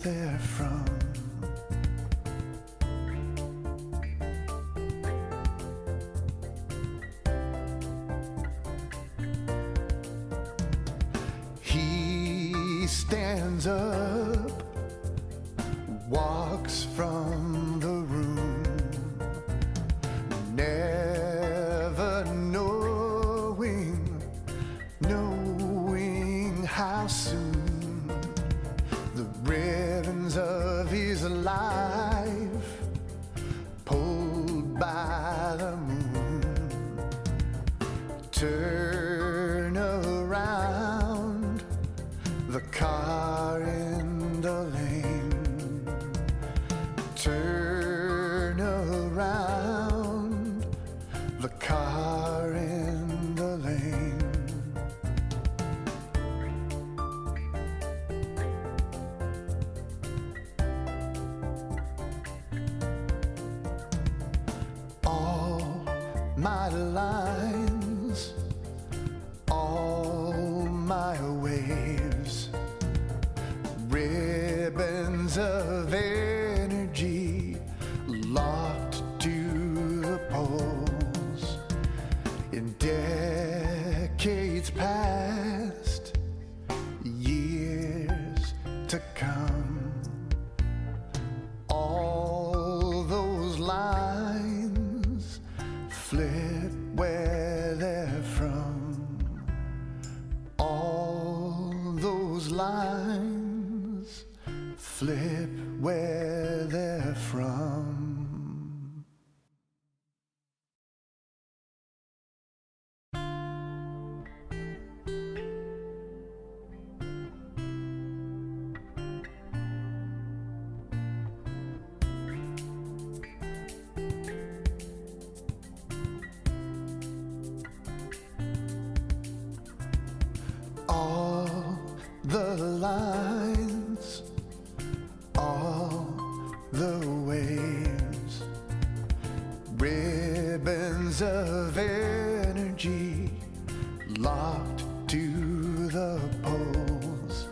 they're from. He stands up, walks from the room, never knowing how soon the ribbons of his life pulled by the moon turn around the car in the lane, turn around the car in the lane. All my lines, all my waves, ribbons of energy locked to the poles. In decades past, years to come, all those lines flip where they're from. All those lines flip where they're from. All the lines, all the waves, ribbons of energy locked to the poles.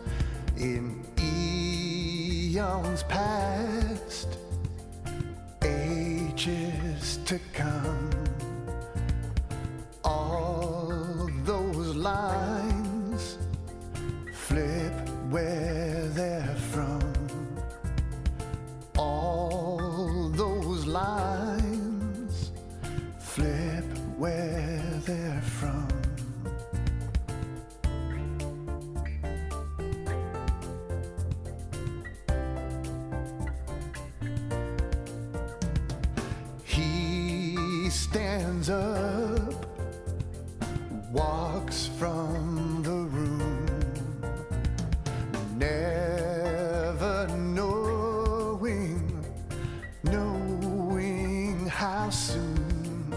In eons past, ages to come, all those lines flip where they're from. All those lines flip where they're from. He stands up, walks from the room, never knowing how soon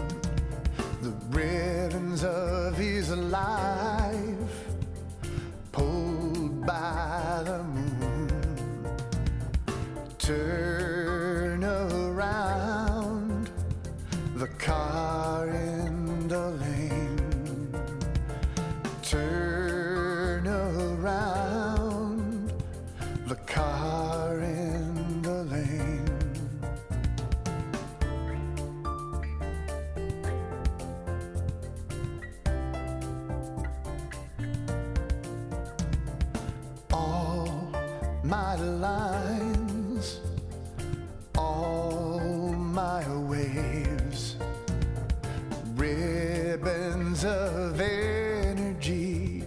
the ribbons of his life pulled by the moon turn around the car in the lane, turn around the car in the lane. All my lines, all my waves, ribbons of energy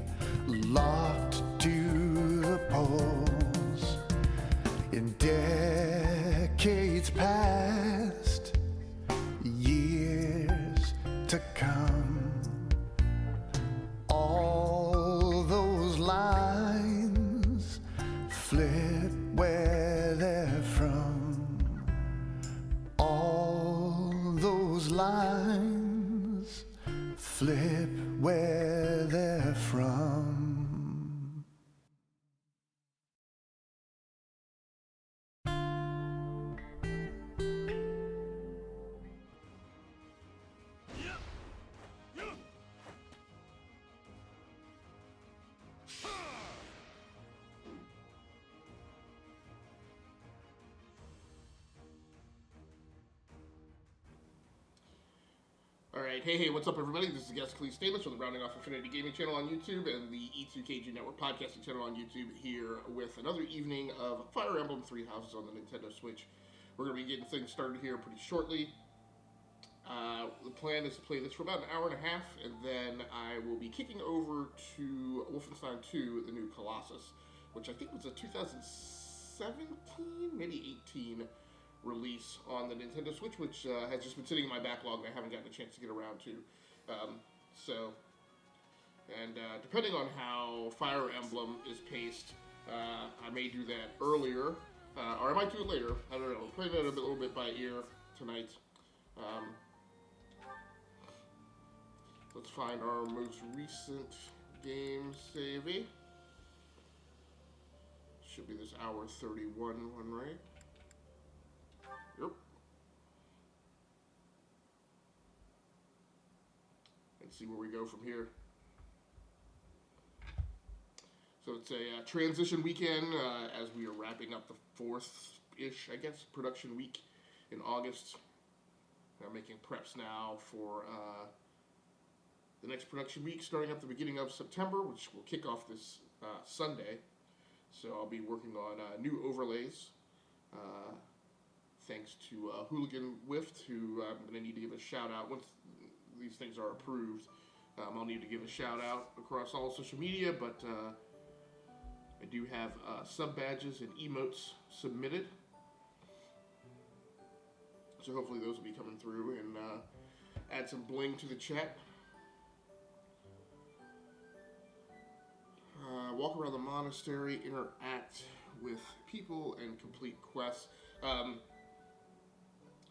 locked to the poles. In decades past, years to come, all those lines flip where they're from. All those lines flip where they're from. Alright, hey, what's up everybody? This is Guest Clee Stamus from the Rounding Off Infinity Gaming channel on YouTube and the E2KG Network podcasting channel on YouTube, here with another evening of Fire Emblem Three Houses on the Nintendo Switch. We're going to be getting things started here pretty shortly. The plan is to play this for about an hour and a half, and then I will be kicking over to Wolfenstein 2, the new Colossus, which I think was a 2017, maybe 18 release on the Nintendo Switch, which has just been sitting in my backlog and I haven't gotten a chance to get around to. Depending on how Fire Emblem is paced, I may do that earlier, or I might do it later. I don't know. We're playing it a little bit by ear tonight. Let's find our most recent game savey. Should be this hour 31 one, right? Yep. And see where we go from here. So it's a transition weekend as we are wrapping up the fourth-ish, I guess, production week in August. I'm making preps now for the next production week, starting at the beginning of September, which will kick off this Sunday. So I'll be working on new overlays. Thanks to Hooligan Whift, who I'm going to need to give a shout out once these things are approved. I'll need to give a shout out across all social media, but I do have sub badges and emotes submitted. So hopefully those will be coming through and add some bling to the chat. Walk around the monastery, interact with people, and complete quests.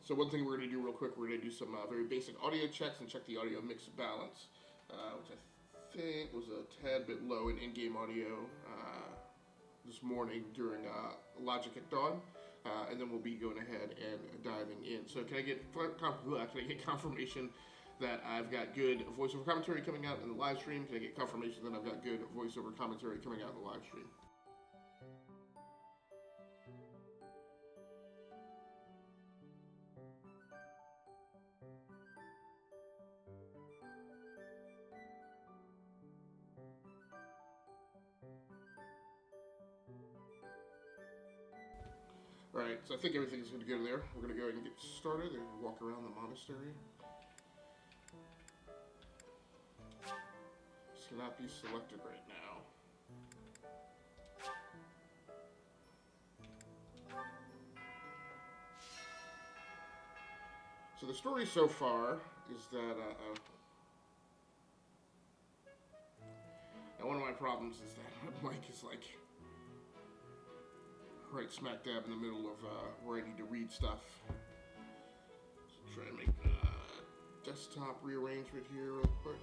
So one thing we're going to do real quick, we're going to do some very basic audio checks and check the audio mix balance, which I think was a tad bit low in in-game audio this morning during Logic at Dawn, and then we'll be going ahead and diving in. So can I get confirmation that I've got good voiceover commentary coming out in the live stream? Can I get confirmation that I've got good voiceover commentary coming out in the live stream? Alright, so I think everything's going to go there. We're going to go ahead and get started and walk around the monastery. This cannot be selected right now. So the story so far is that and one of my problems is that my mic is like right smack dab in the middle of where I need to read stuff. So try and make desktop rearrangement here real quick.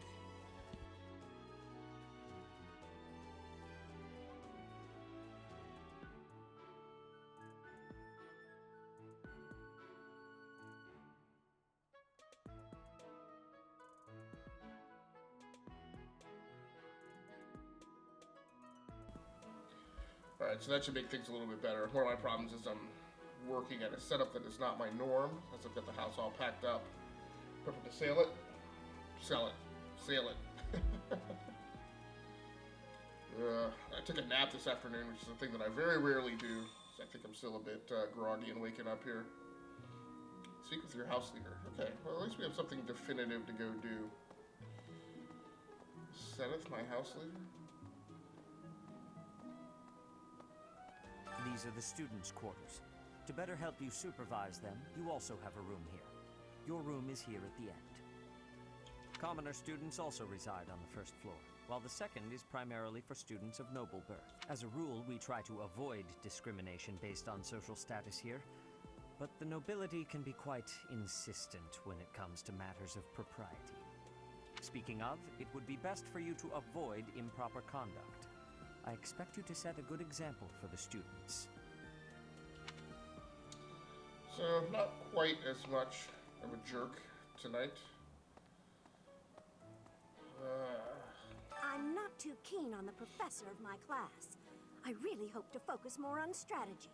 Alright, so that should make things a little bit better. One of my problems is I'm working at a setup that is not my norm, as I've got the house all packed up. Hoping to sail it, sell it, sail it. I took a nap this afternoon, which is a thing that I very rarely do, so I think I'm still a bit groggy and waking up here. Speak with your house leader. Okay, well at least we have something definitive to go do. Setteth, my house leader? These are the students' quarters. To better help you supervise them, you also have a room here. Your room is here at the end. Commoner students also reside on the first floor, while the second is primarily for students of noble birth. As a rule, we try to avoid discrimination based on social status here, but the nobility can be quite insistent when it comes to matters of propriety. Speaking of, it would be best for you to avoid improper conduct. I expect you to set a good example for the students. So, not quite as much of a jerk tonight. I'm not too keen on the professor of my class. I really hope to focus more on strategy.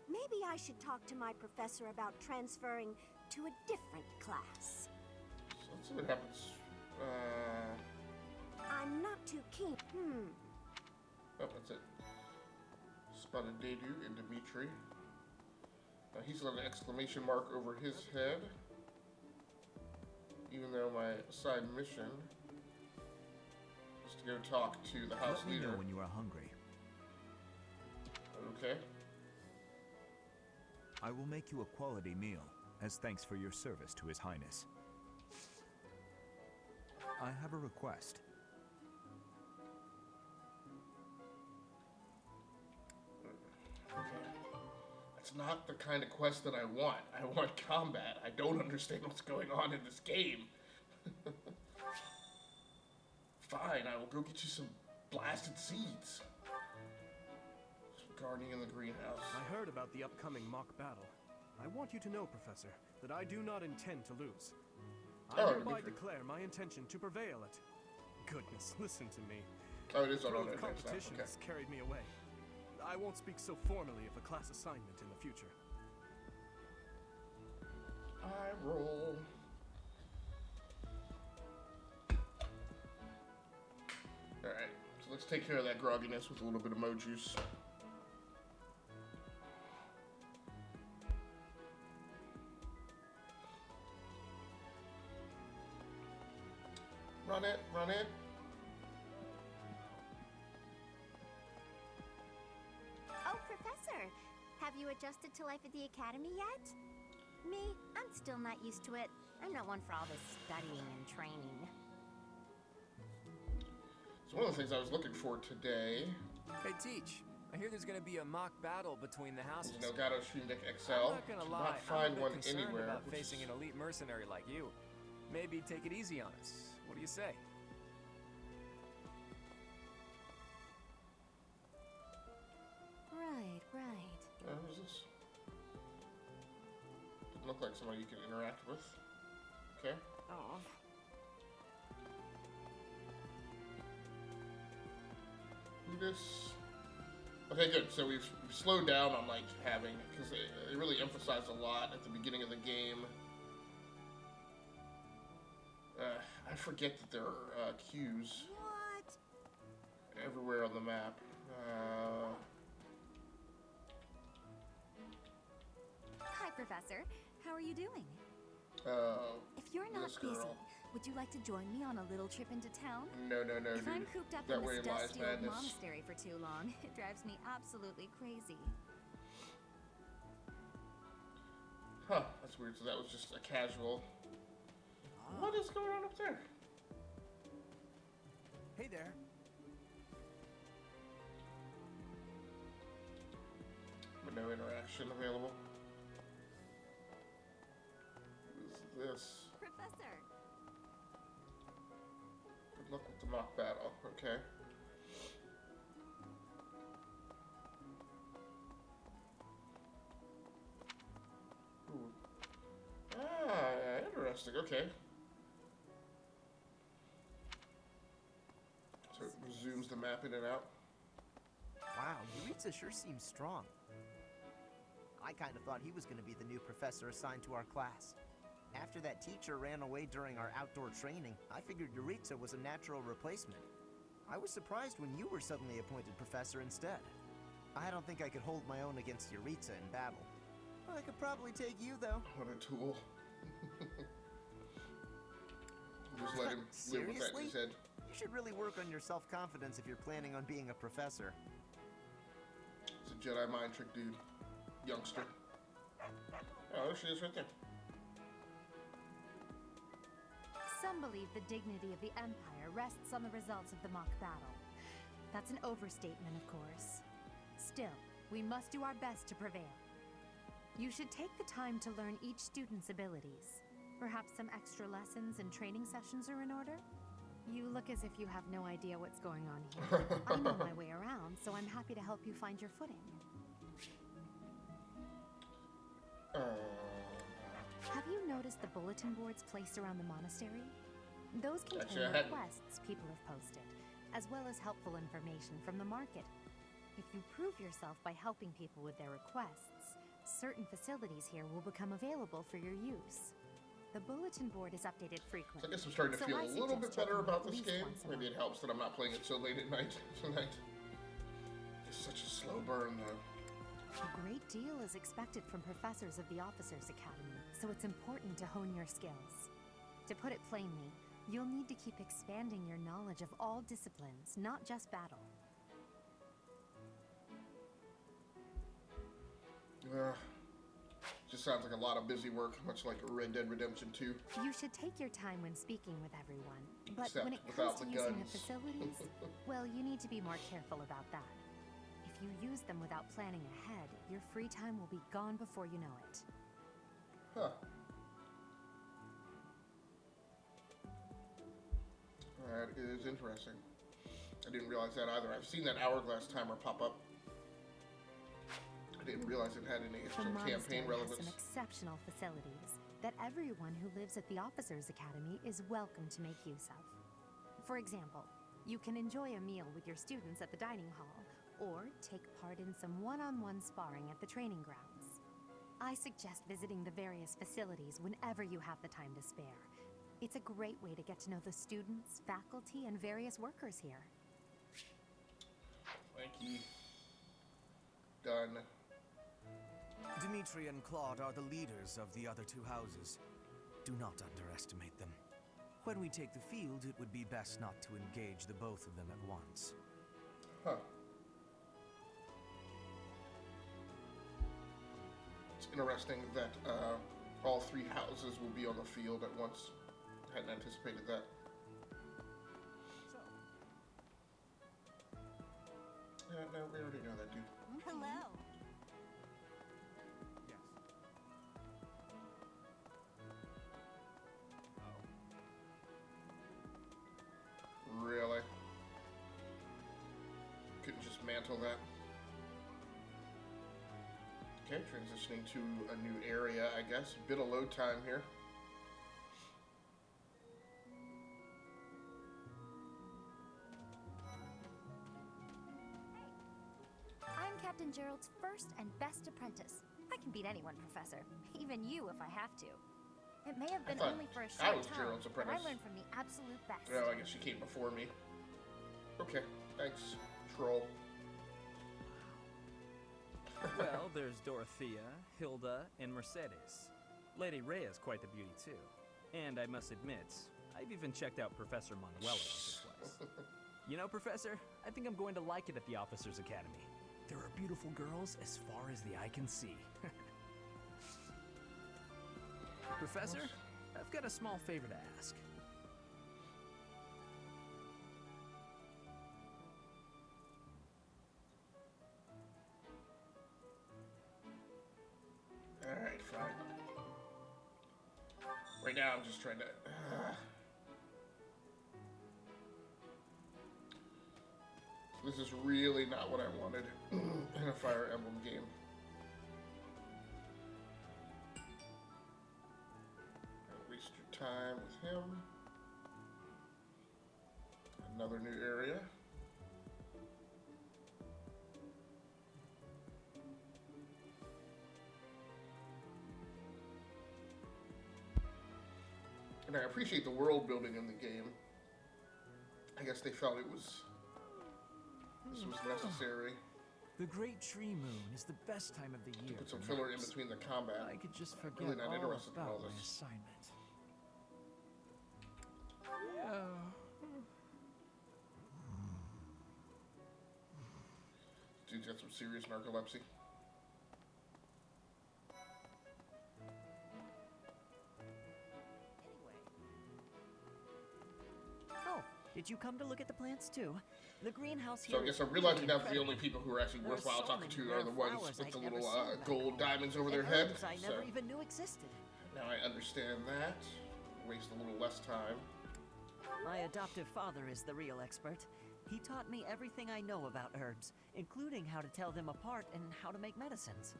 Maybe I should talk to my professor about transferring to a different class. let's see what happens. I'm not too keen. Oh, that's it. Spotted Dedu and Dimitri. He's got an exclamation mark over his head. Even though my side mission is to go talk to the house leader. Let me know when you are hungry. Okay. I will make you a quality meal, as thanks for your service to His Highness. I have a request. It's not the kind of quest that I want. I want combat. I don't understand what's going on in this game. Fine, I will go get you some blasted seeds. Gardening in the greenhouse. I heard about the upcoming mock battle. I want you to know, Professor, that I do not intend to lose. I hereby declare my intention to prevail at... Goodness, listen to me. Oh, it is on The NSX now. competition Okay. has carried me away. I won't speak so formally of a class assignment in the future. I roll. Alright, so let's take care of that grogginess with a little bit of mo juice. Run it, run it. Oh, Professor, have you adjusted to life at the Academy yet? Me, I'm still not used to it. I'm not one for all this studying and training. So one of the things I was looking for today Hey, Teach. I hear there's gonna be a mock battle between the houses. is an Elgato Stream Deck XL. I'm not gonna Did lie, not find I'm a bit one concerned anywhere. about which facing is- an elite mercenary like you. Maybe take it easy on us. What do you say? Right. Who's this? Doesn't look like somebody you can interact with. Okay. Oh. Who this? Okay, good. So we've slowed down on like having, because they really emphasized a lot at the beginning of the game. I forget that there are cues What? everywhere on the map. Hi, Professor. How are you doing? If you're not This busy, girl. would you like to join me on a little trip into town? No, If dude. I'm cooped up That in way this lies dusty old madness. monastery for too long, it drives me absolutely crazy. Huh, that's weird. So that was just a casual. What is going on up there? Hey there. But no interaction available. What is this? Professor! Good luck with the mock battle. Okay. Ooh. Ah, interesting. Okay. So it zooms the map in and out. Wow, Yuritsa sure seems strong. I kind of thought he was going to be the new professor assigned to our class. After that teacher ran away during our outdoor training, I figured Yuritsa was a natural replacement. I was surprised when you were suddenly appointed professor instead. I don't think I could hold my own against Yuritsa in battle. I could probably take you, though. What a tool. Just let him live with that in his head. You should really work on your self-confidence if you're planning on being a professor. It's a Jedi mind trick, dude. Youngster. Oh, there she is right there. Some believe the dignity of the Empire rests on the results of the mock battle. That's an overstatement, of course. Still, we must do our best to prevail. You should take the time to learn each student's abilities. Perhaps some extra lessons and training sessions are in order? You look as if you have no idea what's going on here. I know my way around, so I'm happy to help you find your footing. Have you noticed the bulletin boards placed around the monastery? Those contain Actually, I hadn't. requests people have posted, as well as helpful information from the market. If you prove yourself by helping people with their requests, certain facilities here will become available for your use. The bulletin board is updated frequently. So I guess I'm starting to so feel I a little bit suggest better checking about at this least game. once a Maybe month. it helps that I'm not playing it so late at night tonight. It's such a slow burn, though. A great deal is expected from professors of the Officers Academy, so it's important to hone your skills. To put it plainly, you'll need to keep expanding your knowledge of all disciplines, not just battle. Just sounds like a lot of busy work, much like Red Dead Redemption 2. You should take your time when speaking with everyone, but Except when it without comes to the using guns. the facilities, well, you need to be more careful about that. If you use them without planning ahead, your free time will be gone before you know it. Huh. That is interesting. I didn't realize that either. I've seen that hourglass timer pop up. I didn't realize it had any The extra campaign monastery relevance. has some exceptional facilities that everyone who lives at the Officers Academy is welcome to make use of. For example, you can enjoy a meal with your students at the dining hall, or take part in some one-on-one sparring at the training grounds. I suggest visiting the various facilities whenever you have the time to spare. It's a great way to get to know the students, faculty, and various workers here. Thank you. Done. Dimitri and Claude are the leaders of the other two houses. Do not underestimate them. When we take the field, it would be best not to engage the both of them at once. Huh. It's interesting that all three houses will be on the field at once. Hadn't anticipated that. Yeah, no, we already know that, dude. Hello. Really? Couldn't just mantle that. Okay, transitioning to a new area, I guess. Bit of load time here. I'm Captain Gerald's first and best apprentice. I can beat anyone, Professor. Even you if I have to. It may have been thought only for a I short was time, Gerald's but I apprentice. learned from the absolute best. No, I guess she came before me. Okay, thanks, troll. Well, there's Dorothea, Hilda, and Mercedes. Lady Rhea's quite the beauty, too. And I must admit, I've even checked out Professor Manuela once or twice. You know, Professor, I think I'm going to like it at the Officers Academy. There are beautiful girls as far as the eye can see. Professor, I've got a small favor to ask. Alright, fine. Right now, I'm just trying to... This is really not what I wanted in a Fire Emblem game. Don't waste your time with him. Another new area. And I appreciate the world building in the game. I guess they felt this was necessary. The Great Tree Moon is the best time of the year. Put some for filler in maps. between the combat. I could just I'm forget really not all interested in all about my this. assignment. Dude's got some serious narcolepsy. Oh, did you come to look at the plants too? The greenhouse here. So I guess I'm realizing now that the only people who are actually worthwhile talking to are the ones with the little gold diamonds over their head. I never even knew existed. Now I understand that. Waste a little less time. My adoptive father is the real expert. He taught me everything I know about herbs, including how to tell them apart and how to make medicines.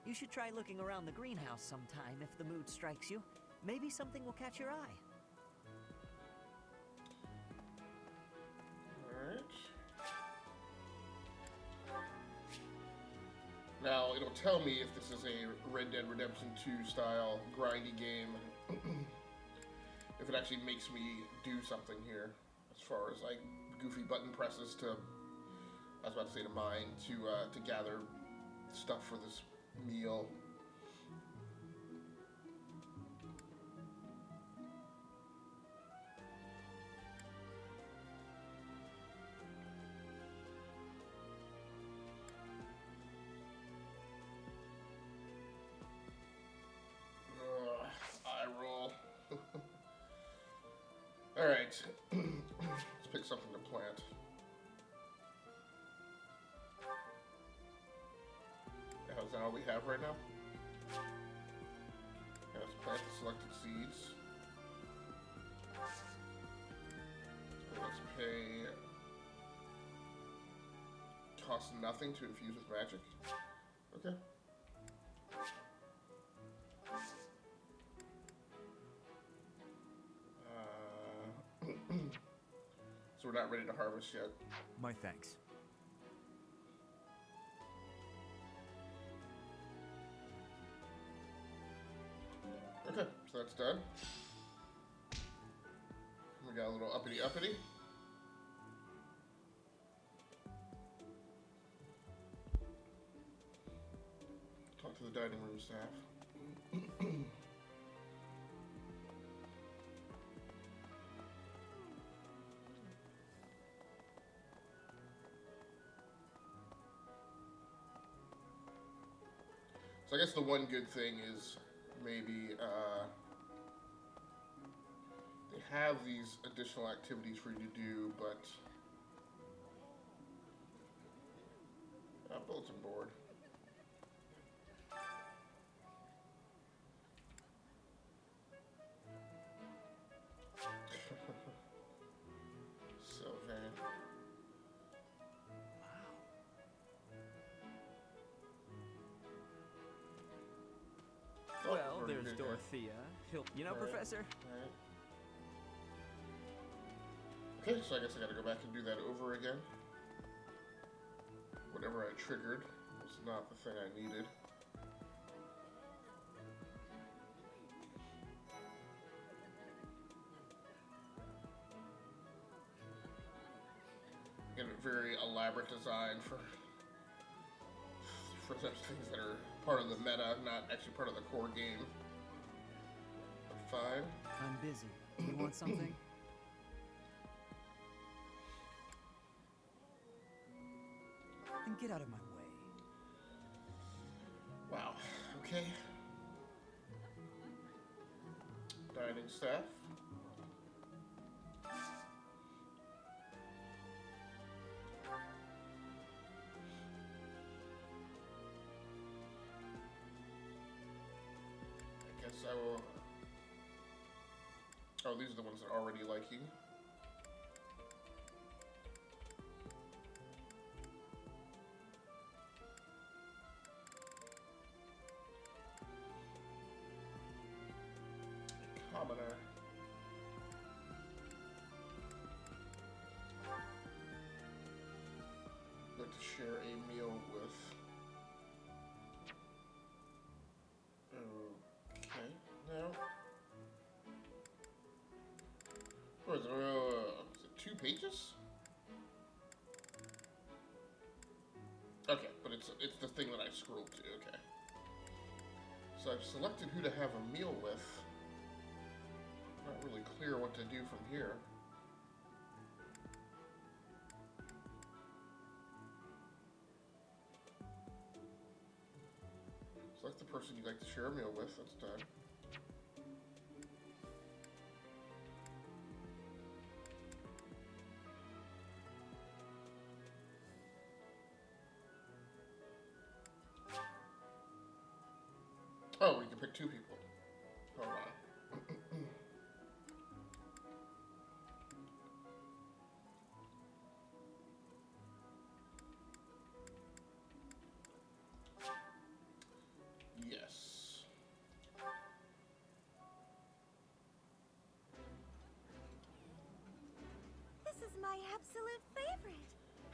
You should try looking around the greenhouse sometime if the mood strikes you. Maybe something will catch your eye. Alright. Now, it'll tell me if this is a Red Dead Redemption 2 style grindy game if it actually makes me do something here, as far as like goofy button presses to, I was about to say to mine, to gather stuff for this meal. Eye roll. All right, let's pick something to plant. Is that all we have right now? Okay, let's plant the selected seeds. Let's pay. Costs nothing to infuse with magic. Okay. So we're not ready to harvest yet. My thanks. Okay, so that's done. We got a little uppity uppity. Talk to the dining room staff. So I guess the one good thing is maybe they have these additional activities for you to do, but bulletin board. Sylvain. Well, there's Dorothea. You know, Professor? Right. Okay, so I guess I gotta go back and do that over again. Whatever I triggered was not the thing I needed. Again, a very elaborate design for such things that are part of the meta, not actually part of the core game. But fine. I'm busy. Do you want something? Then get out of my way. Wow. Okay. Dining staff. I guess I will. Oh, these are the ones that are already liking. Commoner. Like to share a meal with. Okay, now. What is it? Is it 2 pages? Okay, but it's the thing that I scrolled to. Okay. So I've selected who to have a meal with. Not really clear what to do from here. Select the person you'd like to share a meal with. That's done. Oh, we can pick 2 people. Hold on. Yes. This is my absolute favorite.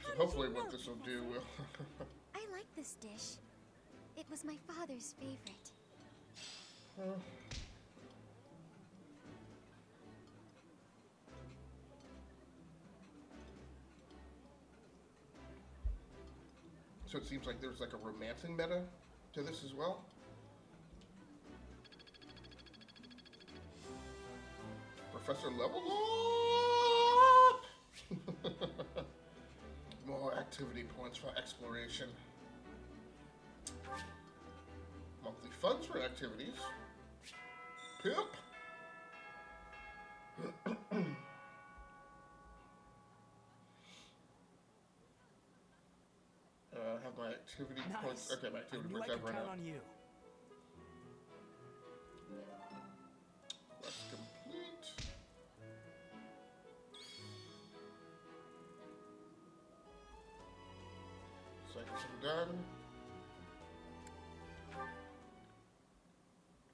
So hopefully what this will do will... I like this dish. It was my father's favorite. So it seems like there's like a romancing meta to this as well. Professor level up! More activity points for exploration. Monthly funds for activities. Pimp! Have my activity points. Okay, my activity points have run out. on you. Quest complete. Cycles are done.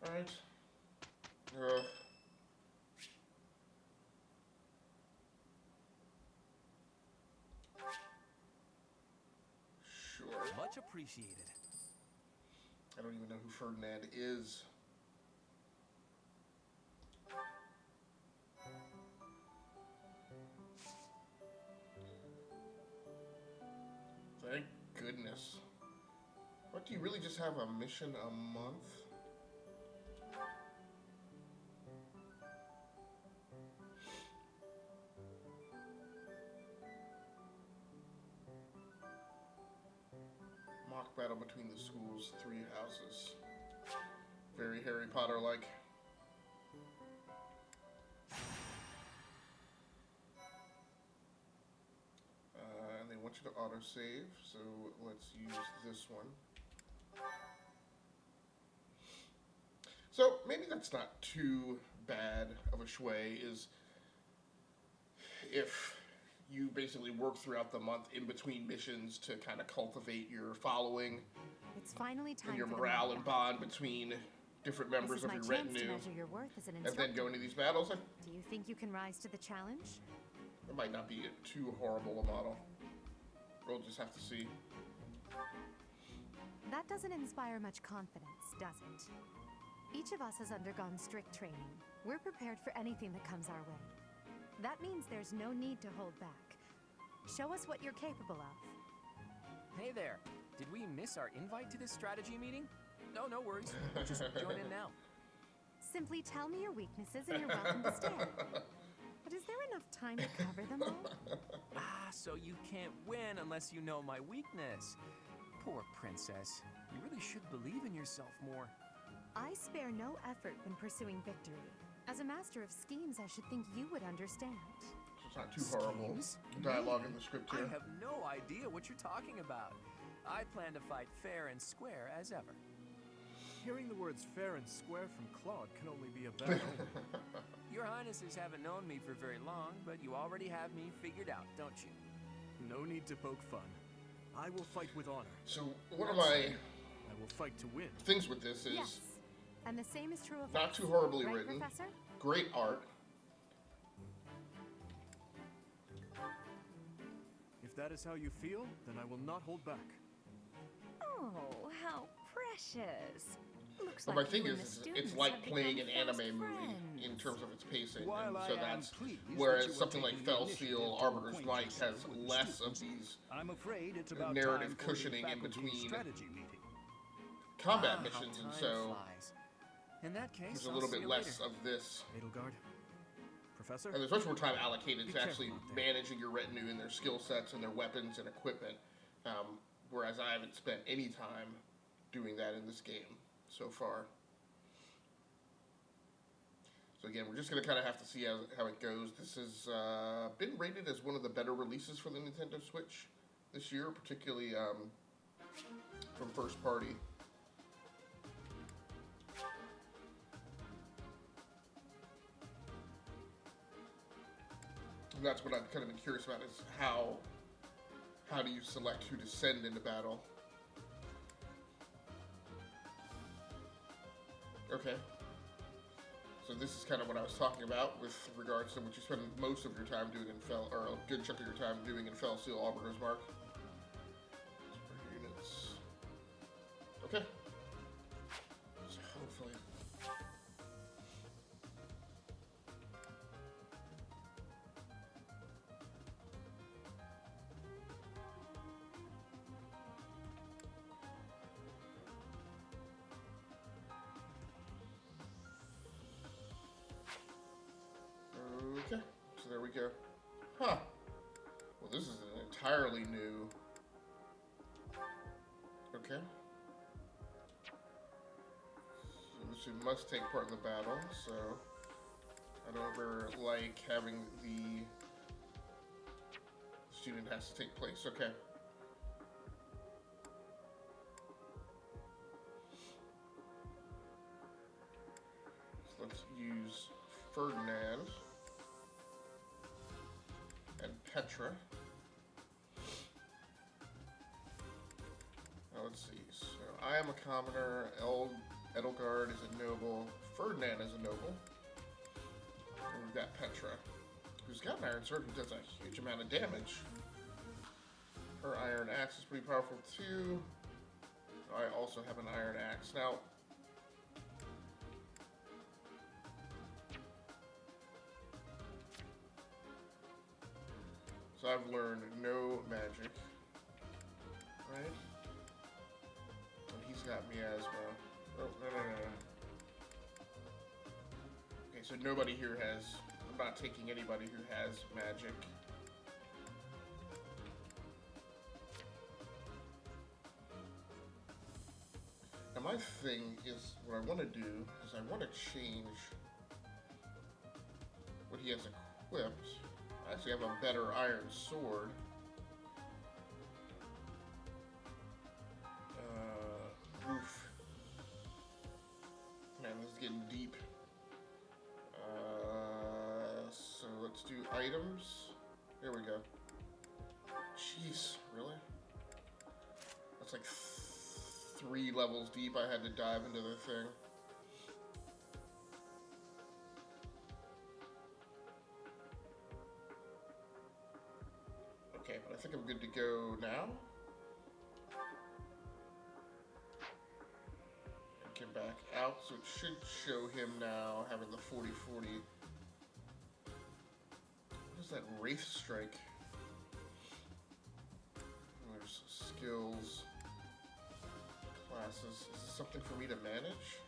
Alright. Sure. Much appreciated. I don't even know who Ferdinand is. Thank goodness. What, do you really just have a mission a month? Mock battle between the school's 3 houses. Very Harry Potter-like. And they want you to autosave, so let's use this one. So maybe that's not too bad of a sway, is if you basically work throughout the month in between missions to kind of cultivate your following. It's finally time and your for the morale mock and battle. bond between different members of This your is my chance to retinue, measure your worth as an and instructor. then go into these battles. Do you think you can rise to the challenge? It might not be too horrible a model. We'll just have to see. That doesn't inspire much confidence, does it? Each of us has undergone strict training. We're prepared for anything that comes our way. That means there's no need to hold back. Show us what you're capable of. Hey there. Did we miss our invite to this strategy meeting? No worries. We'll just join in now. Simply tell me your weaknesses and you're welcome to stay. But is there enough time to cover them all? So you can't win unless you know my weakness. Poor princess. You really should believe in yourself more. I spare no effort when pursuing victory. As a master of schemes, I should think you would understand. It's not too horrible. Dialogue in the script here. I have no idea what you're talking about. I plan to fight fair and square as ever. Hearing the words fair and square from Claude can only be a bad omen. Your Highnesses haven't known me for very long, but you already have me figured out, don't you? No need to poke fun. I will fight with honor. So one of my I will fight to win. things with this is Yes, and the same is true of not us, too horribly right, written. Professor? Great art. If that is how you feel, then I will not hold back. Oh, how precious. Looks But like my thing you and the is, students it's like have playing become an fast anime movie friends. in terms of its pacing, While and I so am that's pleased that you whereas are something like taking the Fell initiative Seal to Arbiter's acquaint Might has yourself with the less of students. these I'm afraid it's about narrative time for the cushioning in faculty between strategy meeting. combat How missions, and time so flies. In that case, there's a I'll little see bit you less later. of this. Edelgard? Professor? And there's much more time allocated Be to actually careful out there. managing your retinue and their skill sets and their weapons and equipment, whereas I haven't spent any time doing that in this game so far. So again, we're just going to kind of have to see how it goes. This has been rated as one of the better releases for the Nintendo Switch this year, particularly from first party. And that's what I've kind of been curious about, is how do you select who to send into battle? Okay. So this is kind of what I was talking about with regards to what you spend most of your time doing in or a good chunk of your time doing in Fell Seal Arbiter's Mark. Units. Okay. So hopefully. we go. Huh. Well, this is an entirely new... Okay. So the student must take part in the battle, so... I don't ever like having the student has to take place. Okay. So let's use Ferdinand and Petra. Now let's see. So I am a commoner. Edelgard is a noble. Ferdinand is a noble. And we've got Petra, who's got an iron sword who does a huge amount of damage. Her iron axe is pretty powerful too. I also have an iron axe. Now, so I've learned no magic, right? And he's got miasma. Oh, no. Okay, so nobody here has, I'm not taking anybody who has magic. Now my thing is, what I want to do is I want to change what he has equipped. I actually have a better iron sword. Oof. Man, this is getting deep. So let's do items. Here we go. Jeez, really? That's like 3 levels deep. I had to dive into the thing. Okay, but I think I'm good to go now. And get back out, so it should show him now having the 40/40. What is that Wraith Strike? There's skills, classes. Is this something for me to manage?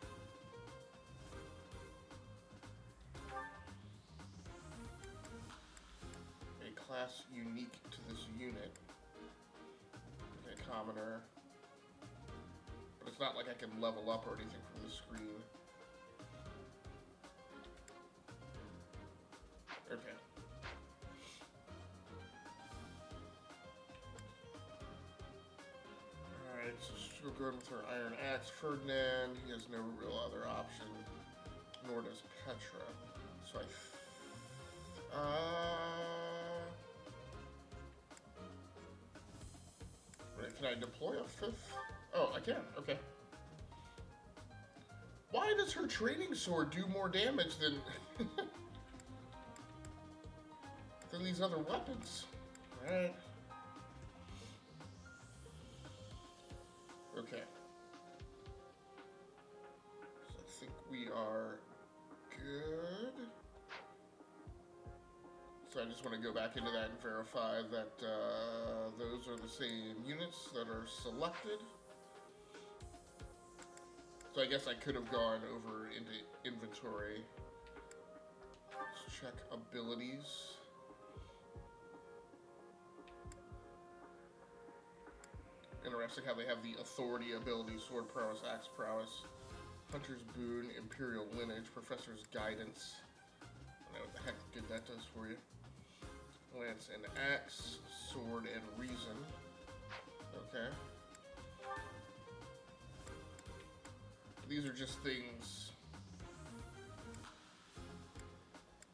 A class unique to this unit. Okay, commoner. But it's not like I can level up or anything from the screen. Okay. Alright, so she'll go in with her iron axe. Ferdinand, he has no real other option. Nor does Petra. So Wait, can I deploy a 5th? Oh, I can. Okay. Why does her training sword do more damage than than these other weapons? Alright. Okay. So I think we are good. So I just want to go back into that and verify that those are the same units that are selected. So I guess I could have gone over into inventory. Let's check abilities. Interesting how they have the authority ability, sword prowess, axe prowess, hunter's boon, imperial lineage, professor's guidance. I don't know what the heck good that does for you. Lance and axe, sword and reason. Okay. These are just things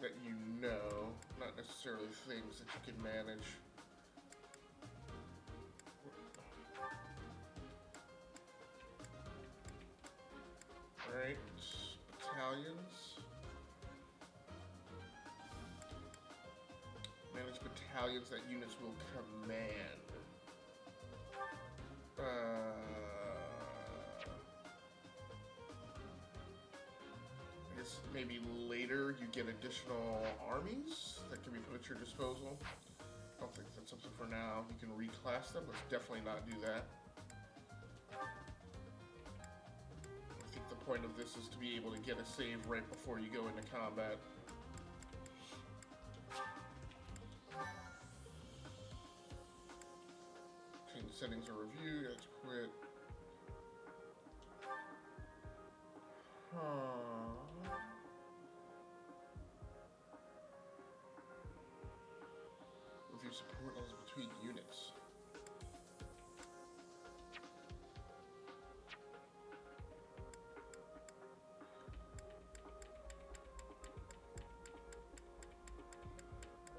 that you know, not necessarily things that you can manage. Alright, battalions. Manage battalions that units will command. I guess maybe later you get additional armies that can be put at your disposal. I don't think that's something for now. You can reclass them. Let's definitely not do that. I think the point of this is to be able to get a save right before you go into combat. settings are reviewed. Let's quit. Review support levels between units.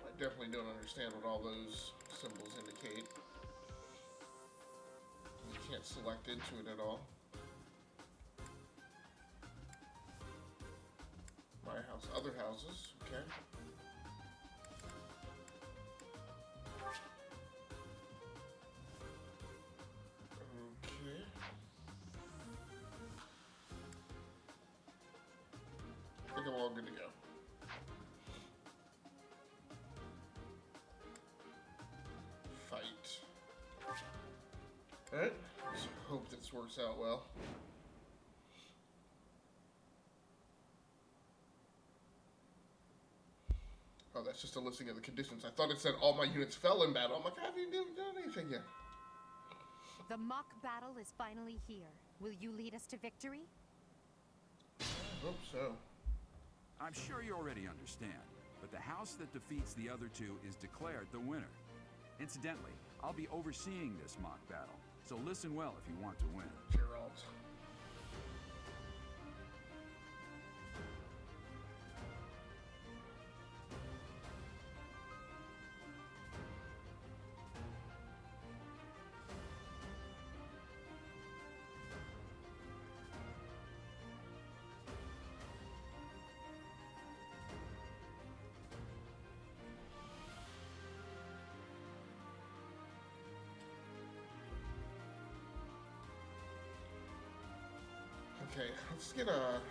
I definitely don't understand what all those symbols indicate. You can't select into it at all. My house, other houses, okay. Okay. I think I'm all good to go. Fight. Alright, let's hope this works out well. Oh, that's just a listing of the conditions. I thought it said all my units fell in battle. I'm like, I haven't even done anything yet. The mock battle is finally here. Will you lead us to victory? I hope so. I'm sure you already understand, but the house that defeats the other two is declared the winner. Incidentally, I'll be overseeing this mock battle, so listen well if you want to win. Gerald. Okay, let's get a...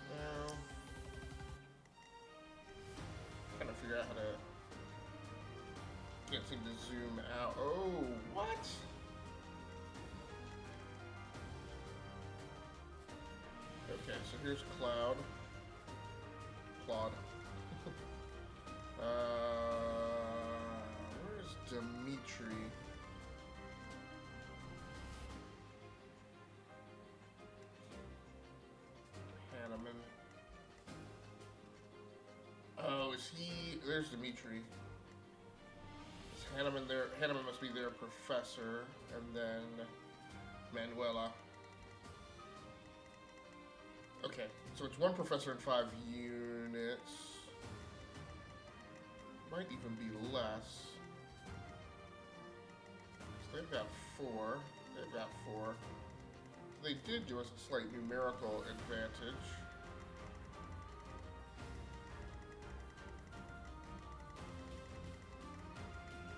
Well... Trying to figure out how to... Can't seem to zoom out. Oh, what? Okay, so here's Cloud. Claude. Where's Dimitri? Hanneman. Oh, is he... There's Dimitri. Is Hanneman there? Hanneman must be their professor. And then... Manuela. Okay, so it's one professor and 5 units. Might even be less. So they've got 4. They've got 4. They did give us a slight numerical advantage.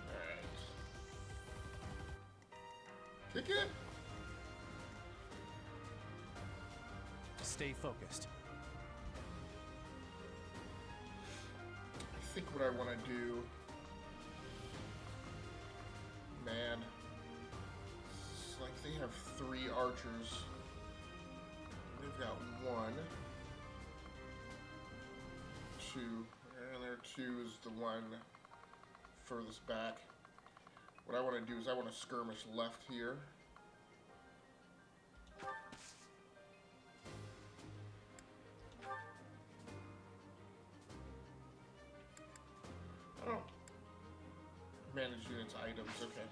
Alright. Kick it! Stay focused. I think what I want to do... Man. It's like they have 3 archers. They've got 1. 2. And their 2 is the one furthest back. What I want to do is I want to skirmish left here. Oh. Manage units, items, okay.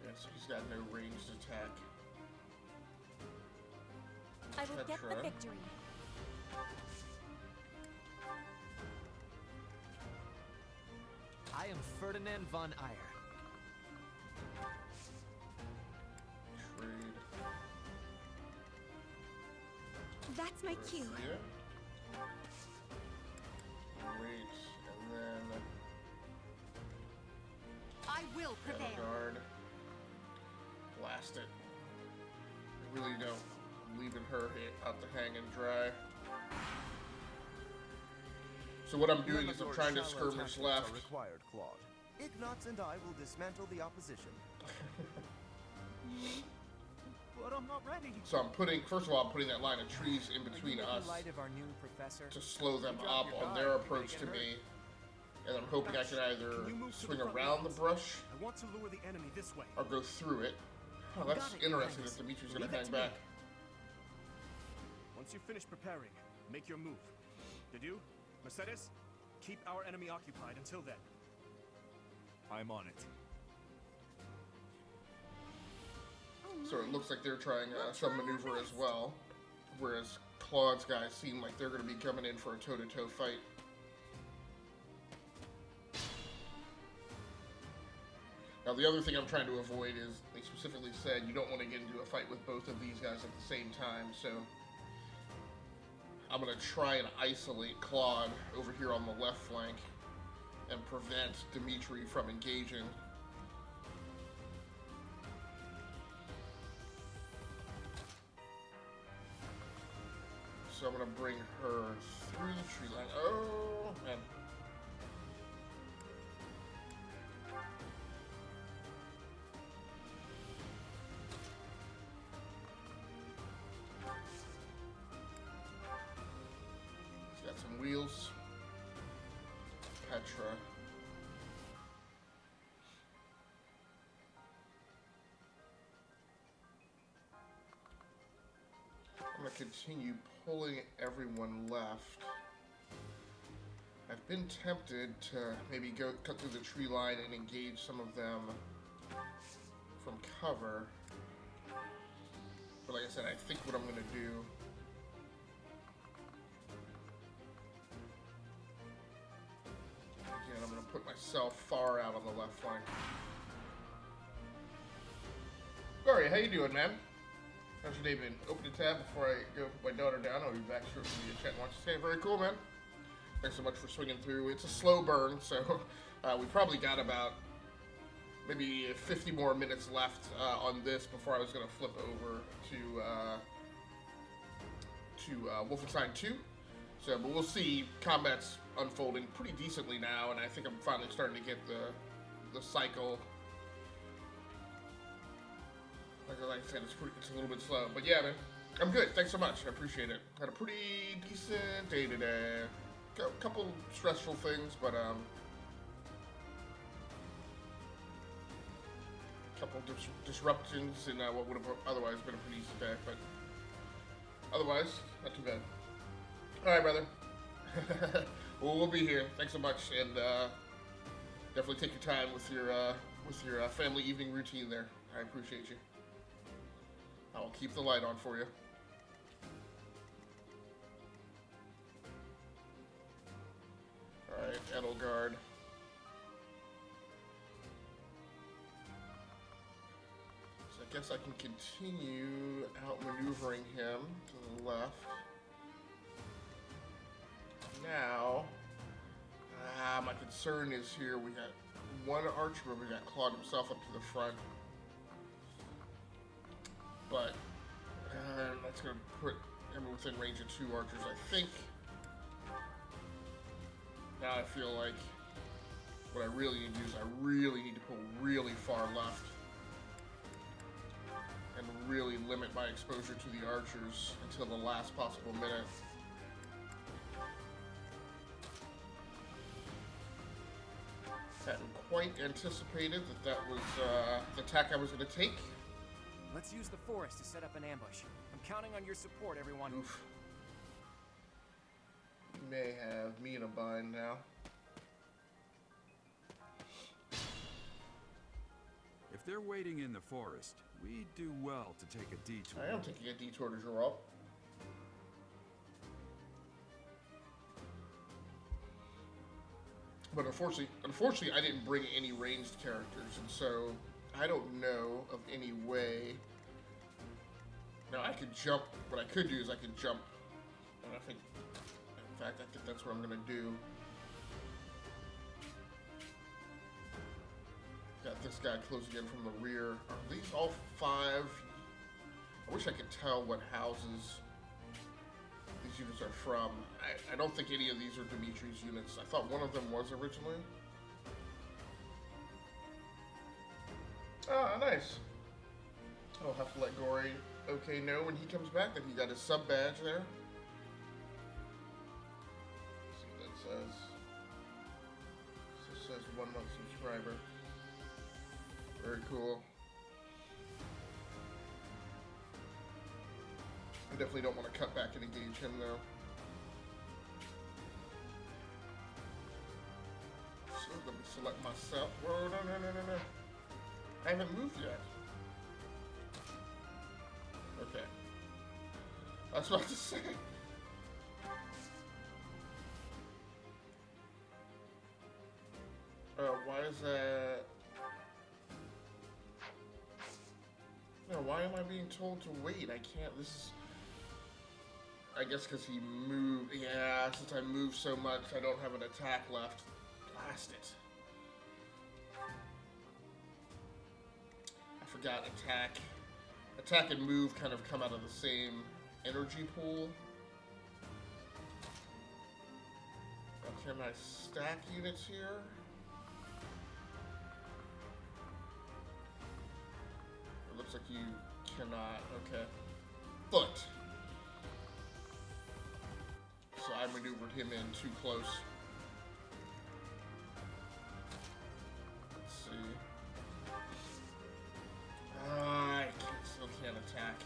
Yeah, so he's got no ranged attack. I will get the victory. I am Ferdinand von Eyre. Trade. That's my cue. Yeah. Wait, and then I will prevail. guard. Blast it. I really don't. I'm leaving her out to hang and dry. So what I'm doing is I'm trying to skirmish left. Required, Claude. Ignatz and I will dismantle the opposition. But I'm not ready. So I'm putting, first of all, I'm putting that line of trees in between us to slow them up on their approach to me. And I'm hoping I can either swing around the brush I want to lure the enemy this way. or go through it. Oh, that's interesting that Dimitri's gonna hang back. Once you finish preparing, make your move. Did you, Mercedes? Keep our enemy occupied until then. I'm on it. So it looks like they're trying some maneuver as well, whereas Claude's guys seem like they're going to be coming in for a toe-to-toe fight. Now the other thing I'm trying to avoid is, they specifically said you don't want to get into a fight with both of these guys at the same time, so I'm going to try and isolate Claude over here on the left flank and prevent Dimitri from engaging. So I'm gonna bring her through the tree line. Oh, man. She's got some wheels. Petra. I'm gonna continue pulling everyone left. I've been tempted to maybe cut through the tree line and engage some of them from cover. But like I said, I think what I'm gonna do again, I'm gonna put myself far out on the left flank. Barry, how you doing, man? How's your day been? Open the tab before I go put my daughter down. I'll be back shortly to chat and watch this game. Very cool, man. Thanks so much for swinging through. It's a slow burn, so we probably got about maybe 50 more minutes left on this before I was going to flip over to Wolfenstein 2. So, but we'll see. Combat's unfolding pretty decently now, and I think I'm finally starting to get the cycle. Like I said, it's a little bit slow, but yeah, man, I'm good. Thanks so much. I appreciate it. Had a pretty decent day today. Got a couple stressful things, but couple disruptions in what would have otherwise been a pretty decent day, but otherwise, not too bad. All right, brother. Well, we'll be here. Thanks so much, and definitely take your time with your family evening routine there. I appreciate you. I'll keep the light on for you. Alright, Edelgard. So I guess I can continue outmaneuvering him to the left. Now, my concern is here we got one archer, but we got Claude himself up to the front. But that's going to put him within range of 2 archers, I think. Now I feel like what I really need to do is I really need to pull really far left and really limit my exposure to the archers until the last possible minute. Hadn't quite anticipated that was the tack I was going to take. Let's use the forest to set up an ambush. I'm counting on your support, everyone. Oof. You may have me in a bind now. If they're waiting in the forest, we'd do well to take a detour. I am taking a detour to Charade. But unfortunately, I didn't bring any ranged characters, and so I don't know of any way. Now I could jump. What I could do is I could jump, and I think, in fact, I think that's what I'm gonna do. Got this guy closing in from the rear. Are these all 5? I wish I could tell what houses these units are from. I don't think any of these are Dimitri's units. I thought one of them was originally. Ah, nice. I'll have to let Gory know when he comes back that he got his sub badge there. Let's see what that says. It says 1 month subscriber. Very cool. I definitely don't want to cut back and engage him though. So let me select myself. Whoa, no. I haven't moved yet. Okay. I was about to say. Why is that? No, why am I being told to wait? I can't. This is. I guess because he moved. Yeah, since I moved so much, I don't have an attack left. Blast it. I forgot attack. Attack and move kind of come out of the same energy pool. Now, can I stack units here? It looks like you cannot. Okay. Foot. So I maneuvered him in too close. Let's see. I still can't attack.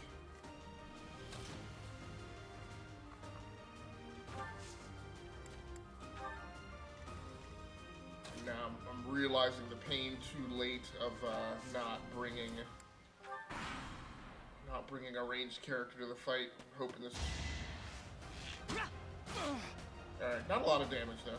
Now I'm realizing the pain too late of not bringing a ranged character to the fight. I'm hoping this. Alright, not a lot of damage though.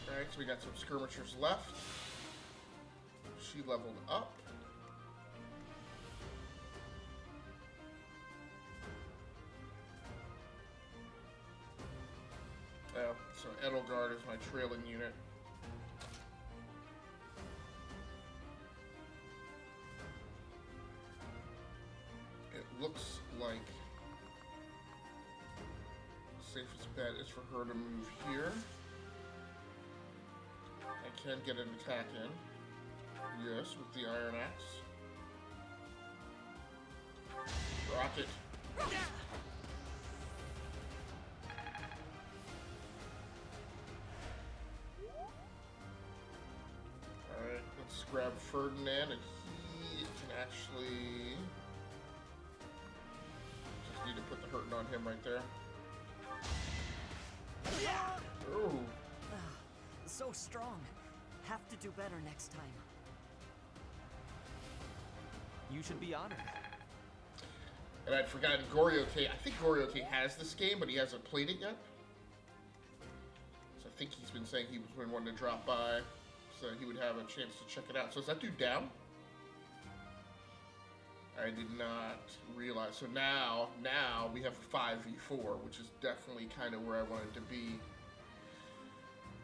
Alright, so we got some skirmishers left. She leveled up. So Edelgard is my trailing unit. It looks like the safest bet is for her to move here. I can get an attack in. Yes, with the Iron Axe. Rocket. Alright, let's grab Ferdinand, and he can actually just need to put the hurting on him right there. Oh. So strong. Have to do better next time. You should be honored. And I'd forgotten Goryoke. I think Goryoke has this game, but he hasn't played it yet. So I think he's been saying he was wanting to drop by, so he would have a chance to check it out. So is that dude down? I did not realize. So now we have a 5v4, which is definitely kind of where I wanted to be.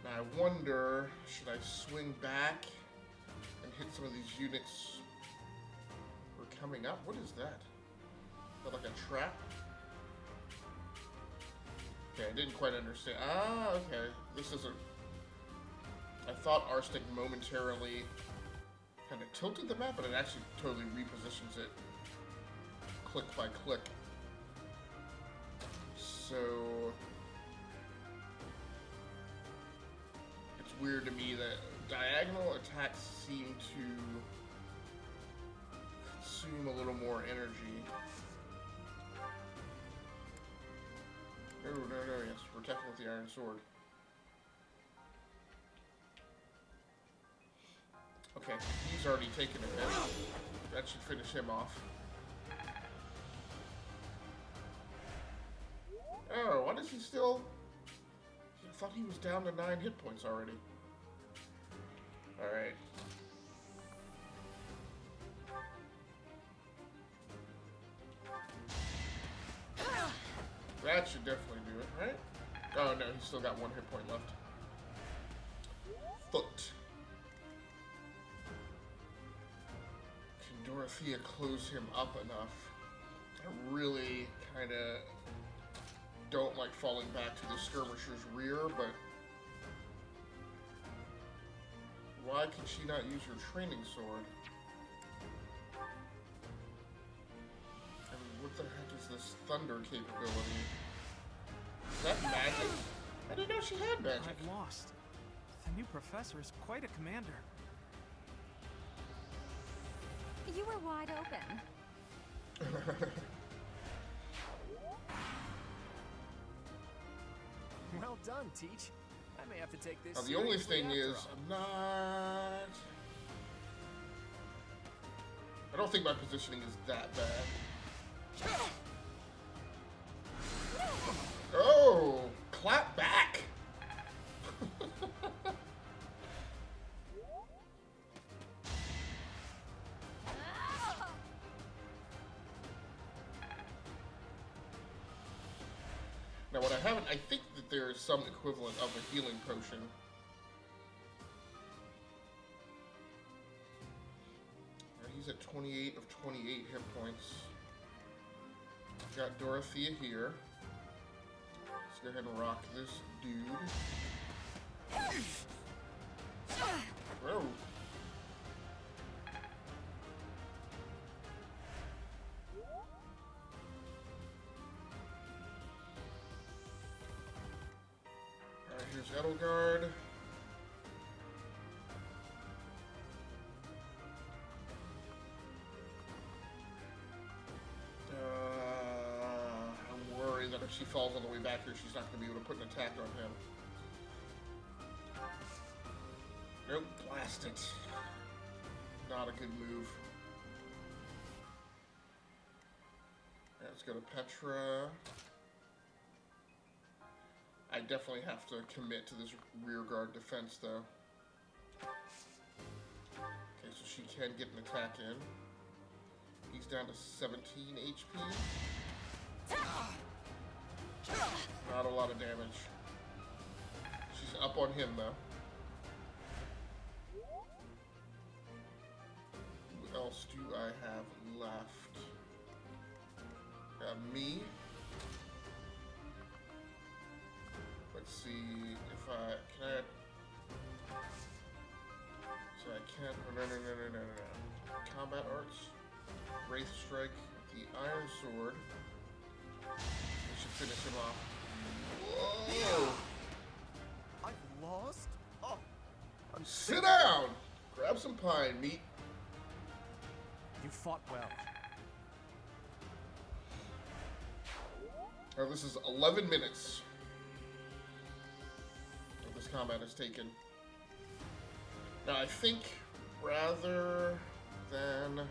Now I wonder, should I swing back and hit some of these units who are coming up? What is that? Is that like a trap? Okay, I didn't quite understand. Ah, okay. This is a... I thought Arstic momentarily kind of tilted the map, but it actually totally repositions it click by click. So... it's weird to me that diagonal attacks seem to consume a little more energy. Oh, no, yes, protecting with the Iron Sword. Okay, he's already taken a hit. That should finish him off. Oh, why does he still... I thought he was down to 9 hit points already. Alright. That should definitely do it, right? Oh no, he's still got 1 hit point left. Foot. Dorothea close him up enough. I really kind of don't like falling back to the skirmisher's rear, but why can she not use her training sword? I mean, what the heck is this thunder capability? Is that magic? I didn't know she had magic. I've lost. The new professor is quite a commander. You were wide open. Well done, Teach. I may have to take this. Now, the only seriously thing after is, all. I'm not. I don't think my positioning is that bad. Oh, clap back! Now, what I haven't, I think that there is some equivalent of a healing potion. He's at 28 of 28 hit points. Got Dorothea here. Let's go ahead and rock this dude. Whoa. Alright, here's Edelgard. I'm worried that if she falls on the way back here, she's not going to be able to put an attack on him. Nope, blast it. Not a good move. Right, let's go to Petra. I definitely have to commit to this rear guard defense, though. Okay, so she can get an attack in. He's down to 17 HP. Not a lot of damage. She's up on him, though. Who else do I have left? Me. Let's see if I can. So I can't. No. Combat arts. Wraith strike. The iron sword. We should finish him off. Whoa! I've lost? Oh. Sit down! Grab some pine, meat. You fought well. Now this is 11 minutes. This combat is taken. Now I think rather than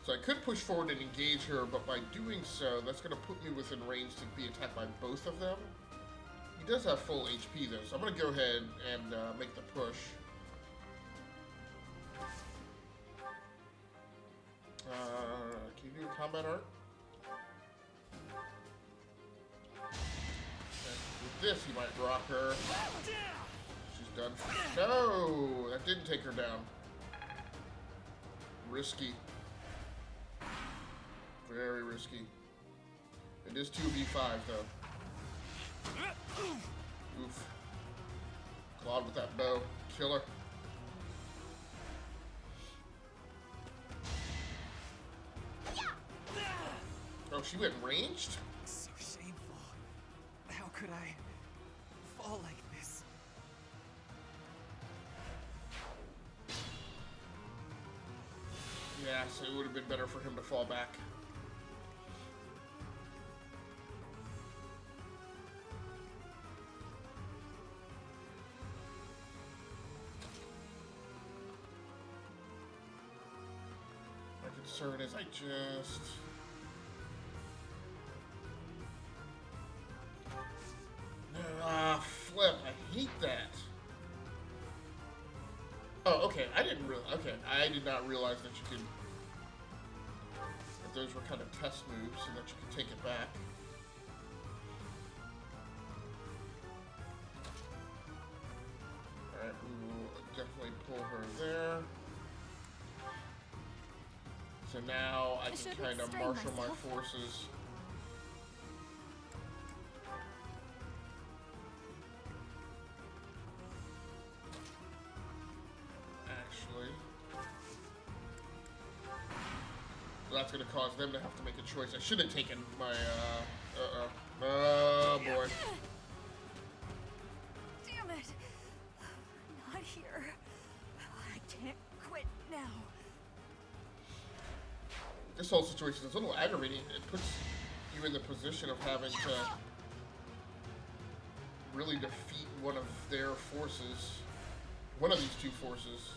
so I could push forward and engage her, but by doing so, that's going to put me within range to be attacked by both of them. He does have full HP though, so I'm going to go ahead and make the push. Can you do combat art? With this, he might rock her. She's done. No! That didn't take her down. Risky. Very risky. It is 2v5, though. Oof. Claude with that bow. Killer. Oh, she went ranged? So shameful. How could I fall like this? Yeah, so it would have been better for him to fall back. My concern is I just... Ah, flip. I hate that. Oh, okay. I didn't realize. Okay, I did not realize that you could. That those were kind of test moves, and that you could take it back. All right, we will definitely pull her there. So now I can kind of marshal my forces. Actually, so that's going to cause them to have to make a choice. I should have taken my, oh boy. Damn it! Not here. I can't quit now. This whole situation is a little aggravating. It puts you in the position of having to really defeat one of their forces, one of these two forces,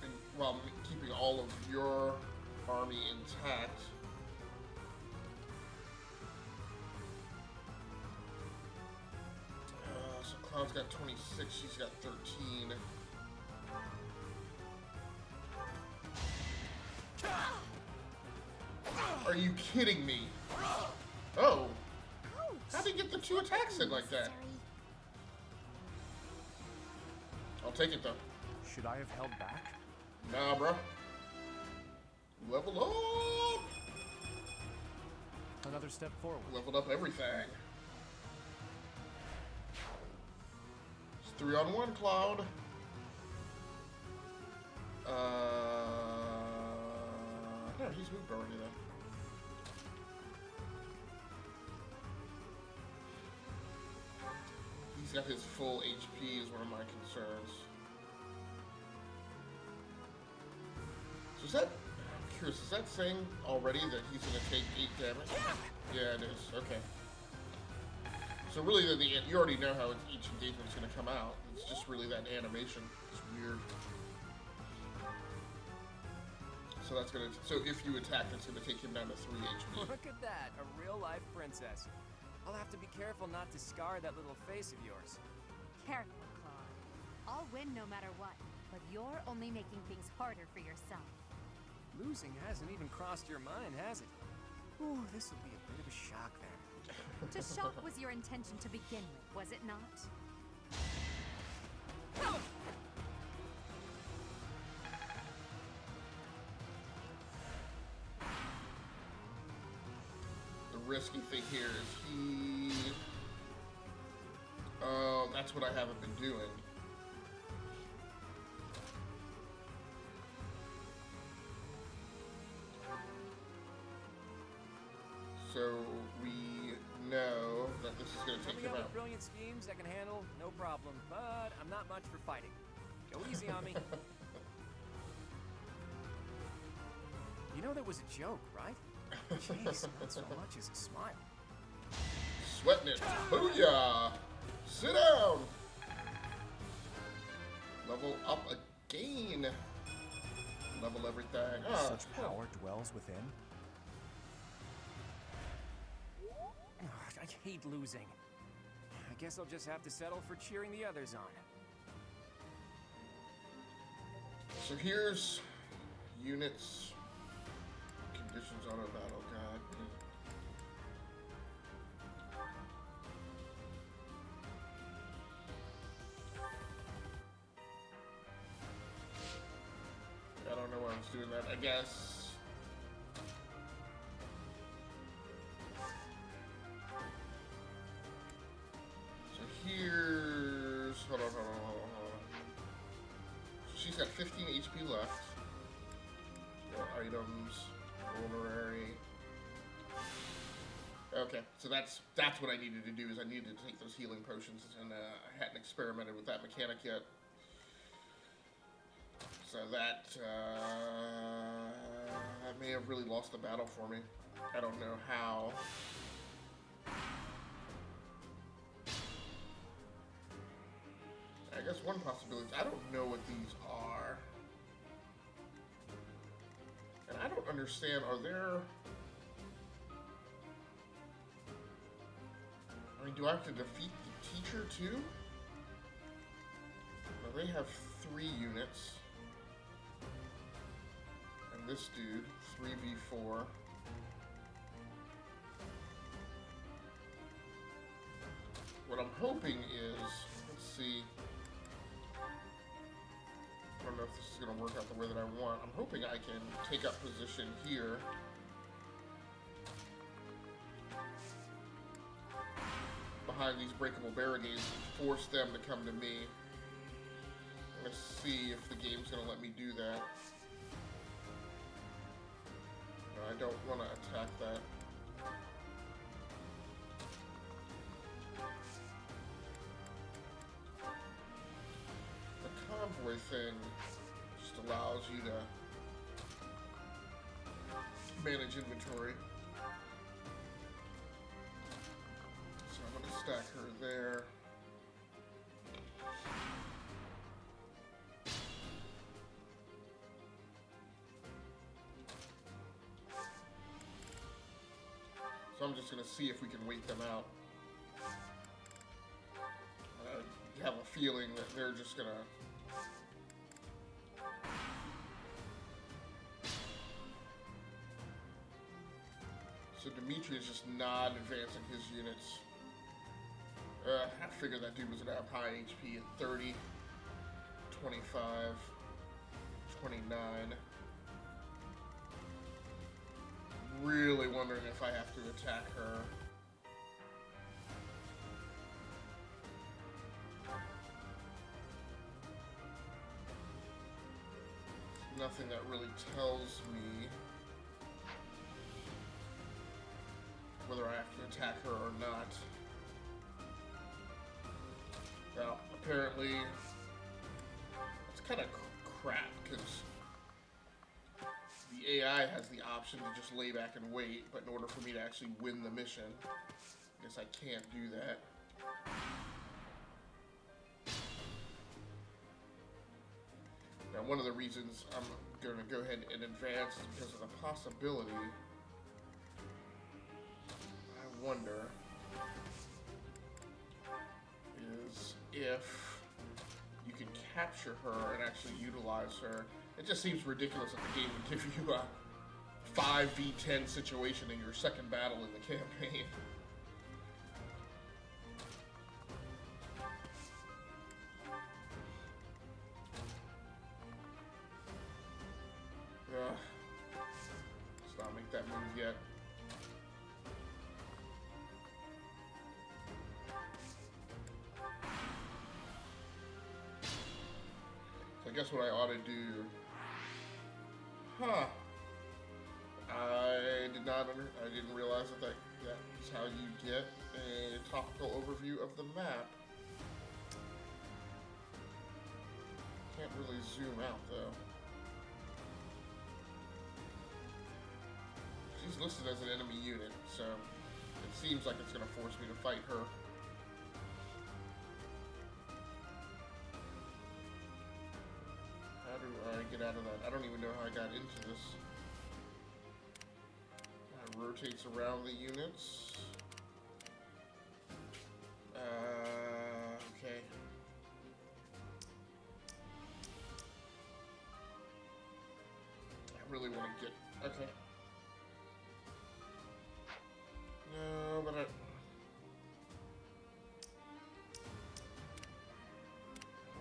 and while keeping all of your army intact. So Cloud's got 26, she's got 13. Are you kidding me? Oh. How'd he get the 2 attacks in like that? I'll take it though. Should I have held back? Nah, bro. Level up! Another step forward. Leveled up everything. It's 3-on-1, Cloud. No, he's moved already then. He's got his full HP is one of my concerns. So is that, I'm curious, is that saying already that he's going to take 8 damage? Yeah, it is. Okay. So really, you already know how each engagement's going to come out. It's just really that animation. It's weird. So that's going to, so if you attack, it's going to take him down to 3 HP. Look at that, a real-life princess. I'll have to be careful not to scar that little face of yours. Careful, Claude. I'll win no matter what, but you're only making things harder for yourself. Losing hasn't even crossed your mind, has it? Ooh, this will be a bit of a shock then. To shock was your intention to begin with, was it not? The risky thing here is he... Oh, that's what I haven't been doing. So we know that this is going to take him out. Brilliant schemes I can handle, no problem. But I'm not much for fighting. Go easy on me. You know that was a joke, right? Jeez, not so much as a smile. Sweating it. Booyah! Sit down! Level up again. Level everything. Ah, Such power dwells within. I hate losing. I guess I'll just have to settle for cheering the others on. So here's units, conditions auto battle. God. I don't know why I was doing that. I guess. So here's. Hold on. So she's got 15 HP left. No items, vulnerary. Okay, so that's what I needed to do. Is I needed to take those healing potions, and I hadn't experimented with that mechanic yet. So that may have really lost the battle for me. I don't know how. I guess one possibility is I don't know what these are. And I don't understand, are there... I mean, do I have to defeat the teacher too? Well, they have 3 units. And this dude, 3v4. What I'm hoping is, see. I don't know if this is going to work out the way that I want. I'm hoping I can take up position here. Behind these breakable barricades and force them to come to me. Let's see if the game's going to let me do that. No, I don't want to attack that. The convoy thing just allows you to manage inventory. So I'm going to stack her there. So I'm just going to see if we can wait them out. I have a feeling that they're just going to... So Dimitri is just not advancing his units. I figured that dude was going to have high HP at 30, 25, 29. Really wondering if I have to attack her. Nothing that really tells me whether I have to attack her or not. Now, apparently, it's kind of crap, because the AI has the option to just lay back and wait, but in order for me to actually win the mission, I guess I can't do that. Now, one of the reasons I'm going to go ahead and advance is because of the possibility, I wonder, is if you can capture her and actually utilize her. It just seems ridiculous that the game would give you a 5v10 situation in your second battle in the campaign. Let's not make that move yet. So I guess what I ought to do... Huh. I didn't realize that is how you get a topical overview of the map. Can't really zoom out though. She's listed as an enemy unit, so it seems like it's going to force me to fight her. How do I get out of that? I don't even know how I got into this. Rotates around the units. Okay. I really want to get... Okay. No, but I'm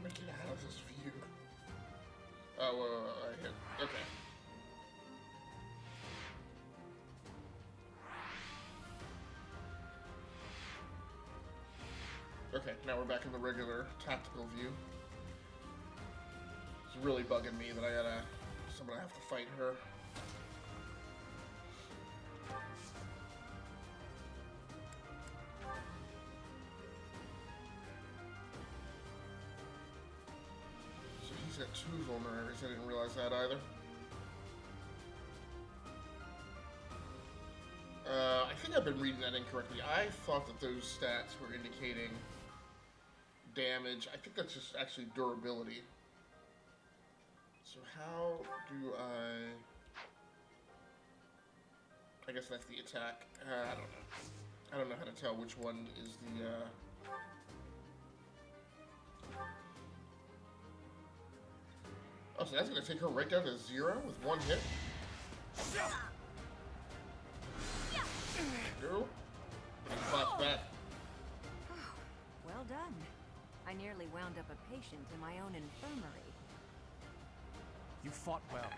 gonna get out of this view. Oh, I hit... Okay. Okay, now we're back in the regular tactical view. It's really bugging me that I'm gonna have to fight her. So he's got 2 vulneraries, I didn't realize that either. I think I've been reading that incorrectly. I thought that those stats were indicating damage. I think that's just actually durability. So how do I guess that's the attack. I don't know. I don't know how to tell which one is the Oh, so that's gonna take her right down to 0 with 1 hit? No. Claps back. Well done. I nearly wound up a patient in my own infirmary. You fought well.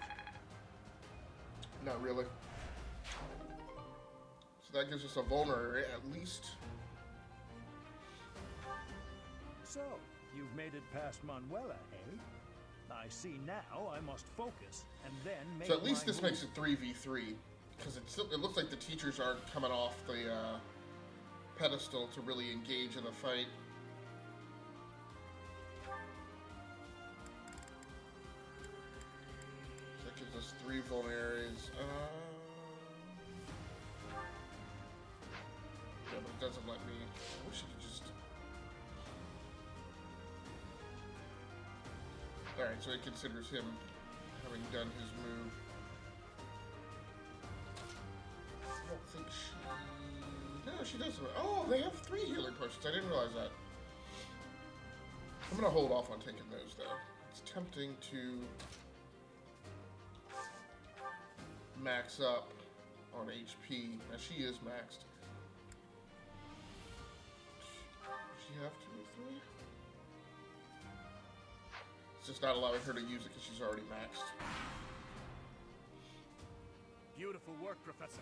Not really. So that gives us a vulnerary at least. So, you've made it past Manuela, eh? I see now I must focus, and then make So at least this move. makes it 3v3. Because it looks like the teachers aren't coming off the pedestal to really engage in the fight. So that gives us 3 vulneraries. Yeah, but it doesn't let me. I wish it could just. Alright, so it considers him having done his move. I don't think she... No, she doesn't. Oh, they have 3 healer potions. I didn't realize that. I'm gonna hold off on taking those, though. It's tempting to max up on HP. Now, she is maxed. Does she have 2 or 3? It's just not allowing her to use it because she's already maxed. Beautiful work, Professor.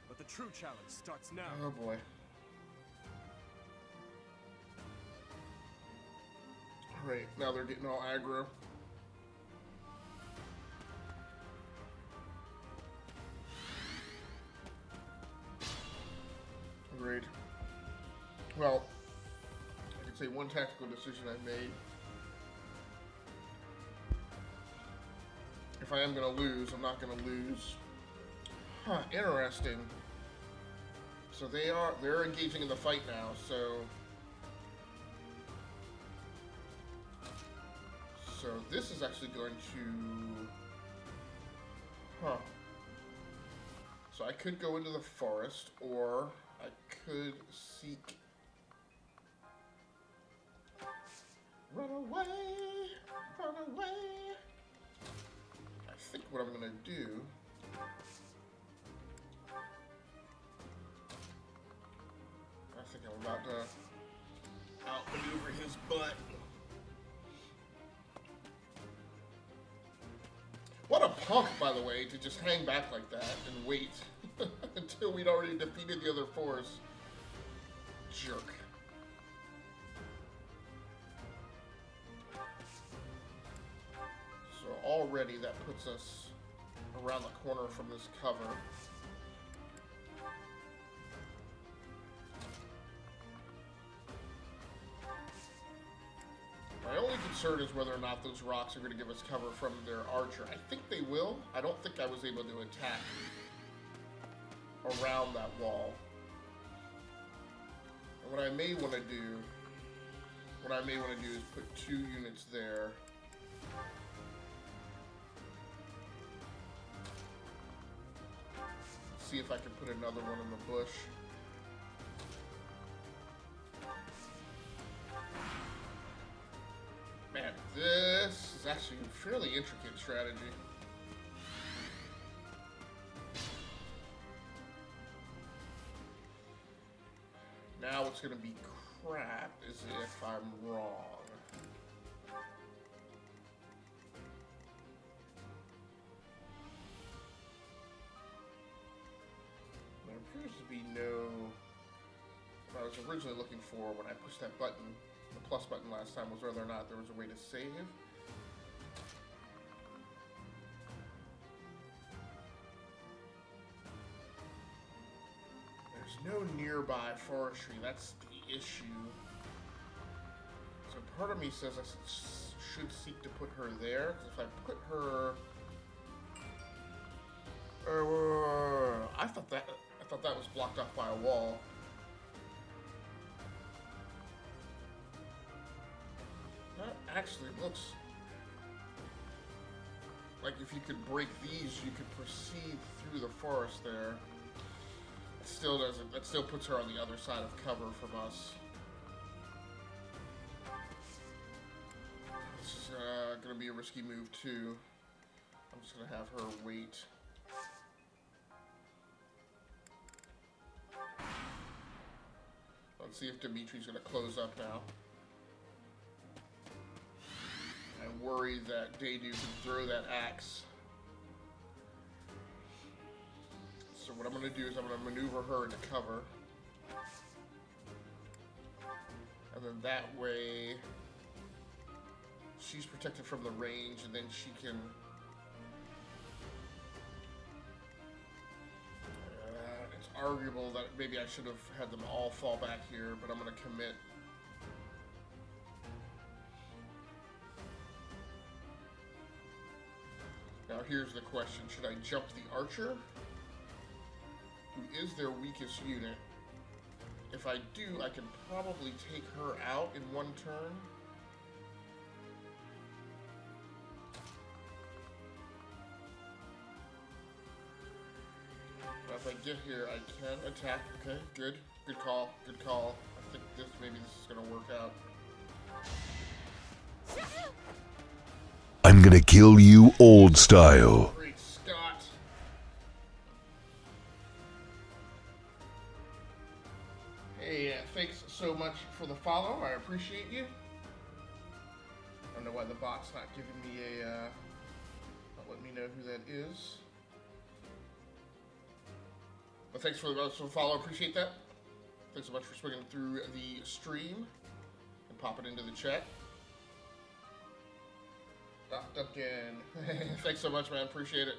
But the true challenge starts now. Oh boy. Alright, now they're getting all aggro. Agreed. Well, I can say one tactical decision I made. If I am going to lose, I'm not going to lose. Huh, interesting. So they're engaging in the fight now, so this is actually going to, so I could go into the forest, or I could seek, run away, run away. I think what I'm gonna do, I think I'm about to outmaneuver his butt. What a punk, by the way, to just hang back like that and wait until we'd already defeated the other force. Jerk. So already that puts us around the corner from this cover. My only concern is whether or not those rocks are going to give us cover from their archer. I think they will. I don't think I was able to attack around that wall. And what I may want to do, is put 2 units there. See if I can put another one in the bush. Man, this is actually a fairly intricate strategy. Now what's going to be crap is if I'm wrong. There appears to be no... What I was originally looking for when I pushed that button, the plus button last time, was whether or not there was a way to save. There's no nearby forestry, that's the issue. So part of me says I should seek to put her there, because if I put her... I thought that was blocked off by a wall. That actually looks like if you could break these, you could proceed through the forest there. It still doesn't. That still puts her on the other side of cover from us. This is going to be a risky move too. I'm just going to have her wait. Let's see if Dimitri's going to close up now. worried that Deidou can throw that axe. So what I'm going to do is I'm going to maneuver her into cover. And then that way she's protected from the range, and then she can... it's arguable that maybe I should have had them all fall back here, but I'm going to commit. Now here's the question. Should I jump the archer, who is their weakest unit? If I do, I can probably take her out in one turn. Now if I get here, I can attack. Okay, good. Good call. Good call. I think maybe this is going to work out. I'm gonna kill you old style. Great Scott. Hey, thanks so much for the follow. I appreciate you. I don't know why the bot's not giving me not letting me know who that is. But thanks for the follow. Appreciate that. Thanks so much for swinging through the stream and popping into the chat. Duncan, thanks so much, man. Appreciate it.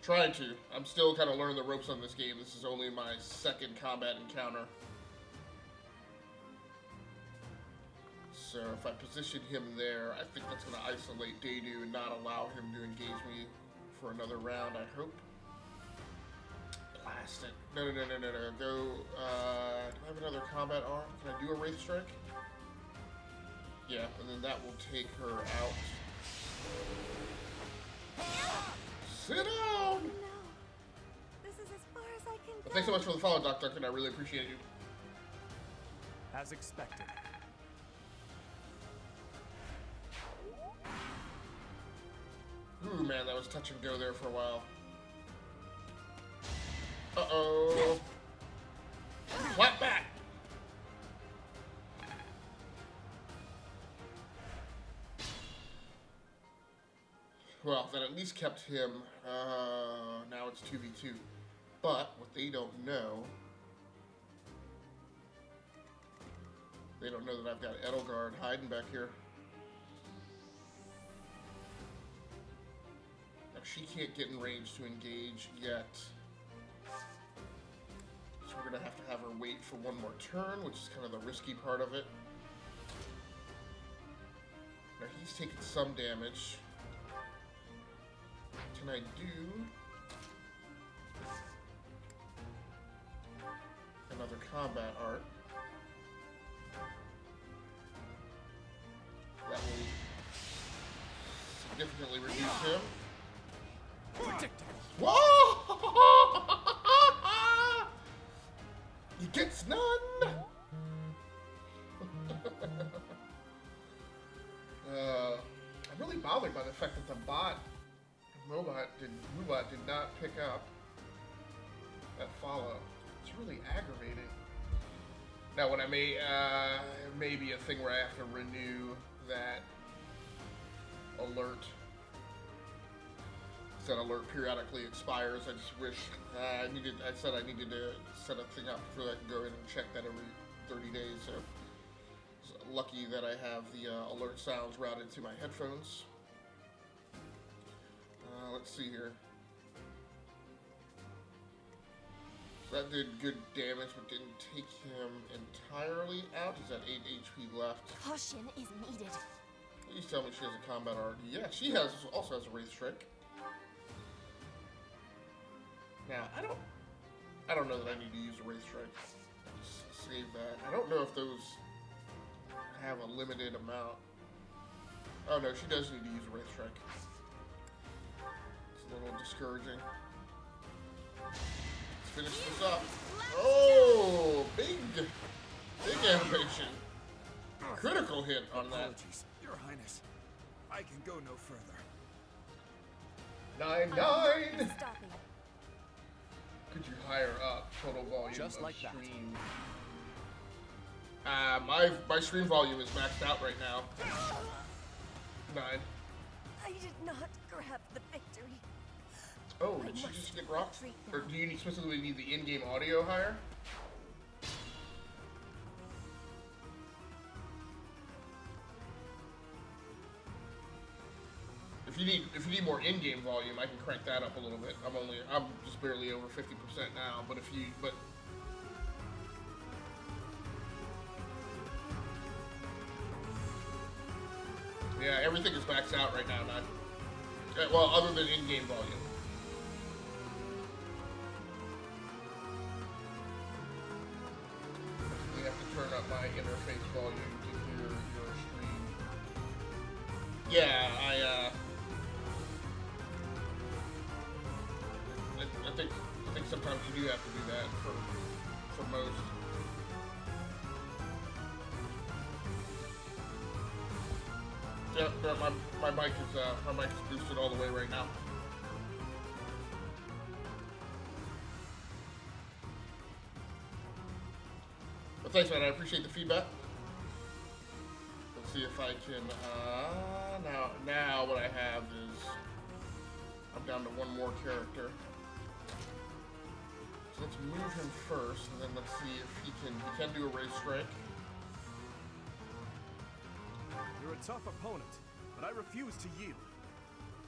Trying to. I'm still kind of learning the ropes on this game. This is only my second combat encounter. So if I position him there, I think that's going to isolate Deidou and not allow him to engage me for another round, I hope. Blast it. No. Go, do I have another combat arm? Can I do a Wraith Strike? Yeah, and then that will take her out. Sit down! No. This is as far as I can go. Thanks so much for the follow, Doc Duncan. I really appreciate you. As expected. Ooh, man, that was touch and go there for a while. Uh-oh. Clap back! Well, that at least kept him. Now it's 2v2. But what they don't know that I've got Edelgard hiding back here. Now she can't get in range to engage yet. So we're gonna have her wait for one more turn, which is kind of the risky part of it. Now he's taking some damage. Can I do another combat art? That will significantly reduce him. Whoa! He gets none! I'm really bothered by the fact that the Mobot did not pick up that follow. It's really aggravating. Now, when I may be a thing where I have to renew that alert. That alert periodically expires. I just wish I said I needed to set a thing up before I can go in and check that every 30 days. So it's lucky that I have the alert sounds routed to my headphones. Let's see here. That did good damage, but didn't take him entirely out. He's at 8 HP left. Caution is needed. Please tell me she has a combat art. Yeah, she also has a Wraith Strike. Now, I don't know that I need to use a Wraith Strike. Let's save that. I don't know if those have a limited amount. Oh no, she does need to use a Wraith Strike. It's a little discouraging. Let's finish this up. Oh, big animation. Critical hit on that. Apologies, Your Highness. I can go no further. 9-9. Could you hire up total volume Just like that. stream? My stream volume is maxed out right now. 9. I did not grab the victory. Oh, did she just get rocked? Or do you specifically need the in-game audio higher? If you need more in-game volume, I can crank that up a little bit. I'm just barely over 50% now, but yeah, everything is maxed out right now, well, other than in-game volume. We have to turn up my interface volume to hear your stream. Yeah, I think sometimes you do have to do that for most. Yeah, my mic is boosted all the way right now. But thanks, man. I appreciate the feedback. Let's see if I can. Now what I have is I'm down to one more character. So let's move him first, and then let's see if he can do a race strike. You're a tough opponent, but I refuse to yield.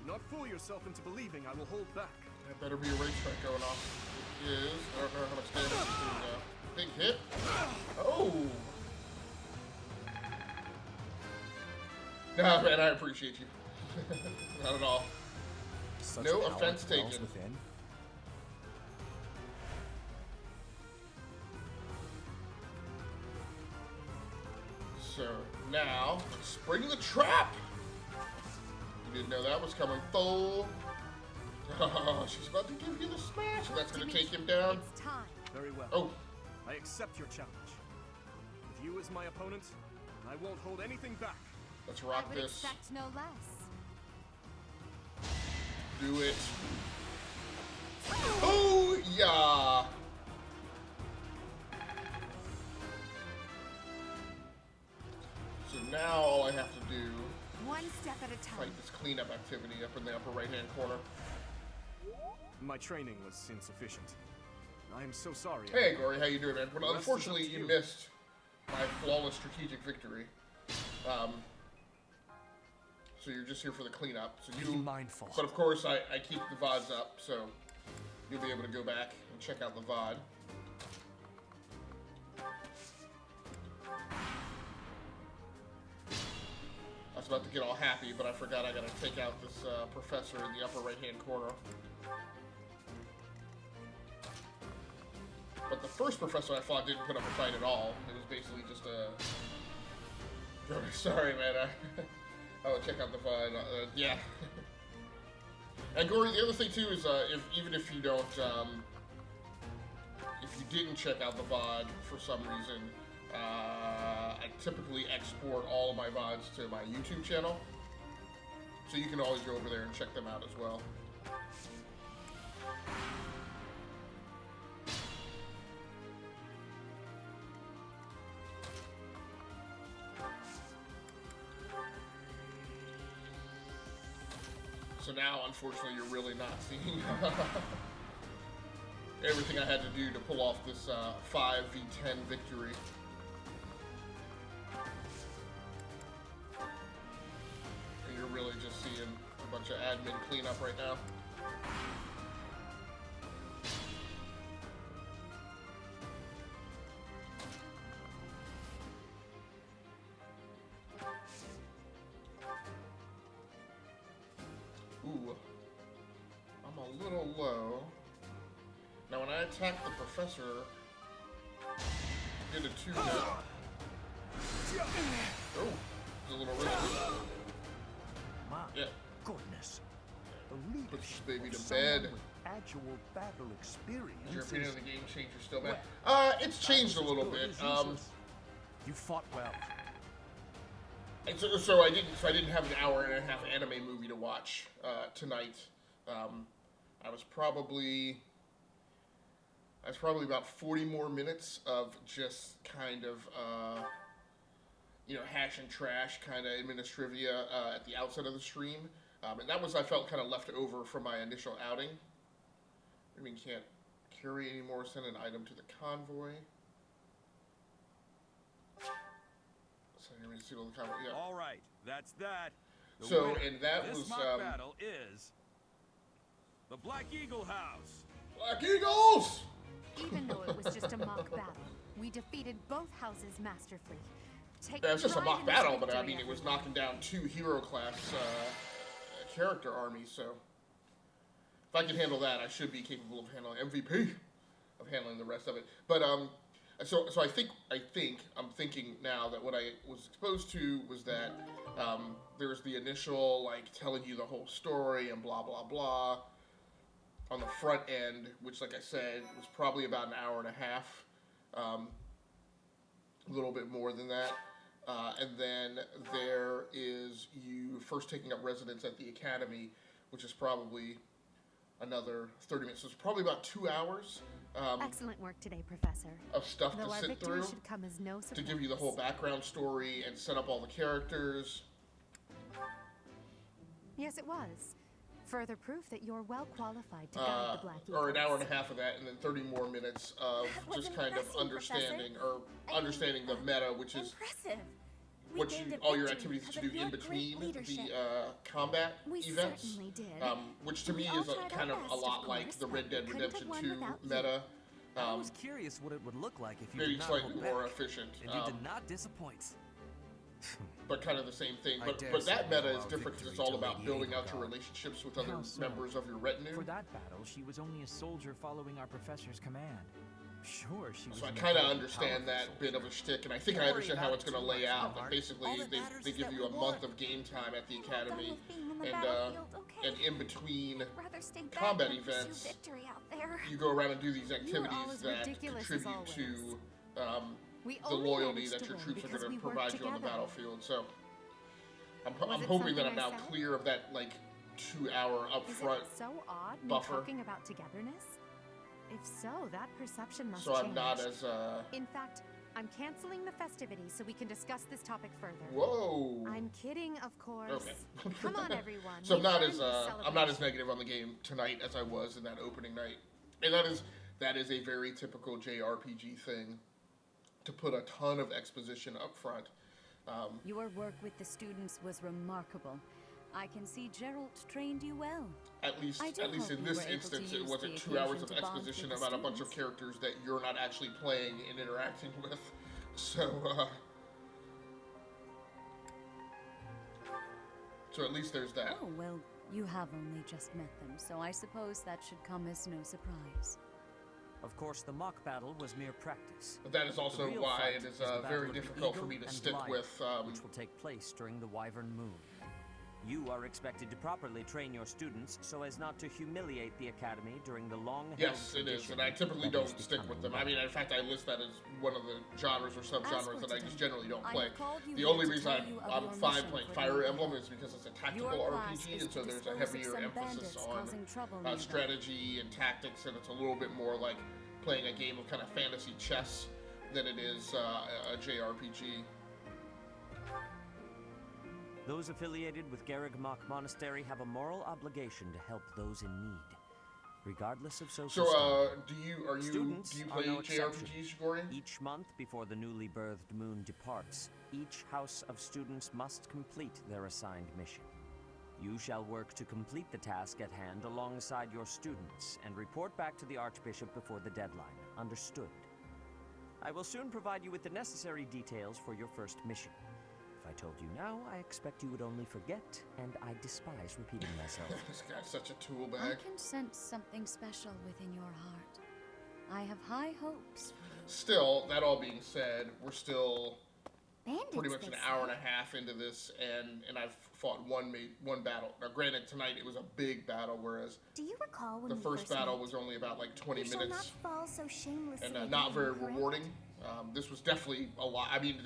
Do not fool yourself into believing I will hold back. That better be a race strike going off. It is. I don't know how much damage it's doing now. Big hit. Oh! Nah, man, I appreciate you. Not at all. Such no power offense dwells taken. Within. So now, let's spring the trap! You didn't know that was coming, fool. Oh, she's about to give you the smash, and that's going to take him down. It's time. Very well. Oh. I accept your challenge. With you as my opponent, I won't hold anything back. Let's rock I would this. expect no less. Do it. Oh, yeah. So now all I have to do One step at a time. fight this cleanup activity up in the upper right-hand corner. My training was insufficient. I am so sorry. Hey, Gory, how you doing, man? Well, The rest is up unfortunately, to you you. missed my flawless strategic victory. So you're just here for the cleanup. So Be mindful. But of course, I keep the VODs up, so you'll be able to go back and check out the VOD. I was about to get all happy, but I forgot I gotta take out this professor in the upper right-hand corner. But the first professor I fought didn't put up a fight at all. It was basically just a... Sorry, man. I'll check out the VOD. Yeah. And Gory, the other thing too is even if you don't, if you didn't check out the VOD for some reason, I typically export all of my VODs to my YouTube channel, so you can always go over there and check them out as well. So now, unfortunately, you're really not seeing everything I had to do to pull off this 5v10 victory. And you're really just seeing a bunch of admin cleanup right now. Ooh, I'm a little low. Now when I attacked the professor, I did a 2-hit. Oh, it's a little risky. My Yeah. goodness. The Puts this leadership baby of to someone bed. with actual battle experience. Is your opinion of the game change or still bad? Well, It's changed a little bit. You fought well. And so I didn't have an hour and a half anime movie to watch tonight. I was probably about 40 more minutes of just kind of hash and trash kind of administrivia at the outset of the stream. And that was, I felt, kind of left over from my initial outing. I mean, can't carry anymore, send an item to the convoy. Yeah. All right, that's that. So, and that this was mock battle is the Black Eagle House. Black Eagles! Even though it was just a mock battle, we defeated both houses masterfully. Yeah, it's just a mock battle, but I mean, it was knocking down 2 hero class character armies. So, if I can handle that, I should be capable of handling MVP, of handling the rest of it. But so I'm thinking now that what I was exposed to was that there's the initial, like, telling you the whole story and blah, blah, blah on the front end, which, like I said, was probably about an hour and a half, a little bit more than that. And then there is you first taking up residence at the academy, which is probably another 30 minutes. So it's probably about 2 hours. Excellent work today, Professor. Of stuff Though to our sit victory through should come as no to surprise. give you the whole background story and set up all the characters. Yes, it was. Further proof that you're well qualified to guide the Black Eagles. Or an hour and a half of that, and then 30 more minutes of just kind of understanding understanding the meta, which is all your activities that you do in between the combat events. Which to me is kind of a lot like the Red Dead Redemption 2 meta. I was curious what it would look like if you Maybe did not slightly hold more back. efficient. And you did not disappoint. But kind of the same thing. I But dare that say meta no is different because it's victory all to about Lady building out Eagle your God. relationships with other How so? members of your retinue. For that battle, she was only a soldier following our professor's command. Sure, she was. So I an kind of incredibly understand powerful that bit of a shtick, and I think Don't I worry understand how about it's it going to too lay much, out. But Hobart. basically, All that matters they is give that you we a won. month of game time at the academy, being on the and battlefield, okay? and in between Rather stay back combat than pursue events, victory out there. you go around and do these You are all activities as that ridiculous as contribute to We the only loyalty managed that to your win troops are because going we to worked provide you on the together. battlefield. So I'm it hoping that something I'm now I said? clear of that like 2 hour Is upfront it so odd me buffer. talking about togetherness? If so, that perception must So change. I'm not as In fact, I'm canceling the festivities so we can discuss this topic further. Whoa. I'm kidding, of course. Okay. Come on, everyone. So I'm We've not earned as this I'm not as celebration. negative on the game tonight as I was in that opening night, and that is a very typical JRPG thing, to put a ton of exposition up front. Your work with the students was remarkable. I can see Geralt trained you well. At least I do in hope you this were able to instance, it use wasn't the 2 hours occasion of to bond exposition with the about a bunch of students. characters that you're not actually playing and interacting with. So at least there's that. Oh, well, you have only just met them, so I suppose that should come as no surprise. Of course, the mock battle was mere practice. But that is also The real why fight it is the battle very of the difficult for Eagle me to and stick Lion, with. which will take place during the Wyvern Moon. You are expected to properly train your students so as not to humiliate the academy during the long-held Yes, it is, and I typically that is don't stick with becoming them. I mean, in fact, I list that as one of the genres or subgenres that I just generally don't I play. have called you The here only to reason tell you of I'm your fine mission playing for Fire the Emblem event. is because it's a tactical Your class RPG, is and so to there's a dispose of heavier some emphasis bandits on causing trouble nearby. strategy and tactics, and it's a little bit more like playing a game of kind of fantasy chess than it is a JRPG. Those affiliated with Garreg-Mach Monastery have a moral obligation to help those in need, regardless of social So, standing. do you Students play are no exception. JRPGs, Gory? Each month before the newly birthed moon departs, each house of students must complete their assigned mission. You shall work to complete the task at hand alongside your students and report back to the Archbishop before the deadline. Understood? I will soon provide you with the necessary details for your first mission. If I told you now, I expect you would only forget, and I despise repeating myself. This guy's such a tool I bag. can sense something special within your heart. I have high hopes for you. Still, that all being said, we're still Bandits, pretty much they an say. hour and a half into this, and I've fought one battle. Now, granted, tonight it was a big battle, whereas Do you recall when the we first battle met? was only about like 20 We shall not minutes, fall so shamelessly and again, not very correct? rewarding. This was definitely a lot. I mean,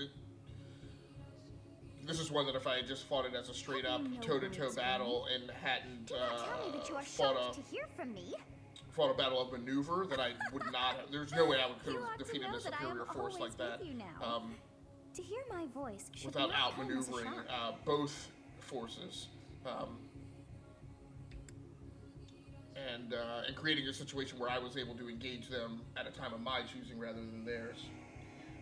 this is one that if I had just fought it as a straight up toe-to-toe battle and hadn't Do not tell me that you are fought shocked to hear from me. a battle of maneuver, that I would not have, there's no way I could You have ought to defeated know a that I am superior force always like that. with you now. To hear my voice should without not come as a outmaneuvering shock. both forces, and creating a situation where I was able to engage them at a time of my choosing rather than theirs.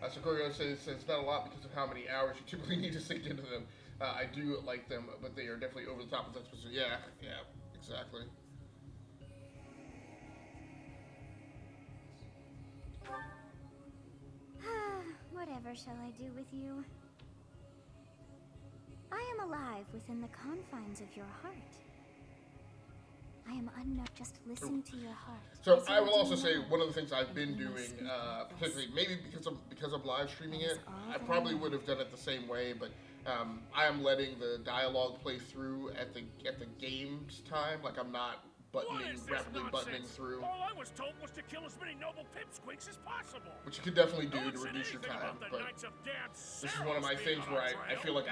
Sokorio says it's not a lot because of how many hours you typically need to sink into them. I do like them, but they are definitely over the top of that specific. Yeah, exactly. Whatever shall I do with you? I am alive within the confines of your heart. I am unknown. Just listen to your heart. So I will also say one of the things I've been doing, particularly maybe because I'm live streaming it, I probably would have done it the same way, but I am letting the dialogue play through at the game's time. Like I'm not rapidly buttoning through. All I was told was to kill as many noble pipsqueaks as possible. Which you could definitely do to reduce your time, but this is one of my things where I feel like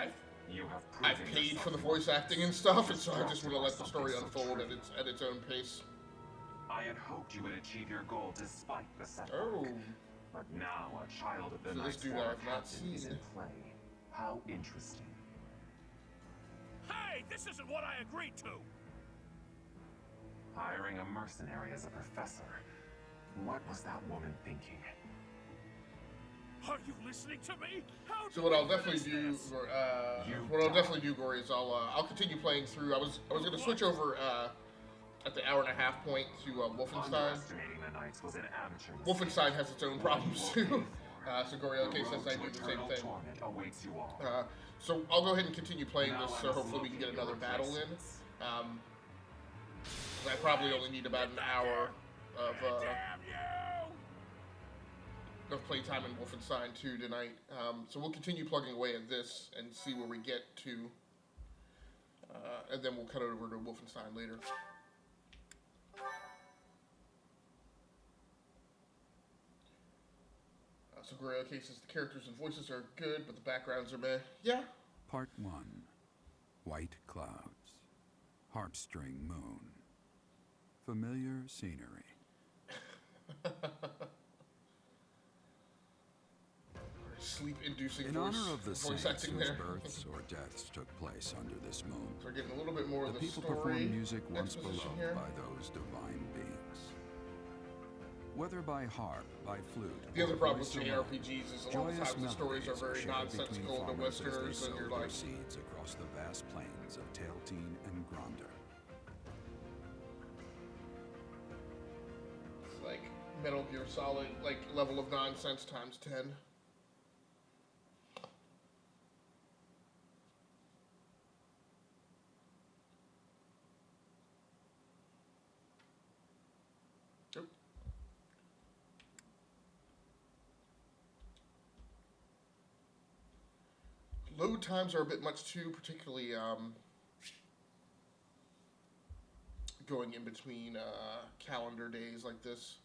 I've paid for the voice acting and stuff, and so I just want to let the story unfold at its own pace. I had hoped you would achieve your goal despite the setback. Oh. But now a child of the So this Night's dude War I have not captain is seen. in play. How interesting. Hey, this isn't what I agreed to. Hiring a mercenary as a professor. What was that woman thinking? Are you listening to me? How So what I'll definitely do, Gory, is I'll continue playing through. I was going to switch over at the hour-and-a-half point to Wolfenstein. Wolfenstein has its own problems too. So Gory, okay, says I do the same thing. So I'll go ahead and continue playing this, so hopefully we can get another battle in. I probably only need about an hour of playtime in Wolfenstein 2 tonight. So we'll continue plugging away at this and see where we get to. And then we'll cut over to Wolfenstein later. So Gorilla cases, the characters and voices are good, but the backgrounds are meh. Yeah. Part 1. White clouds. Harpstring moon. Familiar scenery. Sleep-inducing In voice, honor of the voice saints acting whose there. births or deaths took place under this moon, So we're getting a little bit more of the people story perform music once exposition beloved here. by those divine beings. Whether by harp, by flute, The other or problem with voice alone, JRPGs is a lot of joyous times the stories are melodies very shared nonsensical between to farmers as they Westerners, and sow you're their like, seeds across the vast plains of Tailteen and Gronder. it's like Metal Gear Solid, like level of nonsense times 10. Load times are a bit much too, particularly going in between calendar days like this.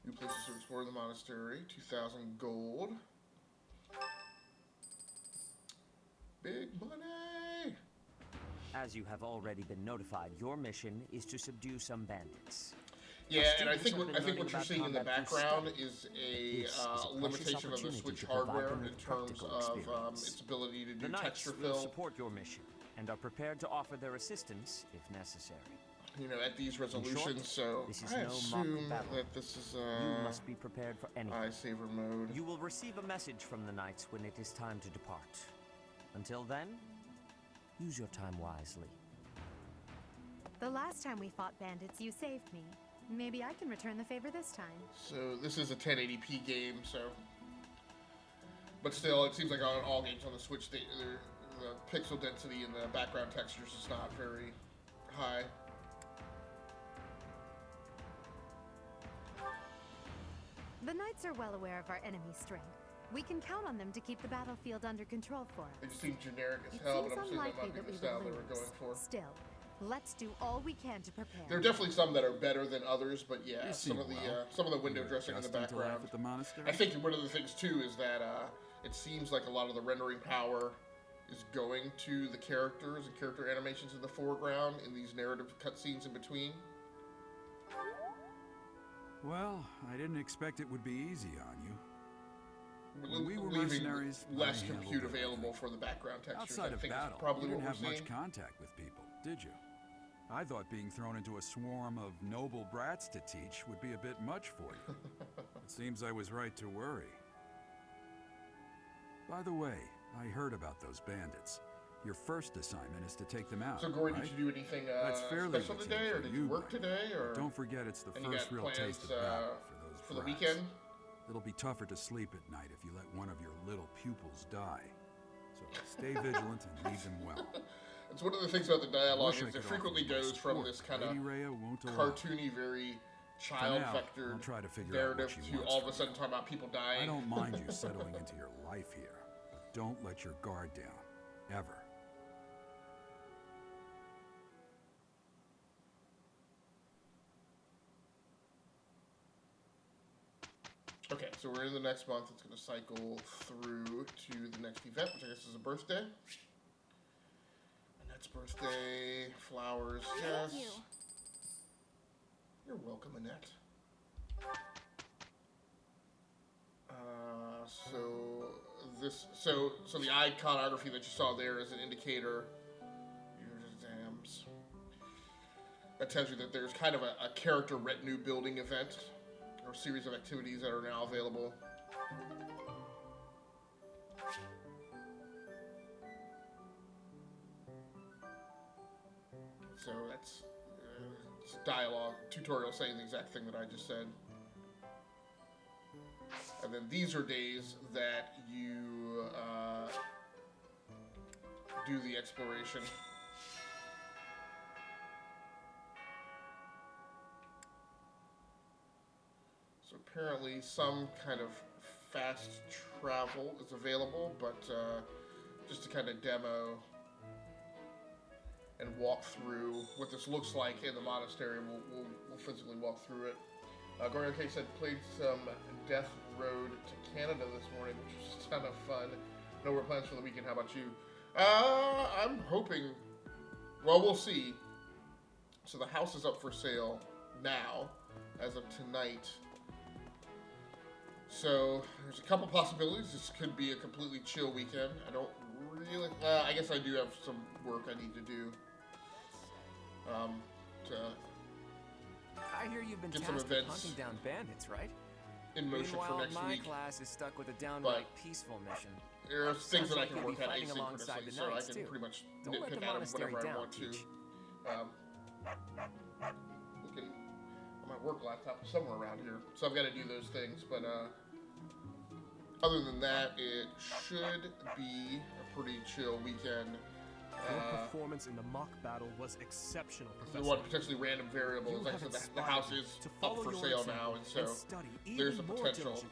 New places to explore the monastery, 2,000 gold. Big money! As you have already been notified, your mission is to subdue some bandits. Yeah, and I Students think have what been learning you're about seeing in the combat through background study. is This is a a limitation of the precious Switch opportunity to provide hardware them in with terms practical of experience. its ability to do The Knights texture will fill. support your mission and are prepared to offer their assistance if necessary. You know, at these In short, resolutions, so this is I no assume mock battle. that this is You must be prepared for anything. eye saver mode. You will receive a message from the Knights when it is time to depart. Until then, use your time wisely. The last time we fought bandits, you saved me. Maybe I can return the favor this time. So this is a 1080p game, so. But still, it seems like on all games on the Switch, the pixel density and the background textures is not very high. The Knights are well aware of our enemy's strength. We can count on them to keep the battlefield under control for us. They just seem generic as It hell, seems but I'm assuming that unlikely might be that the we style would they were going for. Still, let's do all we can to prepare. There are definitely some that are better than others, but yeah, You some seem of well. the window dressing in the Adjusting to life background. at the monastery? I think one of the things too is that it seems like a lot of the rendering power is going to the characters and character animations in the foreground in these narrative cutscenes in between. Well, I didn't expect it would be easy on you. When we were leaving mercenaries, less I compute handled available for the background textures. Outside I of think is battle, probably you didn't what have we're much seeing. contact with people, did you? I thought being thrown into a swarm of noble brats to teach would be a bit much for you. It seems I was right to worry. By the way, I heard about those bandits. Your first assignment is to take them out. So, Gory, right? did you do anything That's fairly special routine today, or for did you work Mike. today, or? Don't forget, it's the And you first got real plans, taste of battle for the those brats. weekend? It'll be tougher to sleep at night if you let one of your little pupils die. So stay vigilant and lead them well. It's one of the things about the dialogue Wish I is could it frequently offer you my goes from support. this kind of Lady Rhea won't allow. cartoony, very For child now, vectored I'll try to figure out narrative what she to wants all of a from sudden talking about people dying. I don't mind you settling into your life here, but don't let your guard down, ever. Okay, so we're in the next month. It's going to cycle through to the next event, which I guess is a birthday. Annette's birthday, flowers, yes. Thank you. You're welcome, Annette. So the iconography that you saw there is an indicator. Your exams. That tells you that there's kind of a character retinue building event or series of activities that are now available. So that's it's a dialogue tutorial saying the exact thing that I just said. And then these are days that you do the exploration. So apparently some kind of fast travel is available, but just to kind of demo and walk through what this looks like in the monastery, we'll physically walk through it. Gorio K said played some Death Road to Canada this morning, which was a ton of fun. No more plans for the weekend. How about you? I'm hoping. Well, we'll see. So the house is up for sale now, as of tonight. So there's a couple possibilities. This could be a completely chill weekend. I don't really. I guess I do have some work I need to do. I hear you've been Get some tasked with events hunting down bandits, right? in motion Meanwhile, for next my week. class is stuck with a downright peaceful mission. There are things Sounds that I like can you'll work be on fighting alongside asynchronously, the so I knights, can too. pretty much Don't let nitpick the at them monastery whenever I down, want to. Peach. Looking on my work laptop somewhere around here, so I've got to do those things. But other than that, it should be a pretty chill weekend. Your performance in the mock battle was exceptional, The Professor. one potentially random variables. Like I said, the house is up for sale now, and so there's a potential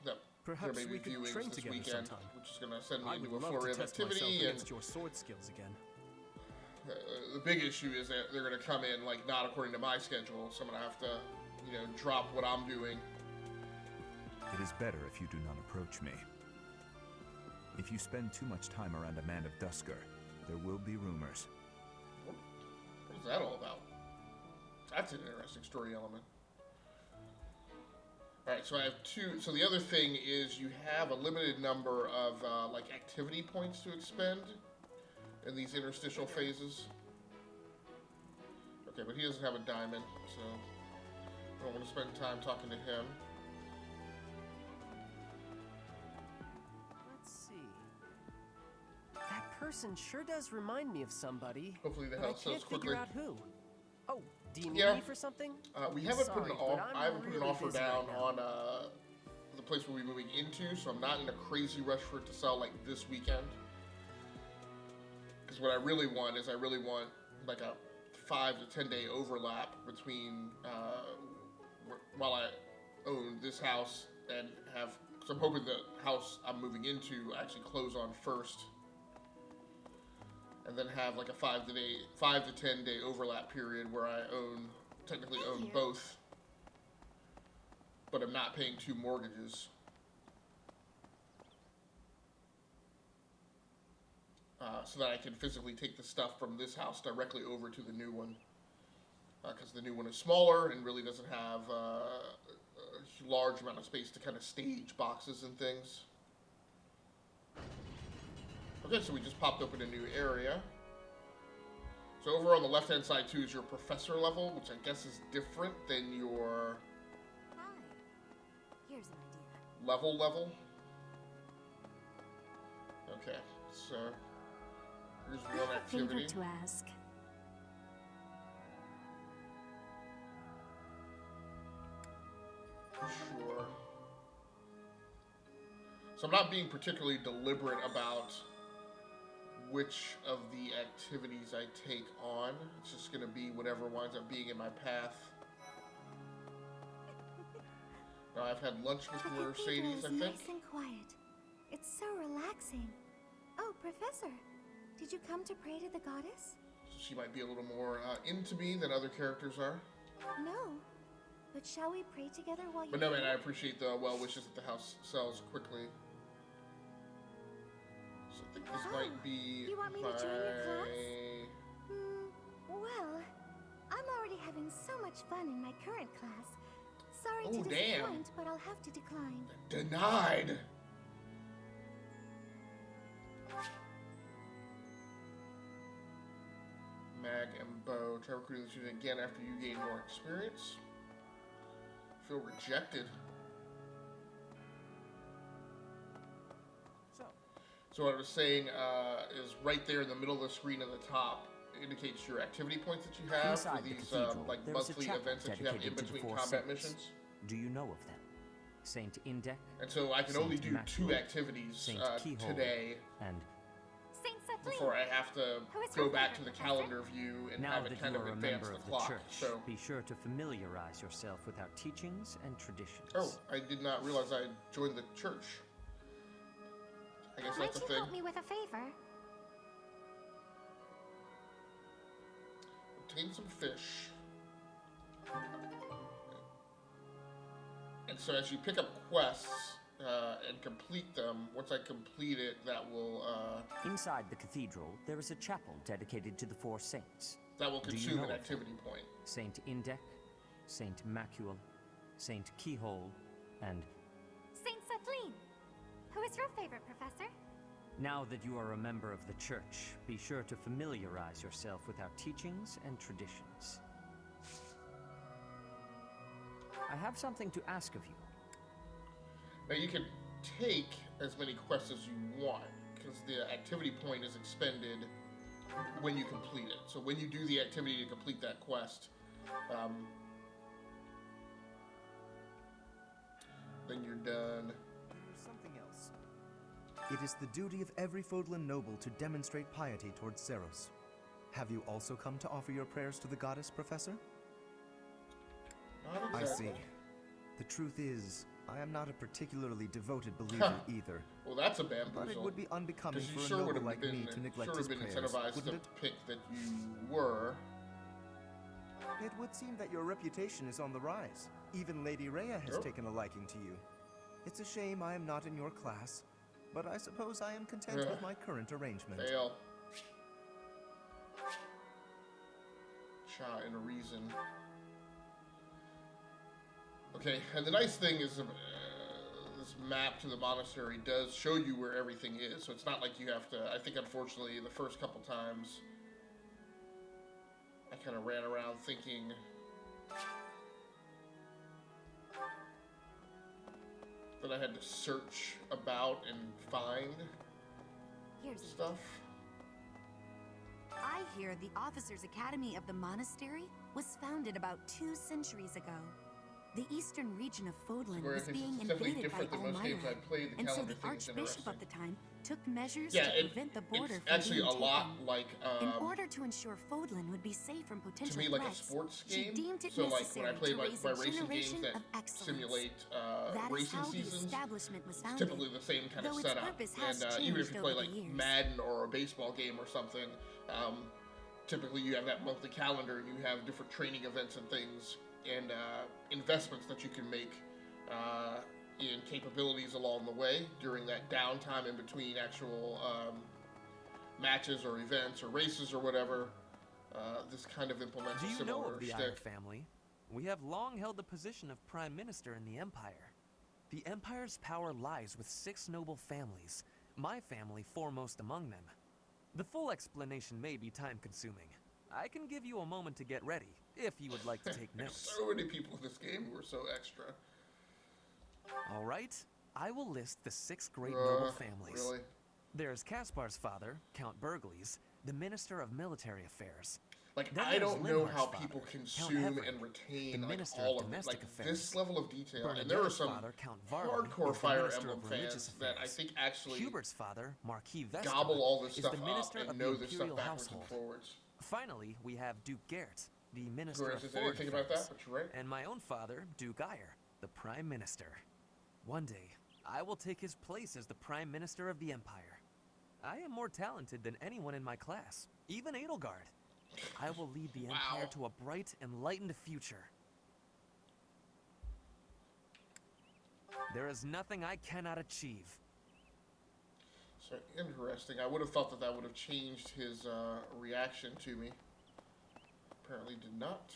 that there may be viewings train this together weekend, sometime. which is going to send me I into a would love flurry to of test myself activity. And against your sword skills again. the big issue is that they're going to come in like not according to my schedule, so I'm going to have to, drop what I'm doing. It is better if you do not approach me. If you spend too much time around a man of Dusker, there will be rumors. What is that all about? That's an interesting story element. Alright, so I have two. So the other thing is you have a limited number of activity points to expend in these interstitial phases. Okay, but he doesn't have a diamond, so I don't want to spend time talking to him. Let's see. That person sure does remind me of somebody. Hopefully the but house I can't sells quickly. figure out who. Oh, do you need Yeah. me for something? We haven't put Sorry, an but offer. I'm I haven't put an really offer busy down right now. on the place we'll be moving into, so I'm not in a crazy rush for it to sell like this weekend. Because what I really want is like a 5 to 10 day overlap between while I own this house and have. So I'm hoping the house I'm moving into actually close on first, and then have like a 5 to 10 day overlap period where I technically own both, but I'm not paying 2 mortgages. So that I can physically take the stuff from this house directly over to the new one. Because the new one is smaller and really doesn't have a large amount of space to kind of stage boxes and things. Okay, so we just popped open a new area. So over on the left-hand side, too, is your professor level, which I guess is different than your... Hi. Here's an idea. Level? Okay, so here's I one have a activity. favor to ask. Sure. So I'm not being particularly deliberate about which of the activities I take on. It's just going to be whatever winds up being in my path. Now, I've had lunch with Mercedes, I think. Nice and quiet. It's so relaxing. Oh, Professor, did you come to pray to the goddess? So she might be a little more into me than other characters are. No. But shall we pray together while you... But no, man, I appreciate the well wishes that the house sells quickly. So I think this might be you want me to join your class? Well, I'm already having so much fun in my current class. Sorry to disappoint, but I'll have to decline. Denied! Mag and Bo. Try recruiting the student again after you gain more experience. Feel rejected. So what I was saying is right there in the middle of the screen at the top indicates your activity points that you have Inside for the these cathedral, like there is a monthly chapel events that you have in dedicated to the between 4 combat saints. missions. Do you know of them? Saint Indec. And so I can Saint only do Immaculate, 2 activities Saint Keyhole, today and Saint Kathleen, before I have to who is go your back to favorite the professor? calendar view and now have that it kind you of are a advance member the of the clock. church, So, be sure to familiarize yourself with our teachings and traditions. oh, I did not realize I joined the church. I guess Might that's a you thing. help me with a favor? Obtain some fish. And so as you pick up quests and complete them, once I complete it, that will Inside the cathedral, there is a chapel dedicated to the 4 saints. that will Do you consume know an of activity them? point. Saint Indec, Saint Immaculate, Saint Keyhole, and Saint Kathleen, who is your favorite professor? now that you are a member of the church, be sure to familiarize yourself with our teachings and traditions. I have something to ask of you. Now you can take as many quests as you want, because the activity point is expended when you complete it. So when you do the activity to complete that quest, then you're done. There's something else. It is the duty of every Fodlan noble to demonstrate piety towards Seros. Have you also come to offer your prayers to the goddess, Professor? Not I exactly. see. The truth is, I am not a particularly devoted believer either. Well, that's a bamboozle. But it would be unbecoming 'Cause you for sure a would noble have like been, me to neglect sure his have been prayers, incentivized wouldn't to it? pick that you were. It would seem that your reputation is on the rise. Even Lady Rhea has taken a liking to you. It's a shame I am not in your class, but I suppose I am content with my current arrangement. Fail. Cha and a reason. Okay, and the nice thing is this map to the monastery does show you where everything is, so it's not like you have to. I think, unfortunately, the first couple times I kind of ran around thinking that I had to search about and find stuff. I hear the Officers' Academy of the monastery was founded about 2 centuries ago. The eastern region of Fodlan Where was it's being definitely invaded by different than most games Elmira, I've played. The and so calendar the thing is Archbishop interesting. of the time took measures Yeah, to prevent the border it's from actually being a lot taken. like In order to ensure Fodlan would be safe from to potential me like a threats, sports she game. deemed it So like when necessary I play to raise my a racing games generation that of excellence. simulate That is racing how the seasons, establishment was it's founded. typically the same kind of though its setup. purpose has And even if changed you play over like the years. Madden or a baseball game or something, typically you have that monthly calendar and you have different training events and things and investments that you can make in capabilities along the way during that downtime in between actual matches or events or races or whatever. This kind of implements Do a you know similar of the Ire shtick. family? We have long held the position of Prime Minister in the Empire. The Empire's power lies with 6 noble families, my family foremost among them. The full explanation may be time-consuming. I can give you a moment to get ready, if you would like to take notes. So many people in this game who are so extra. All right, I will list the 6 great noble families. Really? There's Caspar's father, Count Burgles, the Minister of Military Affairs. Like, Then I there's don't know how Linhart's people father, consume Count Everett, and retain the like Minister all of of it. Domestic Like Affairs. this level of detail, and Bernadette's there are some father, Count Varley, hardcore is the Fire Minister Emblem of Religious fans that I Affairs. think actually Hubert's father, Marquis Vesper, gobble all this is stuff the Minister up of and the know this stuff Imperial backwards Household. and forwards. Finally, we have Duke Garrett, the Minister Whereas of is Foreign anything about that, Affairs, but you're right. and my own father, Duke Eyre, the Prime Minister. One day, I will take his place as the Prime Minister of the Empire. I am more talented than anyone in my class, even Edelgard. I will lead the Empire to a bright, enlightened future. There is nothing I cannot achieve. So interesting. I would have thought that that would have changed his reaction to me. Apparently did not.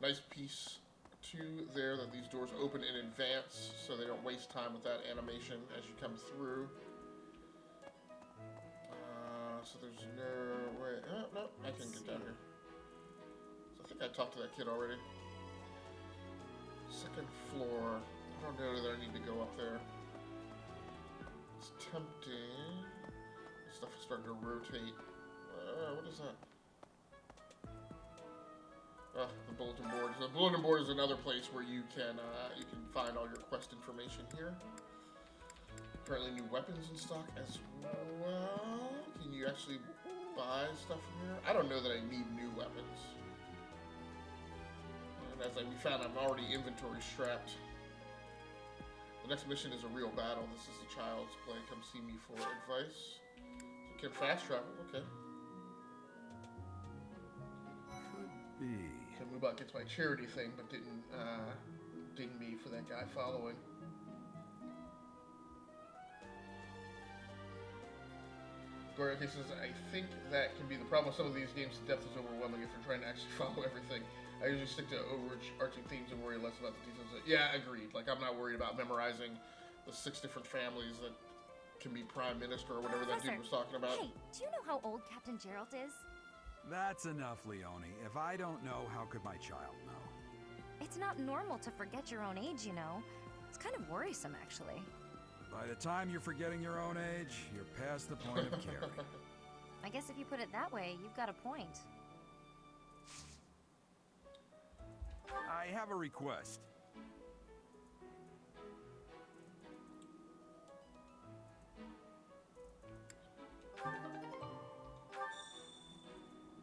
Nice piece too there that these doors open in advance so they don't waste time with that animation as you come through. So there's no way. Oh, no, I can get down here. So I think I talked to that kid already. Second floor. I don't know that I need to go up there. It's tempting. This stuff is starting to rotate. What is that? The bulletin board. So the bulletin board is another place where you can find all your quest information here. Apparently new weapons in stock as well. Can you actually buy stuff from here? I don't know that I need new weapons. And as we found, I'm already inventory strapped. The next mission is a real battle. This is a child's play. Come see me for advice. You can fast travel. Okay. Could be. So Moobot gets my charity thing, but didn't ding me for that guy following. Gloria says, I think that can be the problem with some of these games. The depth is overwhelming if you're trying to actually follow everything. I usually stick to overarching themes and worry less about the details. Yeah, agreed. Like, I'm not worried about memorizing the 6 different families that can be Prime Minister or whatever that dude was talking about. Hey, do you know how old Captain Gerald is? That's enough, Leone. If I don't know, how could my child know? It's not normal to forget your own age, you know. It's kind of worrisome, actually. By the time you're forgetting your own age, you're past the point of caring. I guess if you put it that way, you've got a point. I have a request.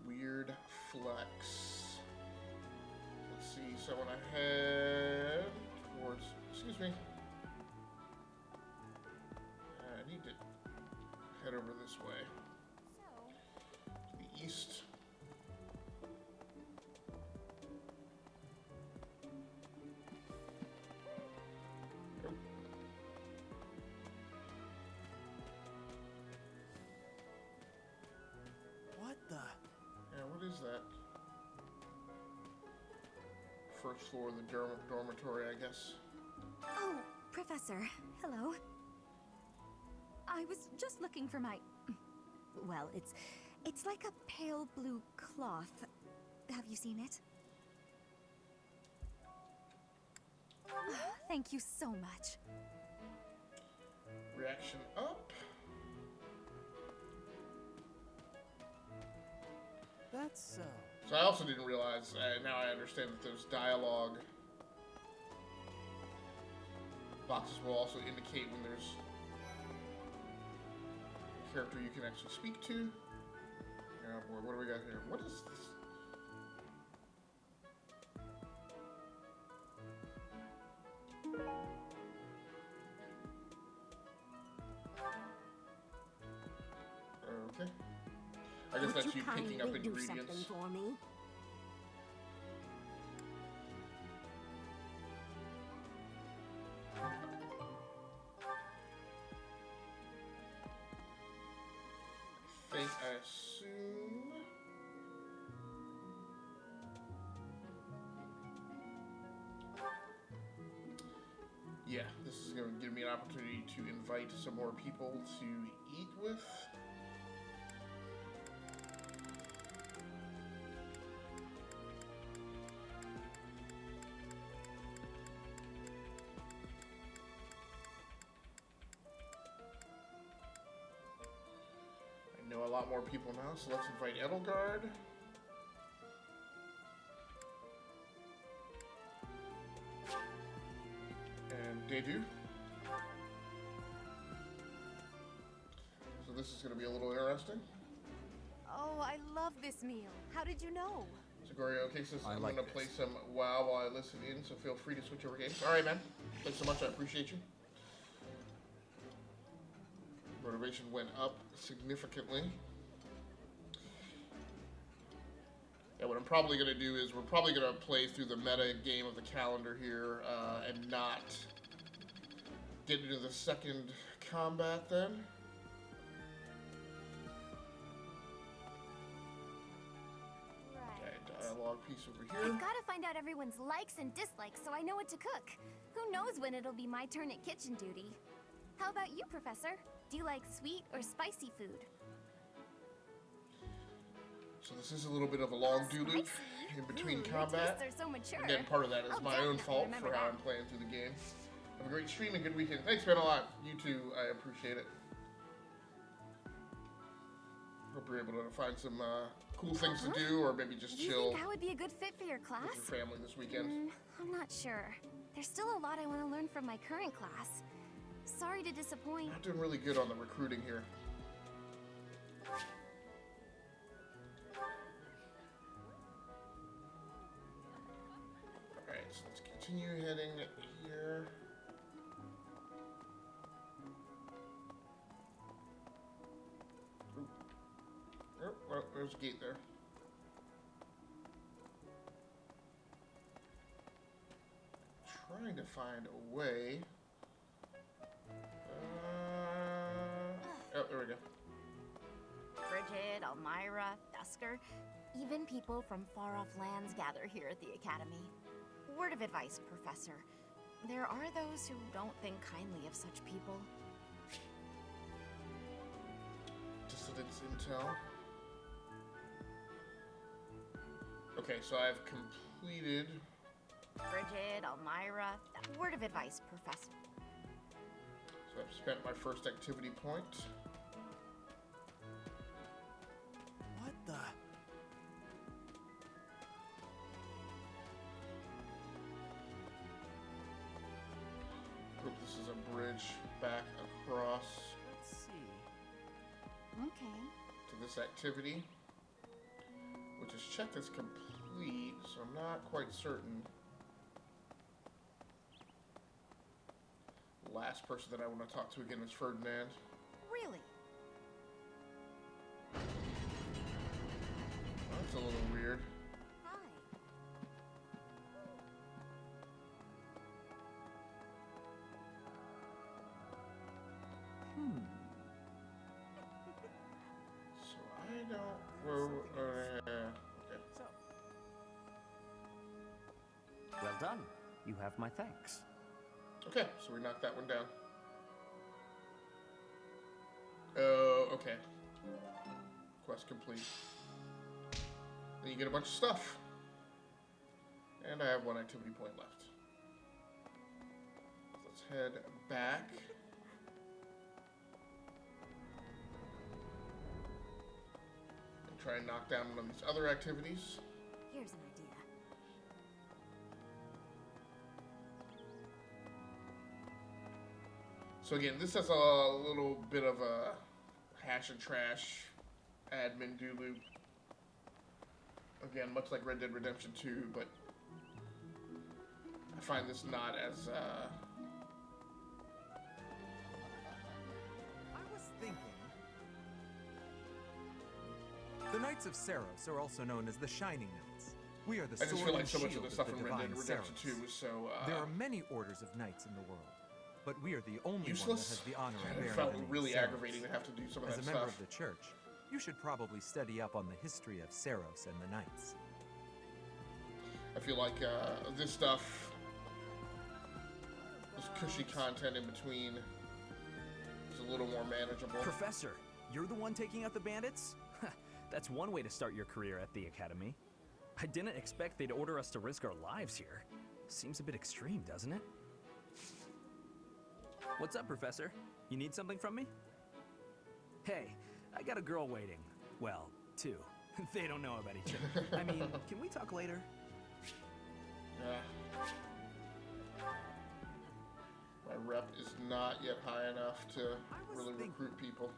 Weird flex. Let's see, so when I head towards, excuse me. I need to head over this way. To the east. What the? Yeah, what is that? First floor of the dormitory, I guess. Oh, Professor. Hello. I was just looking for my... Well, it's like a pale blue cloth. Have you seen it? Thank you so much. Reaction up. That's So I also didn't realize, now I understand that those dialogue boxes will also indicate when there's a character you can actually speak to. Oh boy, what do we got here? What is this? Okay. I guess that's you picking up do ingredients. something for me? I assume. Yeah, this this is going to give me an opportunity to invite some more people to eat with. I know a lot more people now, so let's invite Edelgard. And Dedu. So this is going to be a little interesting. Oh, I love this meal. How did you know? So Gorio says I'm going to play some WoW while I listen in, so feel free to switch over games. Alright, man. Thanks so much. I appreciate you. Motivation went up significantly. Yeah, what I'm probably going to do is we're probably going to play through the meta game of the calendar here and not get into the second combat then. Okay, dialogue piece over here. I've got to find out everyone's likes and dislikes so I know what to cook. Who knows when it'll be my turn at kitchen duty? How about you, Professor? Do you like sweet or spicy food? So this is a little bit of a long do loop in between combat. Your tastes are so mature. Again, part of that is I'll my own definitely fault remember for how that. I'm playing through the game. Have a great stream and good weekend. Thanks, man, a lot. You too. I appreciate it. Hope you're able to find some cool things to do, or maybe just You chill think I would be a good fit for your class? with your family this weekend. I'm not sure. There's still a lot I want to learn from my current class. Sorry to disappoint. Not doing really good on the recruiting here. Alright, so let's continue heading here. Oop. Oh, well, there's a gate there. Trying to find a way. Oh, there we go. Bridget, Elmira, Dusker, even people from far-off lands gather here at the Academy. Word of advice, Professor. There are those who don't think kindly of such people. Dissidence intel. Okay, so I've completed... Bridget, Elmira, word of advice, Professor. So I've spent my first activity point. What the? Oop, this is a bridge back across Let's see. Okay. to this activity, which is checked as complete, so I'm not quite certain. Last person that I want to talk to again is Ferdinand. Really? That's a little weird. Hi. So I don't. Well, okay. Well done. You have my thanks. Okay, so we knocked that one down. Oh, okay. Quest complete. Then you get a bunch of stuff. And I have one activity point left. Let's head back. And try and knock down one of these other activities. Here's an idea. So again, this has a little bit of a hash and trash admin do loop. Again, much like Red Dead Redemption 2, but I find this not as I was thinking. The Knights of Saros are also known as the Shining Knights. We are the I just sword feel like and so much of shield the stuff in the Red Dead divine Redemption Saros. 2 was so There are many orders of knights in the world, but we are the only one that useless. has the honor of It bearing felt the name really Saros. aggravating to have to do some of As that a member stuff. of the church, you should probably study up on the history of Saros and the knights. I feel like this stuff this cushy content in between is a little more manageable. Professor, you're the one taking out the bandits? That's one way to start your career at the Academy. I didn't expect they'd order us to risk our lives here. Seems a bit extreme, doesn't it? What's up, Professor? You need something from me? Hey, I got a girl waiting. Well, two. They don't know about each other. I mean, can we talk later? Yeah. My rep is not yet high enough to really recruit people.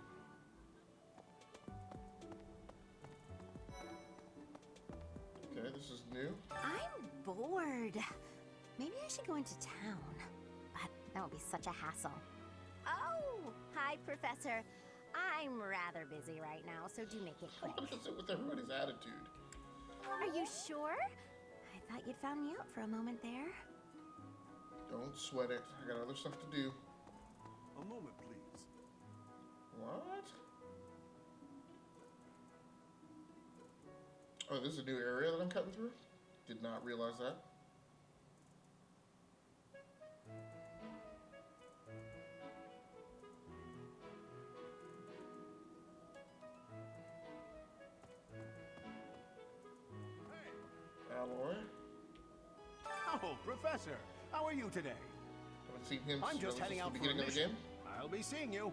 Okay, this is new. I'm bored. Maybe I should go into town. But that would be such a hassle. Oh, hi, Professor. I'm rather busy right now, so do make it quick. What is it with everybody's attitude? Are you sure? I thought you'd found me out for a moment there. Don't sweat it. I got other stuff to do. A moment, please. What? Oh, this is a new area that I'm cutting through? Did not realize that. Alloy. Oh, Professor, how are you today? Haven't seen him I'm just since heading the out for a beginning of the mission. game. I'll be seeing you.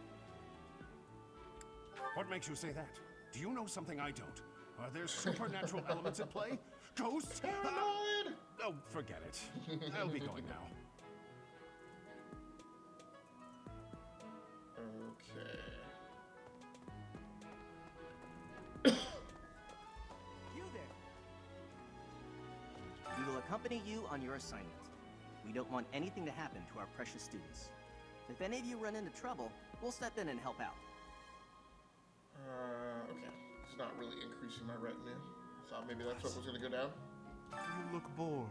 What makes you say that? Do you know something I don't? Are there supernatural elements at play? Ghosts? Paranoid! Oh, forget it. I'll be going now. Okay. You there. We will accompany you on your assignment. We don't want anything to happen to our precious students. If any of you run into trouble, we'll step in and help out. Okay. It's not really increasing my retinue. I thought maybe that's what was going to go down. You look bored.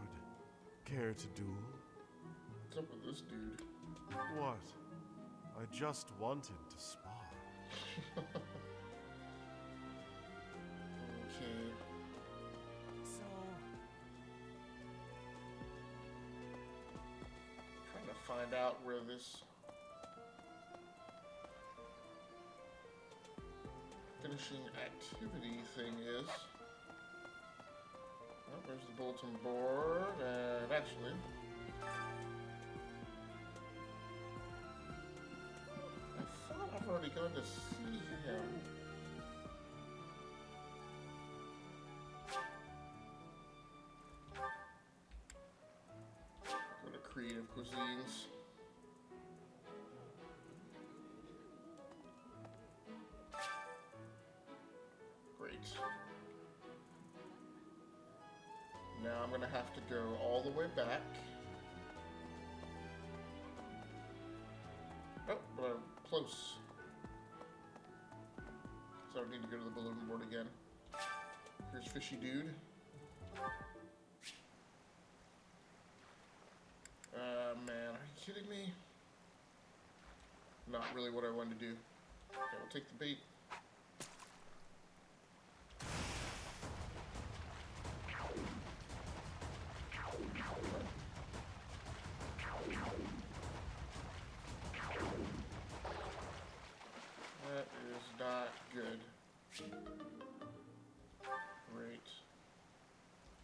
Care to duel? What's up with this dude? What? I just wanted to spar. Okay. So, Trying to find out where this finishing activity thing is. Oh, there's the bulletin board, and actually, I thought I've already gone to see him. Go to Creative Cuisines. Great. Now I'm gonna have to go all the way back. Oh, but I'm close. So I don't need to go to the balloon board again. Here's Fishy Dude. Man, are you kidding me? Not really what I wanted to do. Okay, we'll take the bait. That is not good. Great.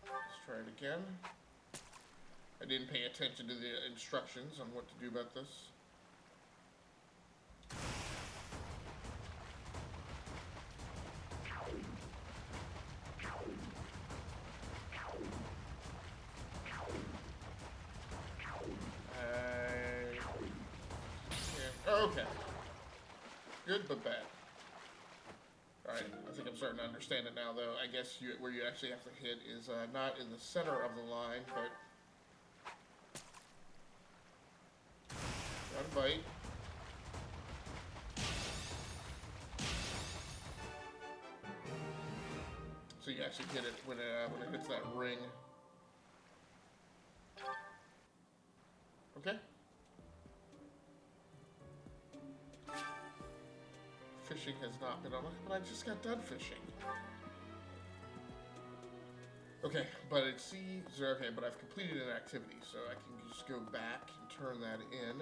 Let's try it again. I didn't pay attention to the instructions on what to do about this. Okay. Good but bad. Alright, I think I'm starting to understand it now, though. I guess where you actually have to hit is not in the center of the line, but... Got a bite. So you actually hit it when it hits that ring. Okay. Fishing has not been on, but I just got done fishing. Okay, but it sees... Okay, but I've completed an activity, so I can just go back and turn that in.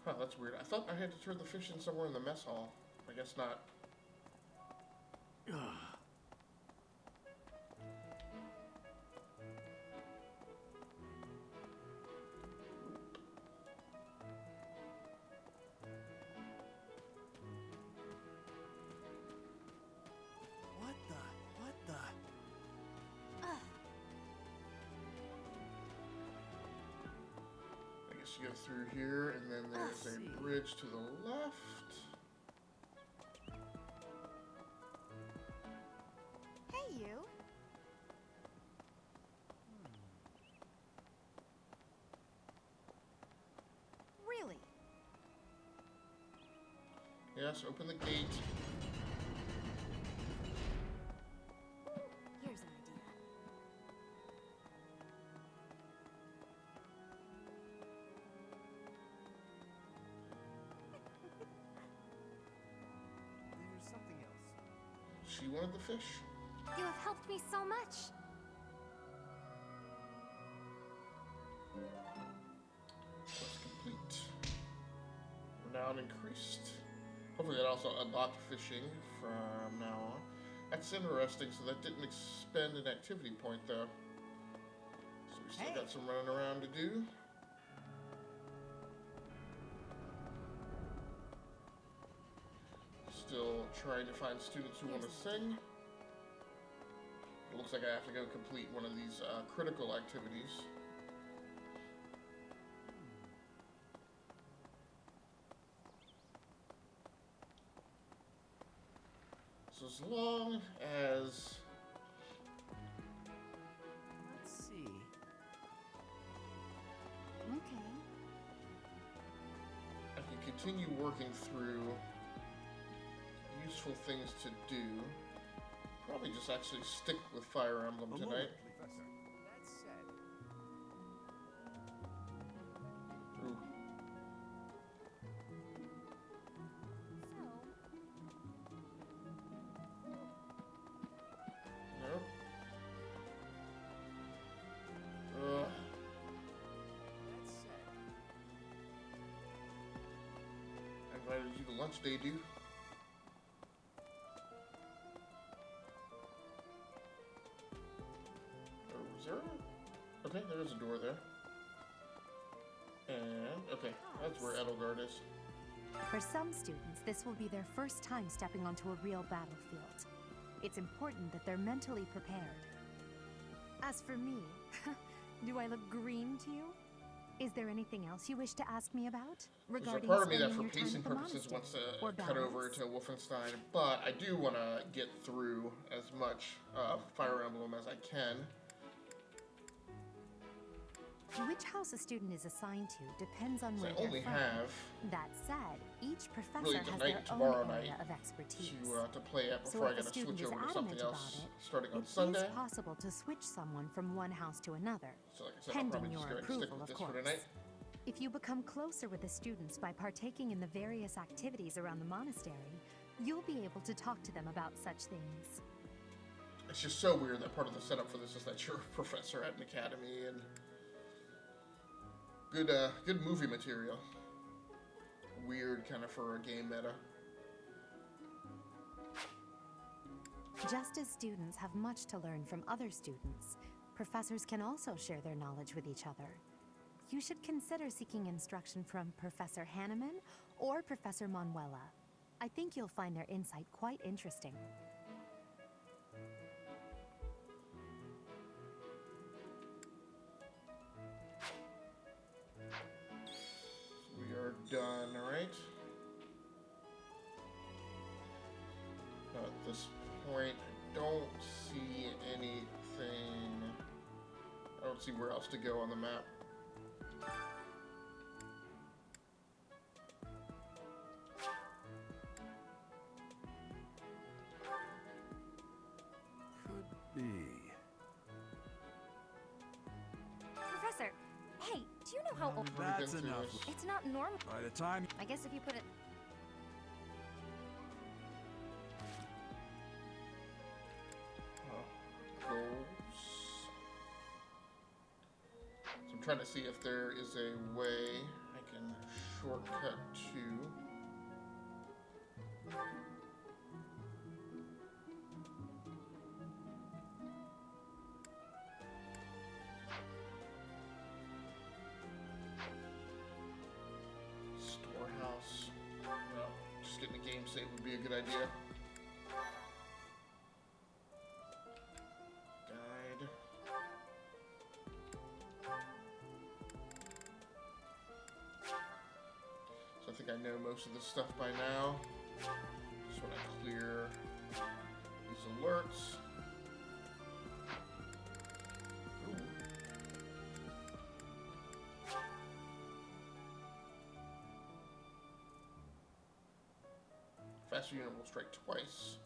Huh, that's weird. I thought I had to turn the fish in somewhere in the mess hall. I guess not. What the? I guess you go through here, and then there's a bridge to the left. Hey, you. Really? Yes, open the gate. Here's an idea. There's something else. She wanted the fish. You have helped me so much. Quest complete. Renown increased. Hopefully that also unlocked fishing from now on. That's interesting, so that didn't expend an activity point though. So we still got some running around to do. Still trying to find students who want to sing. It looks like I have to go complete one of these critical activities. So as long as... Let's see. Okay. I can continue working through useful things to do. Probably just actually stick with Fire Emblem tonight. Professor. That said, Ooh. Nope. Ugh. that said, I invited you to lunch day, dude. Oh, is there a... Okay, there is a door there. And, okay, that's where Edelgard is. For some students, this will be their first time stepping onto a real battlefield. It's important that they're mentally prepared. As for me, do I look green to you? Is there anything else you wish to ask me about? There's a Regarding part of me that spending for your time pacing at the purposes wants monastery to or cut over balance? to Wolfenstein, but I do want to get through as much Fire Emblem as I can. Which house a student is assigned to depends on So where I only they're from. have That said, each professor really has tonight their and tomorrow own night area of expertise. to play at So before I if a gotta student switch is over to adamant something about else it, starting on it Sunday. is possible to switch someone from one house to another, So like I said, I'll pending probably your just go ahead and stick approval, with of this for course. tonight. If you become closer with the students by partaking in the various activities around the monastery, you'll be able to talk to them about such things. It's just so weird that part of the setup for this is that you're a professor at an academy and good movie material. Weird kind of for a game meta. Just as students have much to learn from other students, professors can also share their knowledge with each other. You should consider seeking instruction from Professor Hanneman or Professor Manuela. I think you'll find their insight quite interesting. We are done, right? At this point, I don't see anything. I don't see where else to go on the map. Could be. Professor, hey, how old. That's enough. It's not normal. By the time... I guess if you put it. Goals. So I'm trying to see if there is a way I can shortcut to. Storehouse. No, just getting a game save would be a good idea. Guide. So I think I know most of this stuff by now. Just want to clear these alerts. Ooh. Faster unit will strike twice.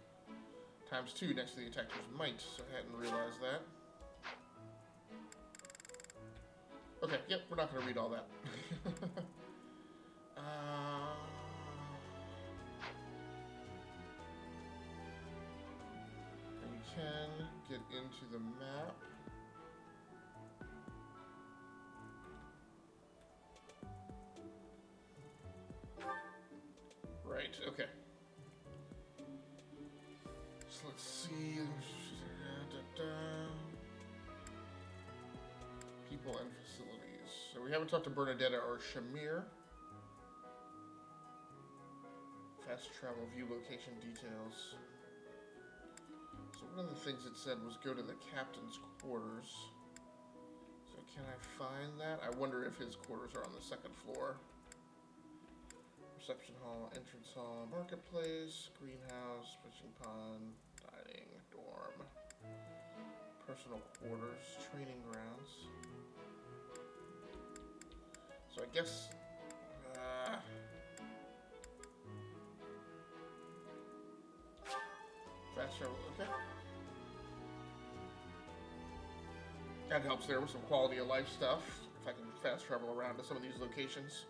Times 2 next to the attacker's might, so I hadn't realized that. Okay, yep, we're not going to read all that. And we can get into the map. Right, okay. So let's see. People and facilities. So we haven't talked to Bernadetta or Shamir. Fast travel view location details. So one of the things it said was go to the captain's quarters. So can I find that? I wonder if his quarters are on the second floor. Reception hall, entrance hall, marketplace, greenhouse, fishing pond, dining, dorm, personal quarters, training grounds. So I guess fast travel, okay. That helps there with some quality of life stuff, if I can fast travel around to some of these locations.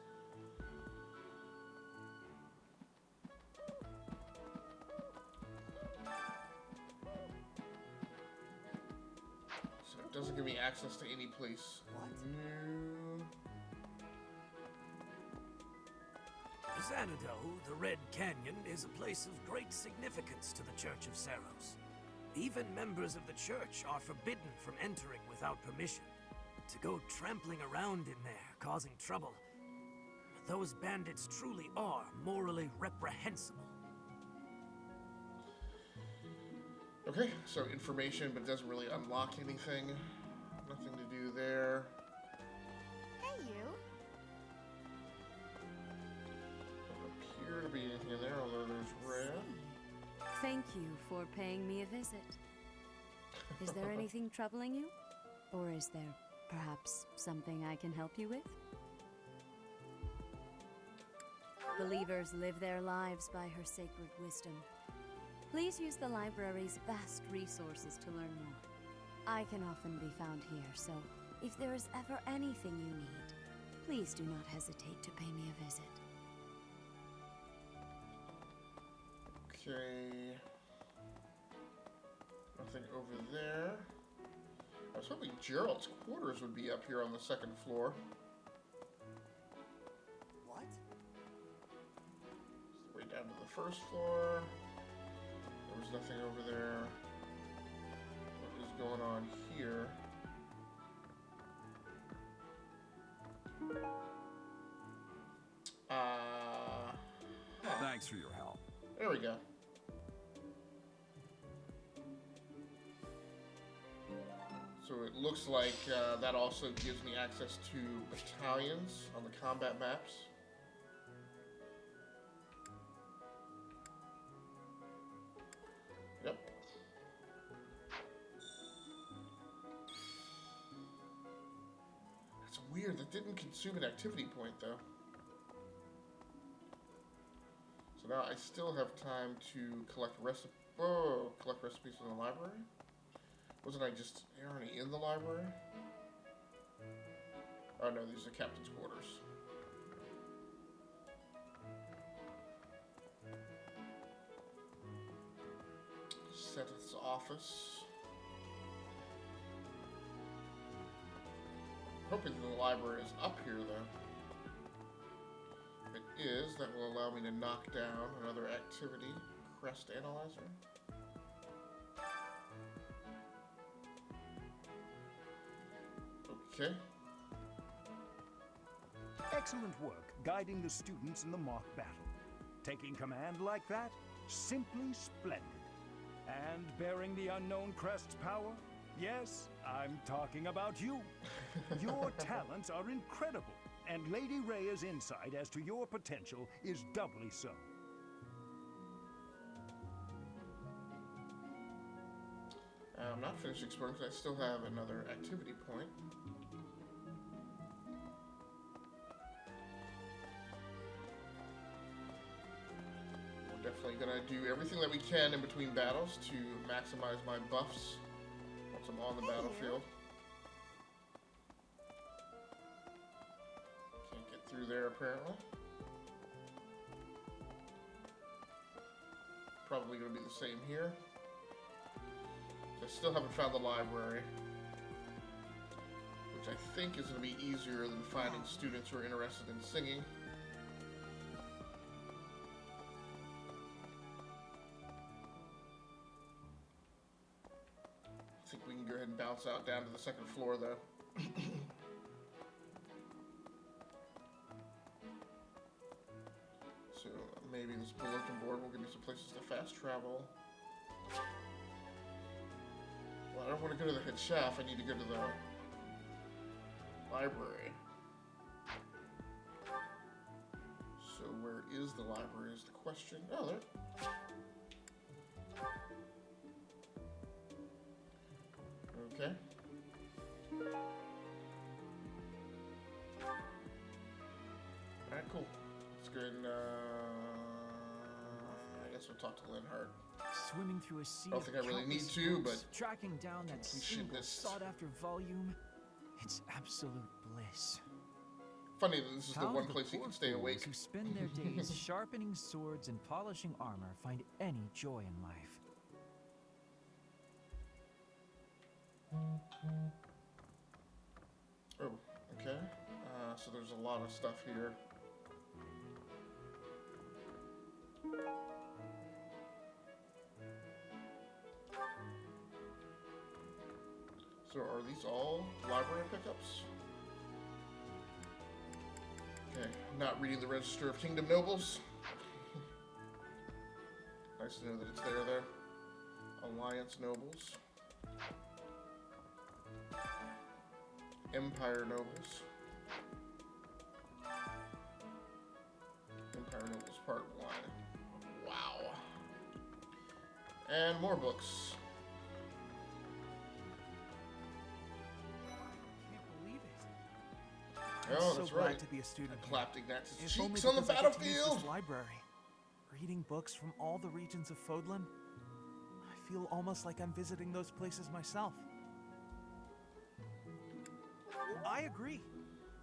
So it doesn't give me access to any place new. Xanadu, the Red Canyon, is a place of great significance to the Church of Saros. Even members of the church are forbidden from entering without permission. To go trampling around in there, causing trouble. Those bandits truly are morally reprehensible. Okay, so information, but it doesn't really unlock anything. Nothing to do there. Hey, you. Appear to be anything in there, although there's red. Thank you for paying me a visit. Is there anything troubling you? Or is there perhaps something I can help you with? Believers live their lives by her sacred wisdom. Please use the library's vast resources to learn more. I can often be found here, so if there is ever anything you need, please do not hesitate to pay me a visit. Okay. Nothing over there. I was hoping Gerald's quarters would be up here on the second floor. What? Way down to the first floor. There was nothing over there. What is going on here? Thanks for your help. There we go. So it looks like that also gives me access to battalions on the combat maps. Yep. That's weird. That didn't consume an activity point, though. So now I still have time to collect recipes in the library. Wasn't I just already in the library? Oh no, these are captain's quarters. Seventh's office. Hoping the library is up here though. If it is, that will allow me to knock down another activity. Crest analyzer. Okay. Excellent work guiding the students in the mock battle. Taking command like that, simply splendid. And bearing the unknown crest's power? Yes, I'm talking about you. Your talents are incredible, and Lady Rhea's insight as to your potential is doubly so. I'm not finished exploring because I still have another activity point. We're definitely going to do everything that we can in between battles to maximize my buffs once I'm on the battlefield. Can't get through there apparently. Probably going to be the same here. I still haven't found the library, which I think is going to be easier than finding students who are interested in singing. I think we can go ahead and bounce out down to the second floor, though. So maybe this bulletin board will give me some places to fast travel. Well, I don't want to go to the head chef. I need to go to the library. So where is the library is the question. Oh, there. Okay. Alright, cool. Let's go and, I guess we'll talk to Linhart. Swimming through a sea I don't think I really need to, but tracking down that single sought-after volume, it's absolute bliss. Funny that this is the How one do the place he poor can stay awake. fools who spend their days sharpening swords and polishing armor find any joy in life? Oh, okay. So there's a lot of stuff here. So are these all library pickups? Okay, not reading the Register of Kingdom Nobles. Nice to know that it's there. Alliance Nobles. Empire Nobles. Empire Nobles Part 1. Wow. And more books. I'm Oh, so that's glad right. to be a student I here. clapped Ignatius' If only cheeks on the because I get to use battlefield! this library. Reading books from all the regions of Fodlan, I feel almost like I'm visiting those places myself. I agree.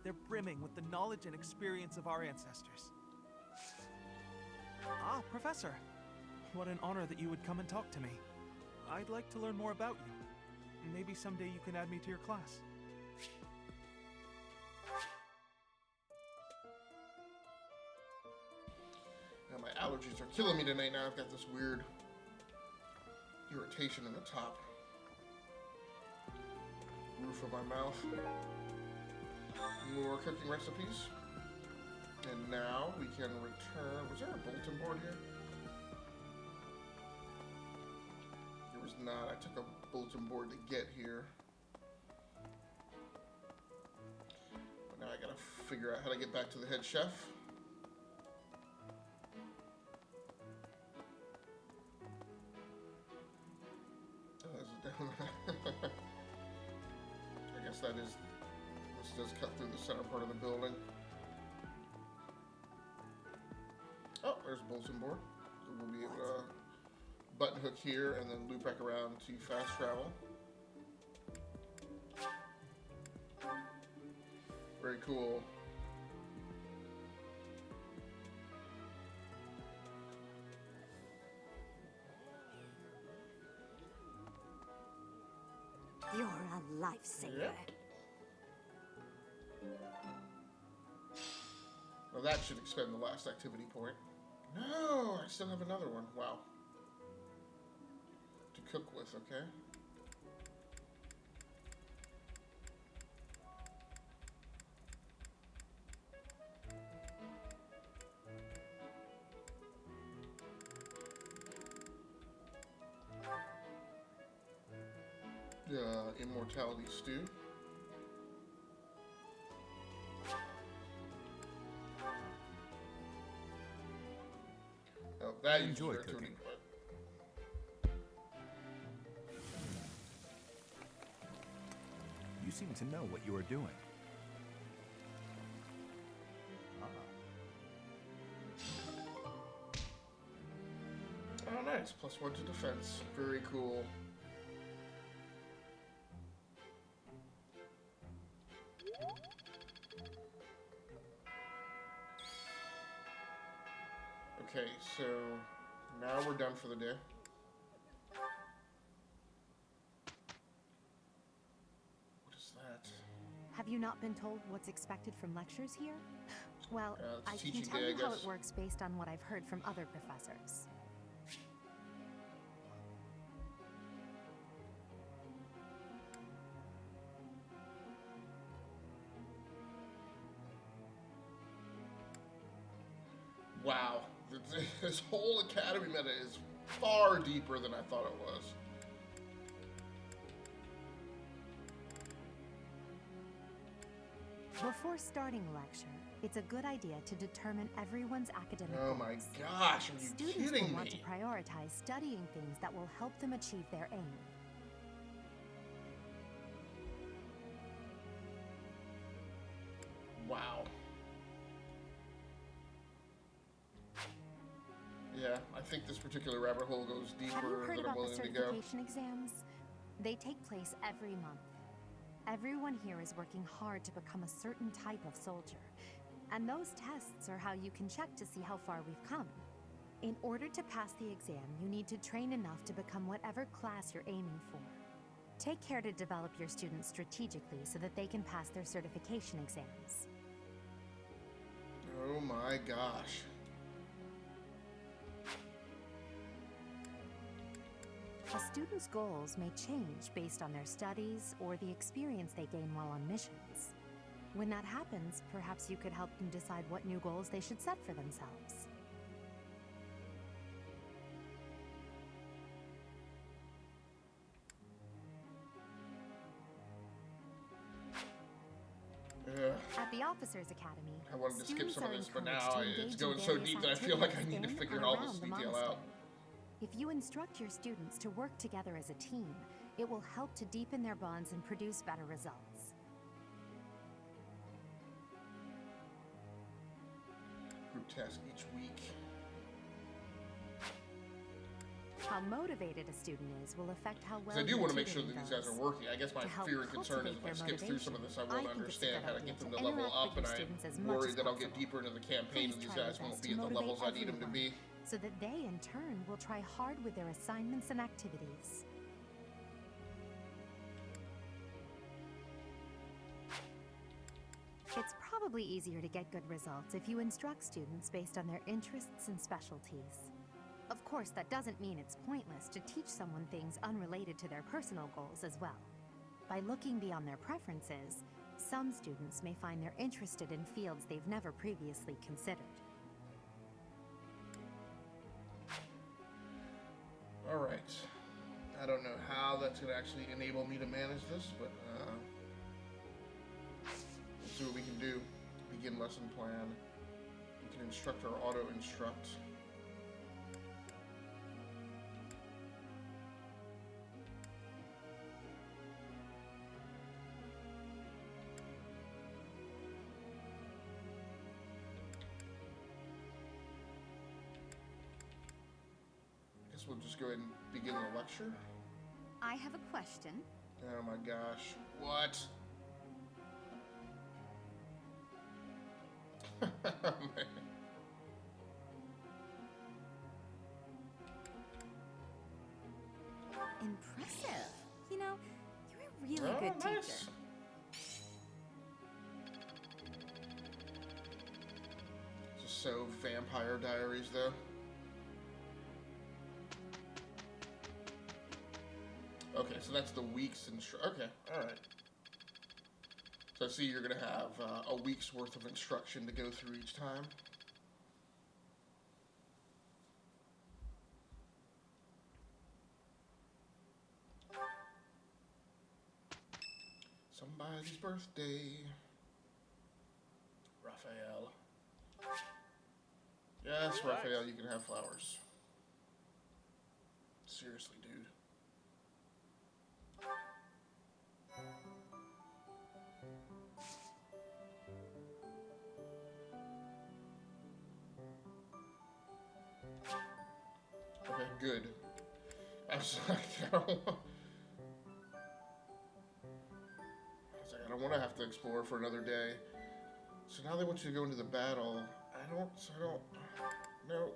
They're brimming with the knowledge and experience of our ancestors. Ah, Professor. What an honor that you would come and talk to me. I'd like to learn more about you. Maybe someday you can add me to your class. Now my allergies are killing me tonight. Now I've got this weird irritation in the top roof of my mouth. More cooking recipes. And now we can return. Was there a bulletin board here? There was not. I took a bulletin board to get here. But now I gotta figure out how to get back to the head chef. Oh, is it down there? I guess that is. This does cut through the center part of the building. Oh, there's a bulletin board. So we'll be able to button hook here and then loop back around to fast travel. Very cool. You're a lifesaver. Yep. Well, that should expend the last activity point. No, I still have another one. Wow. To cook with, okay. Immortality stew. Oh, that Enjoy uses cooking. You seem to know what you are doing. Oh, nice. +1 to defense. Very cool. Okay, so now we're done for the day. What is that? Have you not been told what's expected from lectures here? Well, I it's can teaching tell day, I you how guess. it works based on what I've heard from other professors. Wow, this whole academy meta is far deeper than I thought it was. Before starting a lecture, it's a good idea to determine everyone's academic Oh goals. my gosh, are you Students kidding will want me? to prioritize studying things that will help them achieve their aim. Wow. Yeah, I think this particular rabbit hole goes Have you deeper heard than I'm about the willing to go. certification exams? They take place every month. Everyone here is working hard to become a certain type of soldier. And those tests are how you can check to see how far we've come. In order to pass the exam, you need to train enough to become whatever class you're aiming for. Take care to develop your students strategically so that they can pass their certification exams. Oh my gosh. A student's goals may change based on their studies or the experience they gain while on missions. When that happens, perhaps you could help them decide what new goals they should set for themselves. At the Officers Academy, I wanted to skip students some of are this, but encouraged now to engage it's in going so various deep that I feel like I activities need to in figure and all around this the detail monastery. out. If you instruct your students to work together as a team, it will help to deepen their bonds and produce better results. Group test each week. How motivated a student is will affect how well Because I do your want to make sure tutoring that these guys goes. are working. I guess my To help fear and concern is cultivate if I their skip through some of this, I won't motivation, I think it's a understand good how to idea get them to to level interact up, with and your I'm students as much worried as that I'll get possible. deeper into the campaign Please and these try your guys won't best be to at the motivate levels I need them to everyone, be. so that they, in turn, will try hard with their assignments and activities. It's probably easier to get good results if you instruct students based on their interests and specialties. Of course, that doesn't mean it's pointless to teach someone things unrelated to their personal goals as well. By looking beyond their preferences, some students may find they're interested in fields they've never previously considered. Alright. I don't know how that's going to actually enable me to manage this, but let's see what we can do. Begin lesson plan. We can instruct or auto-instruct. Guess we'll just go ahead and begin the lecture. I have a question. Oh my gosh. What? Impressive. You know, you're a really good teacher. Just so Vampire Diaries, though. Okay, so that's the week's okay, alright. So I see you're going to have a week's worth of instruction to go through each time. Somebody's birthday. Raphael. Yes, Raphael, you can have flowers. Seriously, dude. Okay, good. I was like, I don't want to have to explore for another day. So now they want you to go into the battle. I don't no.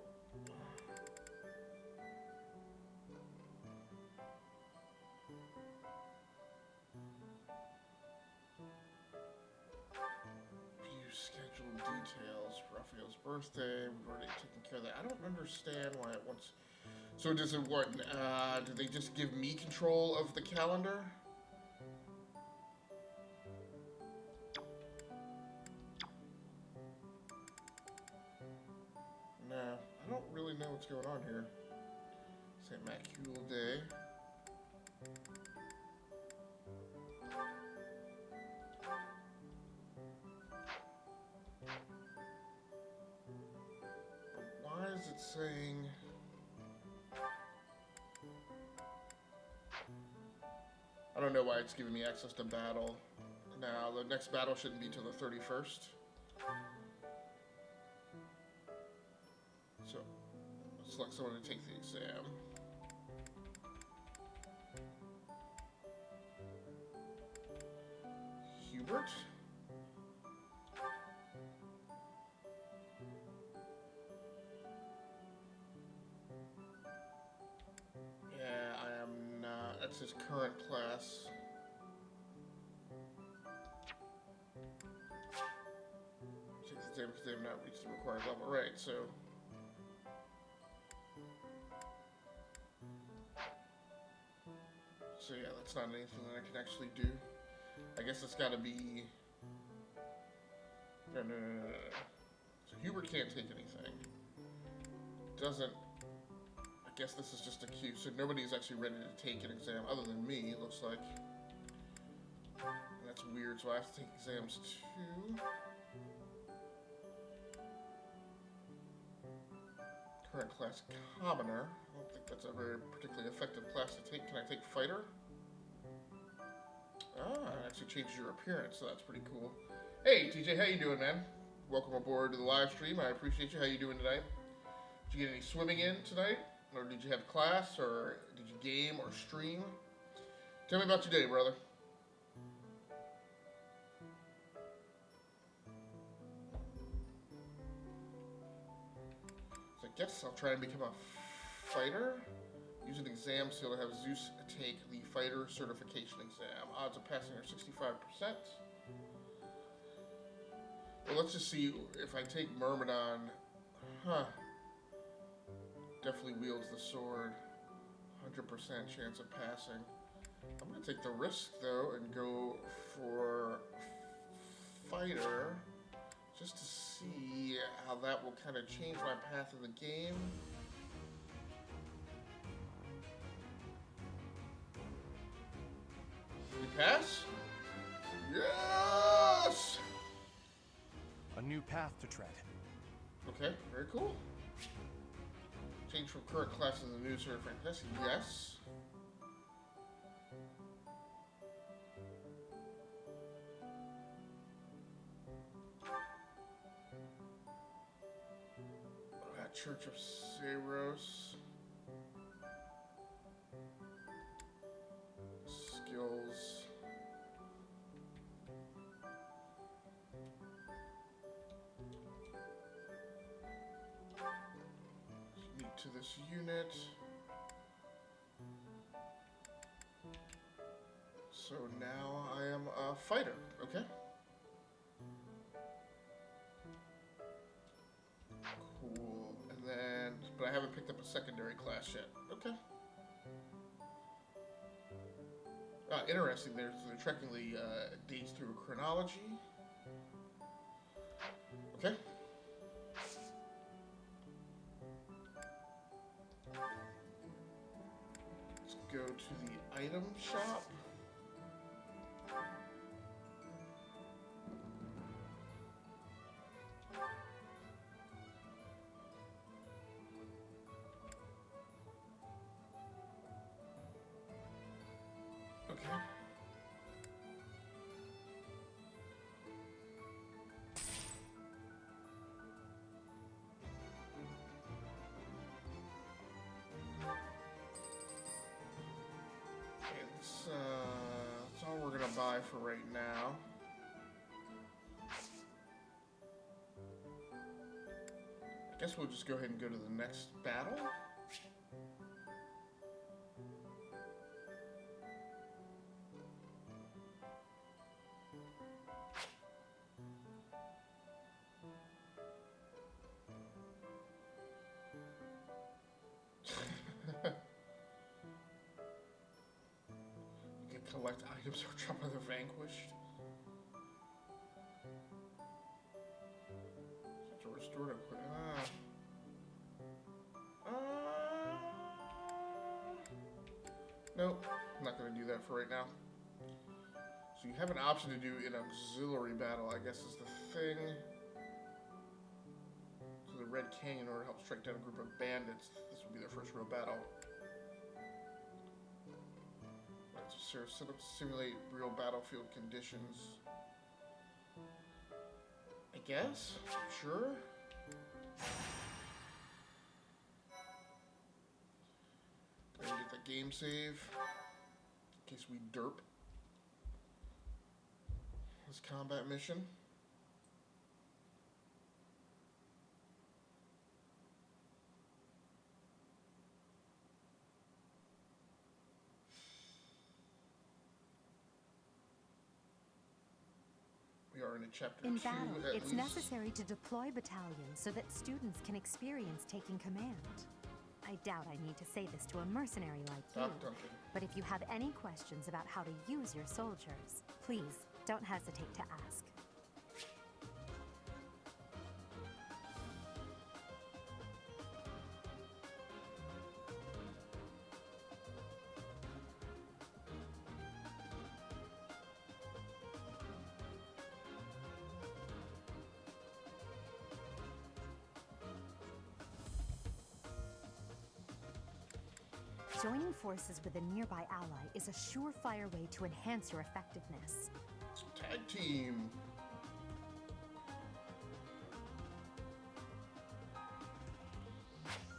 View scheduled details. Raphael's birthday. We've already taken care of that. I don't understand why it wants. So does it what? Do they just give me control of the calendar? No, I don't really know what's going on here. St. Macule Day. But why is it saying... I don't know why it's giving me access to battle. Now, the next battle shouldn't be till the 31st. So, let's select someone to take the exam. Hubert? Yeah, I am not. That's his current class. Take the exam because they have not reached the required level. Right, so... So yeah, that's not anything that I can actually do. I guess it's gotta be... No. So Hubert can't take anything. Doesn't... I guess this is just a queue, so nobody's actually ready to take an exam other than me, it looks like. And that's weird, so I have to take exams too. Current class Commoner. I don't think that's a very particularly effective class to take. Can I take Fighter? Ah, it actually changes your appearance, so that's pretty cool. Hey, TJ, how you doing, man? Welcome aboard to the live stream. I appreciate you. How you doing tonight? Did you get any swimming in tonight? Or did you have class? Or did you game or stream? Tell me about your day, brother. So I guess I'll try and become a fighter. Use an exam skill to have Zeus take the fighter certification exam. Odds of passing are 65%. Well, let's just see if I take Myrmidon. Huh. Definitely wields the sword. 100% chance of passing. I'm going to take the risk, though, and go for fighter. Just to see how that will kind of change my path of the game. You pass? Yes! A new path to tread. Okay, very cool. Change from current class to the new certified class. Yes. Church of Saros. Skills. to this unit. So now I am a fighter, okay? Cool. And then, but I haven't picked up a secondary class yet. Okay. Interesting. They're tracking the dates through a chronology. Okay. Let's go to the item shop. Okay. That's all we're gonna buy for right now. I guess we'll just go ahead and go to the next battle. You can collect items or drop by the vanquished. To restore to nope, I'm not going to do that for right now. So you have an option to do an auxiliary battle, I guess is the thing. So the Red Canyon order helps track down a group of bandits. This will be their first real battle. Right, so set up to simulate real battlefield conditions. I guess? Sure. Go ahead and get the game save. In case we derp this combat mission. We are in a chapter 2 In battle, at it's least. necessary to deploy battalions so that students can experience taking command. I doubt I need to say this to a mercenary like you, but if you have any questions about how to use your soldiers, please don't hesitate to ask. Joining forces with a nearby ally is a surefire way to enhance your effectiveness. Tag team.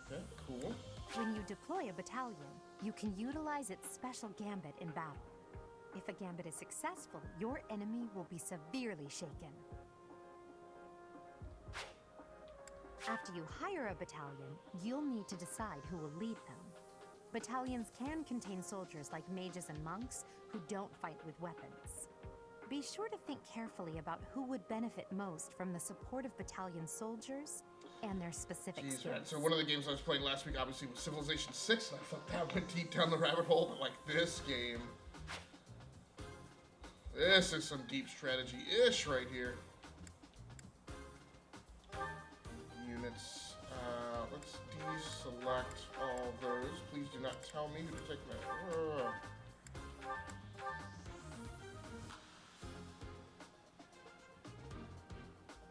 Okay, cool. When you deploy a battalion, you can utilize its special gambit in battle. If a gambit is successful, your enemy will be severely shaken. After you hire a battalion, you'll need to decide who will lead them. Battalions can contain soldiers like mages and monks who don't fight with weapons. Be sure to think carefully about who would benefit most from the support of battalion soldiers and their specific Jeez, skills. man. So one of the games I was playing last week obviously was Civilization 6, and I thought that went deep down the rabbit hole, but like this game, this is some deep strategy-ish right here. Units. Let's deselect all those. Please do not tell me who to take that.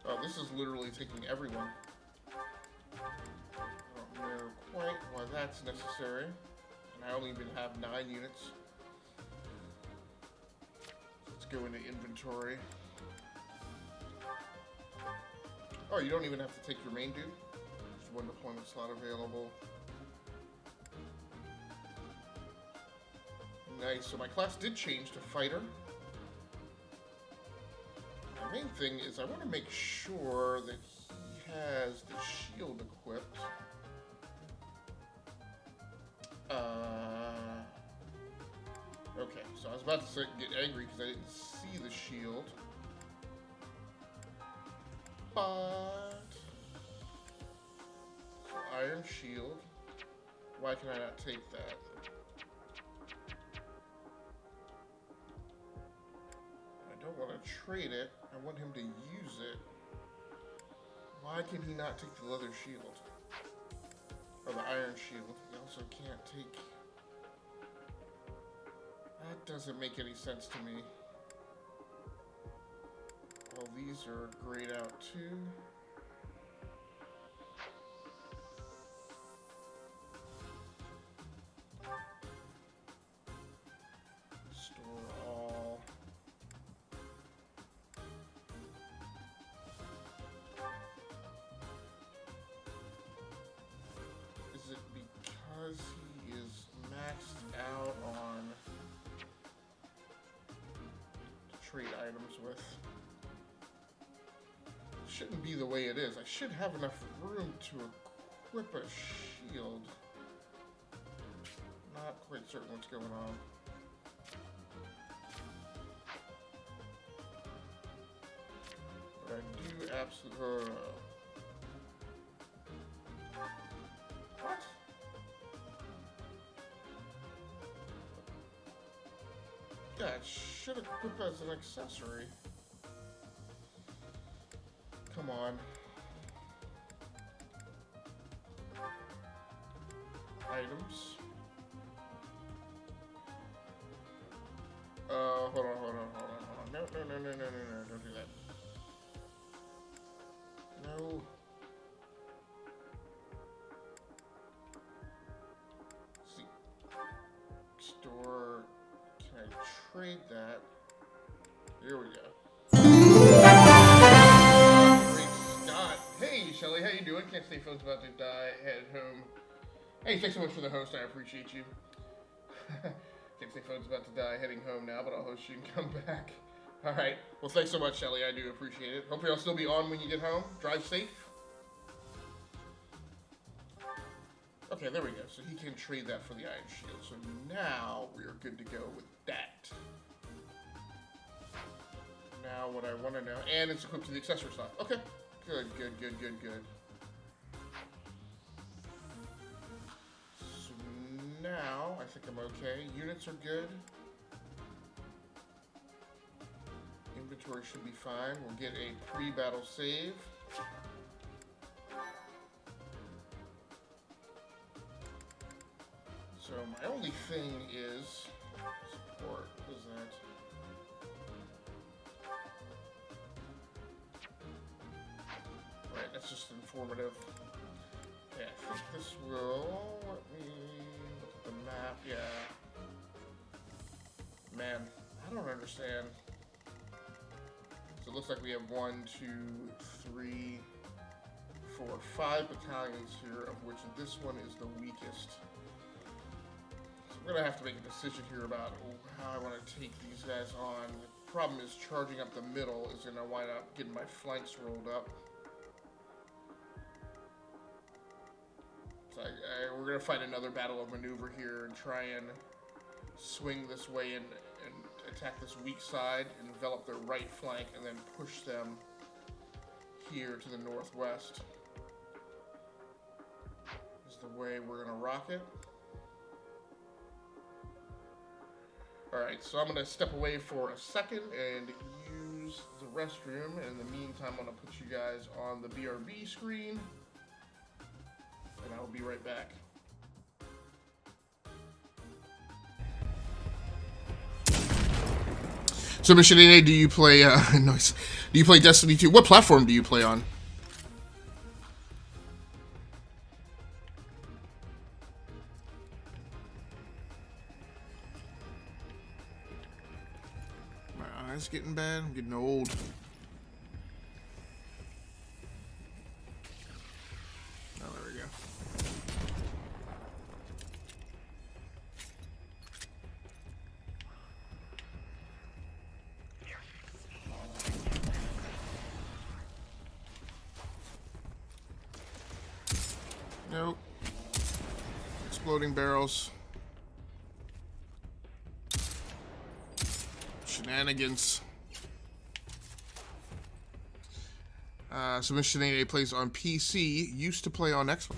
Oh, this is literally taking everyone. I don't know quite why that's necessary. And I only even have 9 units. Let's go into inventory. Oh, you don't even have to take your main dude. There's one deployment slot available. Nice, so my class did change to fighter. My main thing is I want to make sure that he has the shield equipped. Okay, so I was about to get angry because I didn't see the shield. But... So iron shield. Why can I not take that? I don't want to trade it. I want him to use it. Why can he not take the leather shield? Or the iron shield. He also can't take... That doesn't make any sense to me. Well, these are grayed out too. Store all. Is it because he is maxed out on trade items with? Shouldn't be the way it is. I should have enough room to equip a shield. Not quite certain what's going on. But I do absolutely... What? Yeah, it should equip as an accessory. Come on. Items. Hold on. No. Don't do that. No. See. Store. Can I trade that? Here we go. Hey, Shelly, how you doing? Can't stay phone's about to die. Head home. Hey, thanks so much for the host. I appreciate you. Can't stay phone's about to die. Heading home now, but I'll host you and come back. All right. Well, thanks so much, Shelly. I do appreciate it. Hopefully, I'll still be on when you get home. Drive safe. Okay, there we go. So he can trade that for the iron shield. So now we are good to go with that. Now, what I want to know, and it's equipped to the accessory slot. Okay. Good. So now, I think I'm okay. Units are good. Inventory should be fine. We'll get a pre-battle save. So my only thing is support. What is that? Right, that's just informative. Okay, I think this will let me look at the map. Yeah. Man, I don't understand. So it looks like we have 1, 2, 3, 4, 5 battalions here, of which this one is the weakest. So I'm gonna have to make a decision here about how I want to take these guys on. The problem is charging up the middle is gonna wind up getting my flanks rolled up. So we're going to fight another battle of maneuver here and try and swing this way and attack this weak side, envelop their right flank, and then push them here to the northwest. Is the way we're going to rock it. Alright, so I'm going to step away for a second and use the restroom. In the meantime, I'm going to put you guys on the BRB screen. And I will be right back. So, Michelin, do you play nice? Do you play Destiny 2? What platform do you play on? My eyes getting bad. I'm getting old. Oh, there we go. Nope. Exploding barrels. Shenanigans. So Mission 8 plays on PC, used to play on Xbox.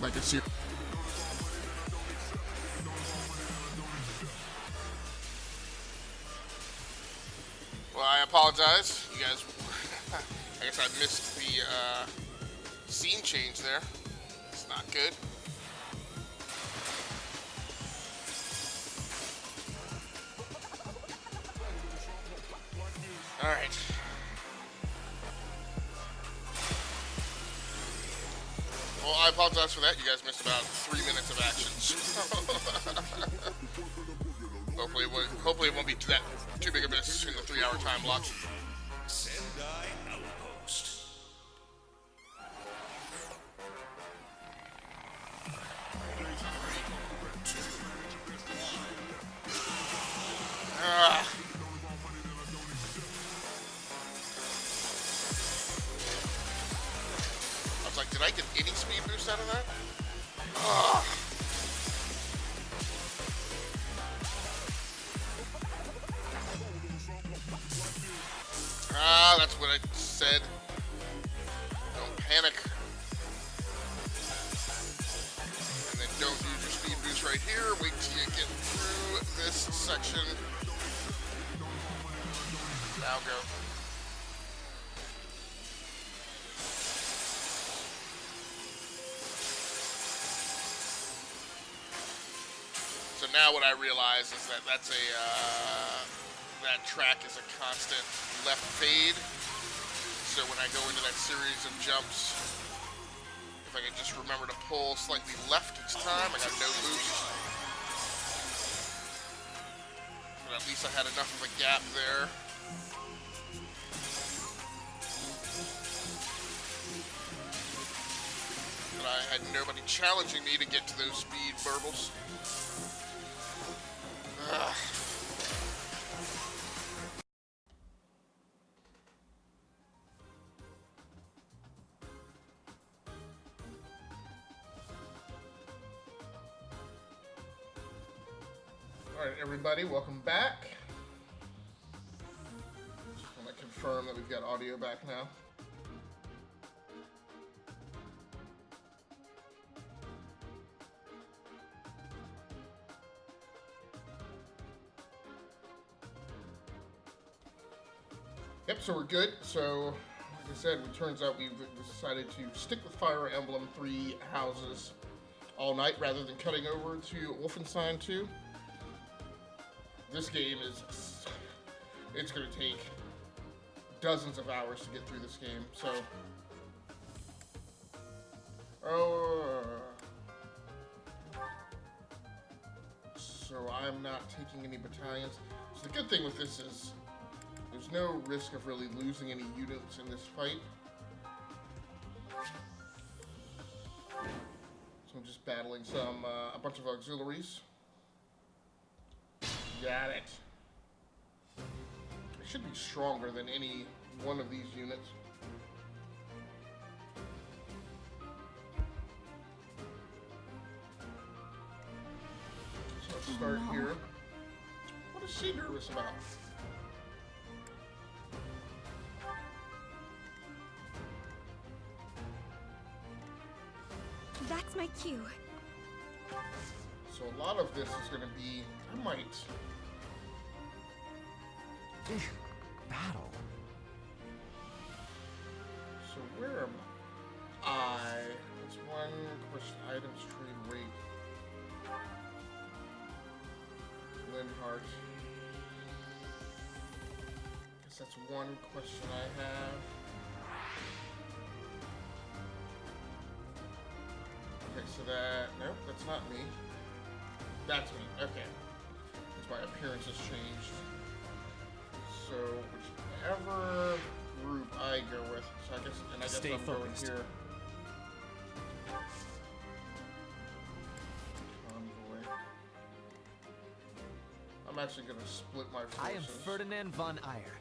Like it's here. Well, I apologize. You guys, I guess I missed the scene change there. It's not good. All right. Well, I apologize for that. You guys missed about 3 minutes of action. Hopefully it won't be too big a miss in the 3-hour time block. Sendai Outpost. I was like, did I get any speed boost out of that? That's what I said. Don't panic. And then don't use your speed boost right here. Wait till you get through this section. Now go. So now what I realize is that that's a that track is a constant left fade. So when I go into that series of jumps, if I can just remember to pull slightly left each time, I got no boost. But at least I had enough of a gap there. But I had nobody challenging me to get to those speed burbles. Alright, everybody, welcome back. Just want to confirm that we've got audio back now. Yep, so we're good. So, like I said, it turns out we've decided to stick with Fire Emblem 3 Houses all night rather than cutting over to Wolfenstein 2. This game it's going to take dozens of hours to get through this game, so... So I'm not taking any battalions. So the good thing with this is there's no risk of really losing any units in this fight. So I'm just battling a bunch of auxiliaries. Got it. I should be stronger than any one of these units. So let's start here. What is she nervous about? That's my cue. So a lot of this is going to be, I might. Battle. So where am I? That's one question. Items, trade, rate. Linhart. Guess that's one question I have. Okay, so nope, that's not me. That's me, okay. That's my appearance has changed. So, whichever group I go with, so I guess Stay I'm focused. going here. Convoy. I'm actually gonna split my forces. I am Ferdinand von Eyre.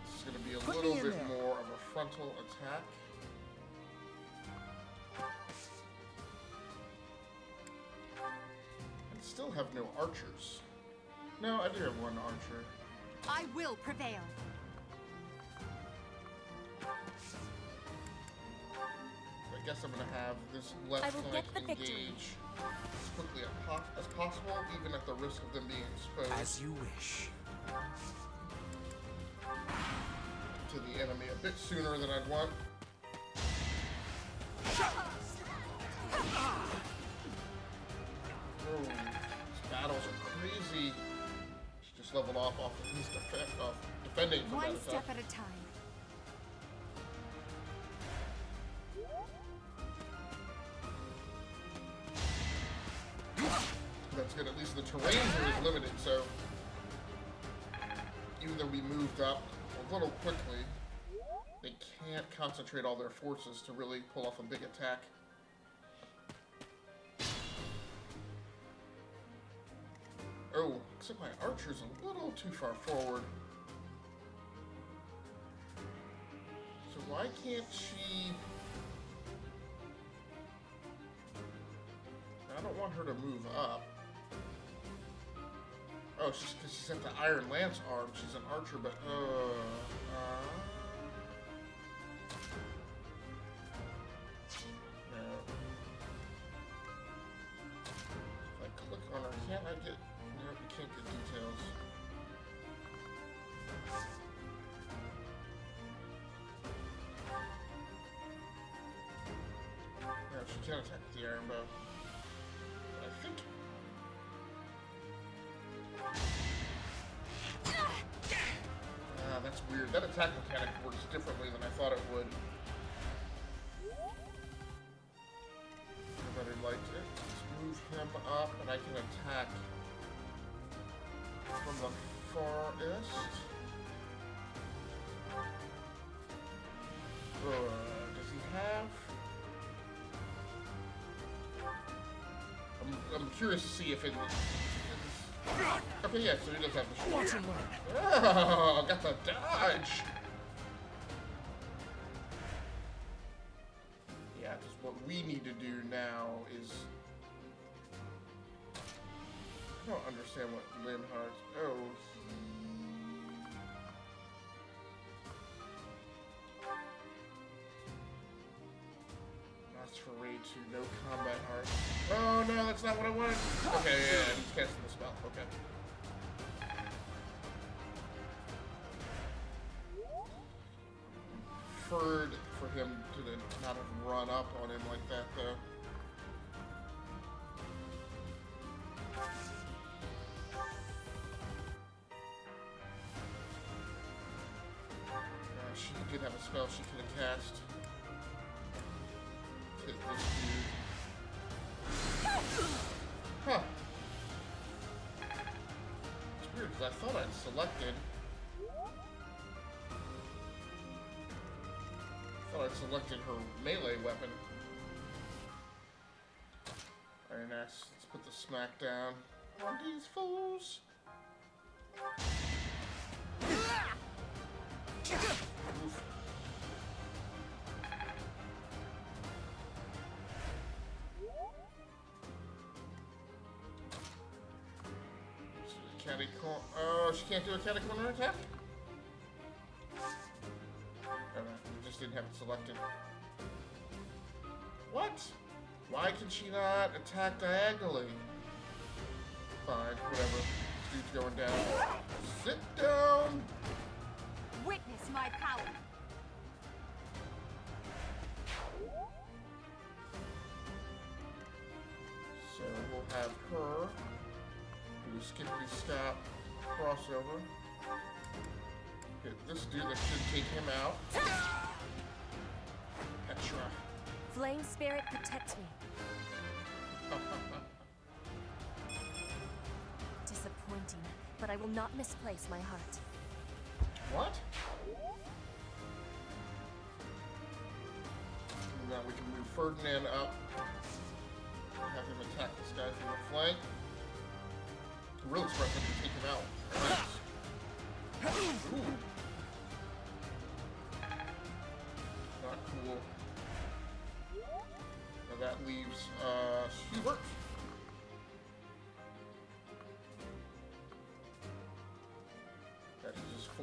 This is going to be a little bit more of a frontal attack. And still have no archers. No, I do have one archer. I will prevail. I guess I'm going to have this left flank engage as quickly as possible, even at the risk of them being exposed. As you wish. To the enemy a bit sooner than I'd want. Oh, these battles are crazy. She just leveled off his defending from that One attack. step at a time. That's good. At least the terrain here is limited, so even though we moved up a little quickly, they can't concentrate all their forces to really pull off a big attack. Oh, except my archer's a little too far forward. So why can't she... I don't want her to move up. Oh, it's just because she's at the Iron Lance arm. She's an archer, but no. If I click on her, can't I get? No, you can't get details. No, she can't attack with the iron bow. But I think. That's weird. That attack mechanic works differently than I thought it would. Everybody liked it. Let's move him up, and I can attack from the farthest. Does he have? I'm curious to see if it. Okay, yeah, so he does have the shield. Watch and learn. Oh, got the dodge. Yeah, because what we need to do now is... I don't understand what Linhart's... Oh, that's for raid 2, no combat heart. Oh no, that's not what I wanted. Okay, yeah, he's casting the spell. Okay. Preferred for him to not have run up on him like that, though. She did have a spell she could have cast. Hit this dude. Huh. It's weird because I thought I'd selected. I'd selected her melee weapon. Very nice. Let's put the smack down on these fools. Oof. Catty corner. Oh, she can't do a catty corner attack? Just didn't have it selected. What? Why can she not attack diagonally? Fine, whatever. This dude's going down. Sit down! Witness my power! So we'll have her do a skippity stop crossover. Hit this dude that should take him out. Petra. Flame spirit, protect me. Disappointing, but I will not misplace my heart. What? Now we can move Ferdinand up. Have him attack this guy from the flank. I'm really surprised I can take him out.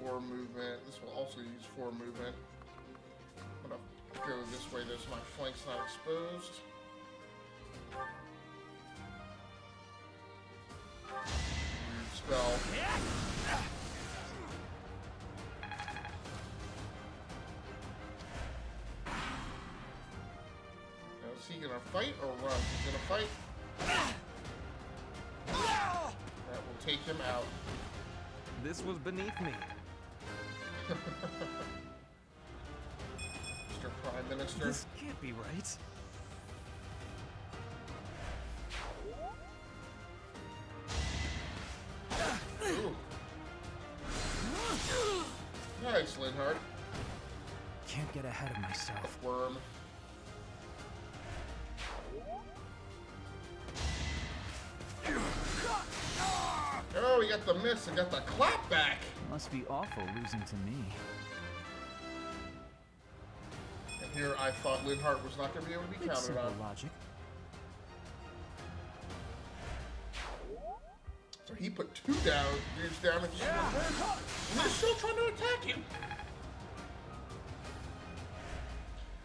4 movement. This will also use 4 movement. I'm gonna go this way so my flank's not exposed. Weird spell. Now, is he gonna fight or run? He's gonna fight. That will take him out. This was beneath me. Mr. Prime Minister. This can't be right. Ooh. Nice, Linhardt. Can't get ahead of myself. Worm. Oh, we got the miss and got the clap back. Must be awful losing to me. And here I thought Linhardt was not going to be able to be counted on. Logic. So he put 2 dudes down and they're still trying to attack him.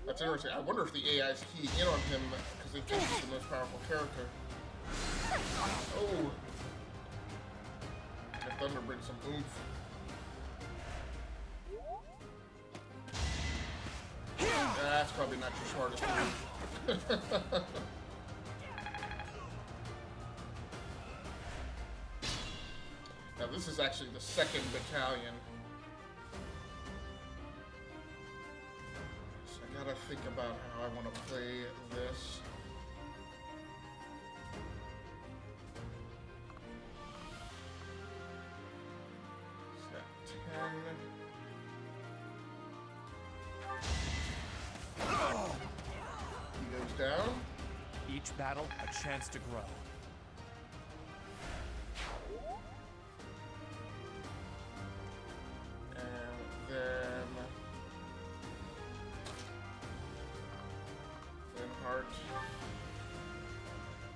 That's interesting. I wonder if the AI is keying in on him because they think he's the most powerful character. Oh. That thunder brings some oomph. That's probably not your smartest move. Now this is actually the 2nd Battalion. So I gotta think about how I want to play this. Set 10. He goes down. Each battle, a chance to grow.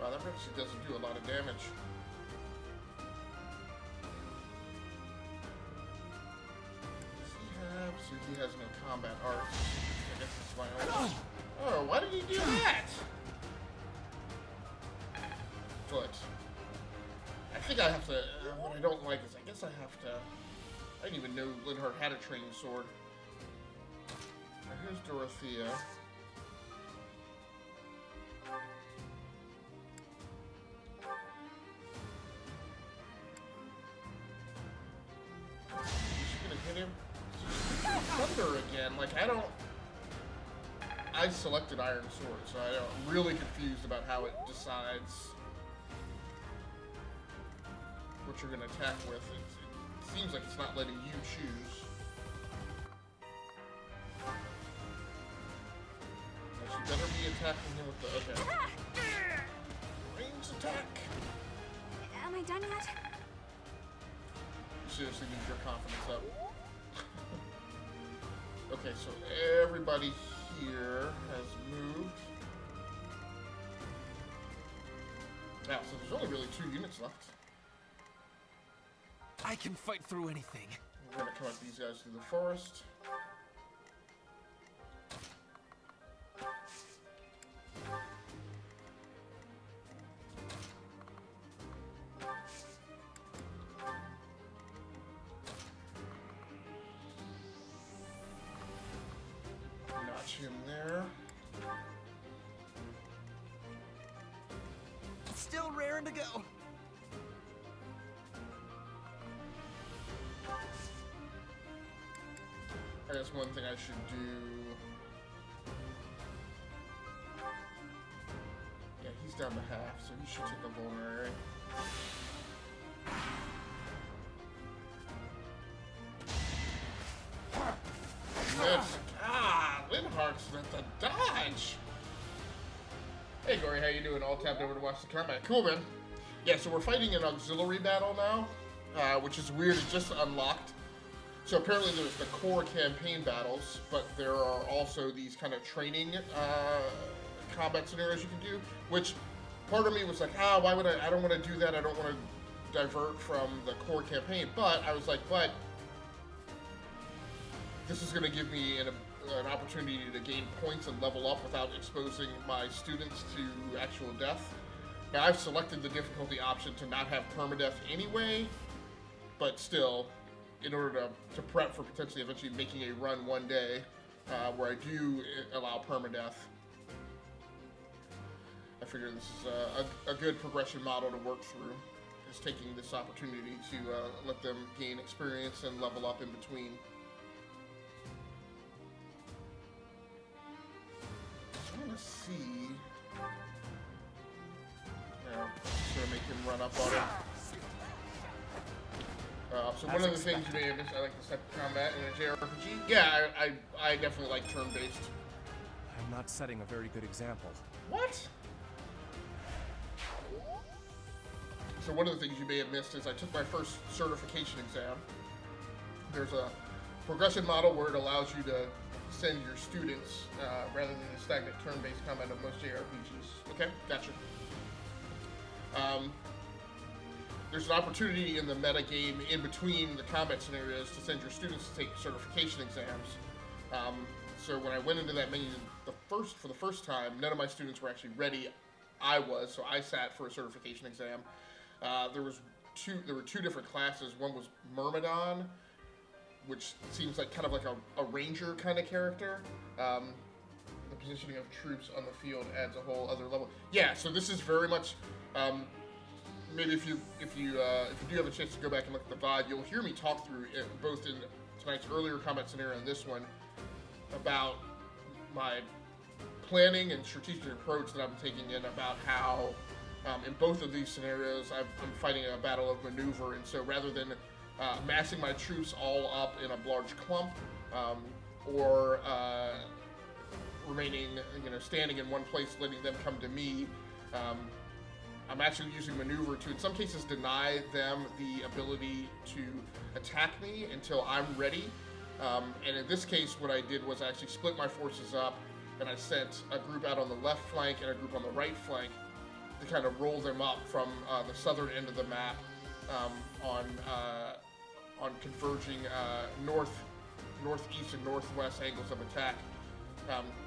Wow, that actually doesn't do a lot of damage. So he has no combat art. I guess it's my own. Oh, why did he do that? Foot. I think I have to. What I don't like is I guess I have to. I didn't even know Linhardt had a training sword. Now here's Dorothea. Thunder again. Like, I selected Iron Sword, so I'm really confused about how it decides what you're going to attack with. It seems like it's not letting you choose. She better be attacking him with the... Okay. Range attack! Am I done yet? You seriously need your confidence up. Okay, so everybody here has moved. Now, so there's only really 2 units left. I can fight through anything. We're gonna come at these guys through the forest. Him there. Still raring to go. I guess one thing I should do. Yeah, he's down to half, so he should take a vulnerary. Yes. Linhardt's at the dodge. Hey Gory, how you doing? All tapped over to watch the combat. Cool, man. Yeah, so we're fighting an auxiliary battle now, which is weird. It just unlocked. So apparently there's the core campaign battles, but there are also these kind of training combat scenarios you can do, which part of me was like, why would I don't want to do that. I don't want to divert from the core campaign. But I was like, but this is going to give me an opportunity to gain points and level up without exposing my students to actual death. Now, I've selected the difficulty option to not have permadeath anyway, but still, in order to prep for potentially eventually making a run one day where I do allow permadeath, I figure this is a good progression model to work through, is taking this opportunity to let them gain experience and level up in between. I want to see. Yeah, just gonna make him run up on it. So one of the things you may have missed, I like this type of combat in a JRPG. Yeah, I definitely like turn-based. I'm not setting a very good example. What? So one of the things you may have missed is I took my first certification exam. There's a progression model where it allows you to send your students rather than the stagnant turn-based combat of most JRPGs. Okay, gotcha. There's an opportunity in the meta game in between the combat scenarios to send your students to take certification exams. So when I went into that menu for the first time, none of my students were actually ready. I was, so I sat for a certification exam. There were two different classes. One was Myrmidon, which seems like kind of like a ranger kind of character. The positioning of troops on the field adds a whole other level. Yeah, so this is very much. Maybe if you do have a chance to go back and look at the VOD, you'll hear me talk through it, both in tonight's earlier combat scenario and this one, about my planning and strategic approach that I'm taking in, about how in both of these scenarios I'm fighting a battle of maneuver, and so rather than massing my troops all up in a large clump or remaining, standing in one place, letting them come to me, I'm actually using maneuver to, in some cases, deny them the ability to attack me until I'm ready. And in this case, what I did was I actually split my forces up, and I sent a group out on the left flank and a group on the right flank to kind of roll them up from the southern end of the map on converging northeast and northwest angles of attack.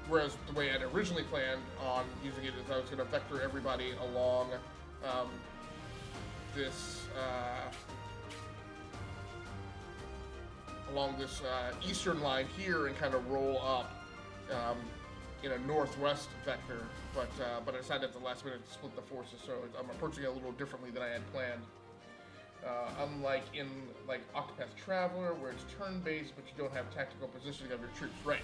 Whereas the way I'd originally planned on using it is I was going to vector everybody along this eastern line here and kind of roll up in a northwest vector, but I decided at the last minute to split the forces, so I'm approaching it a little differently than I had planned. Unlike in Octopath Traveler, where it's turn-based, but you don't have tactical positioning of your troops. Right.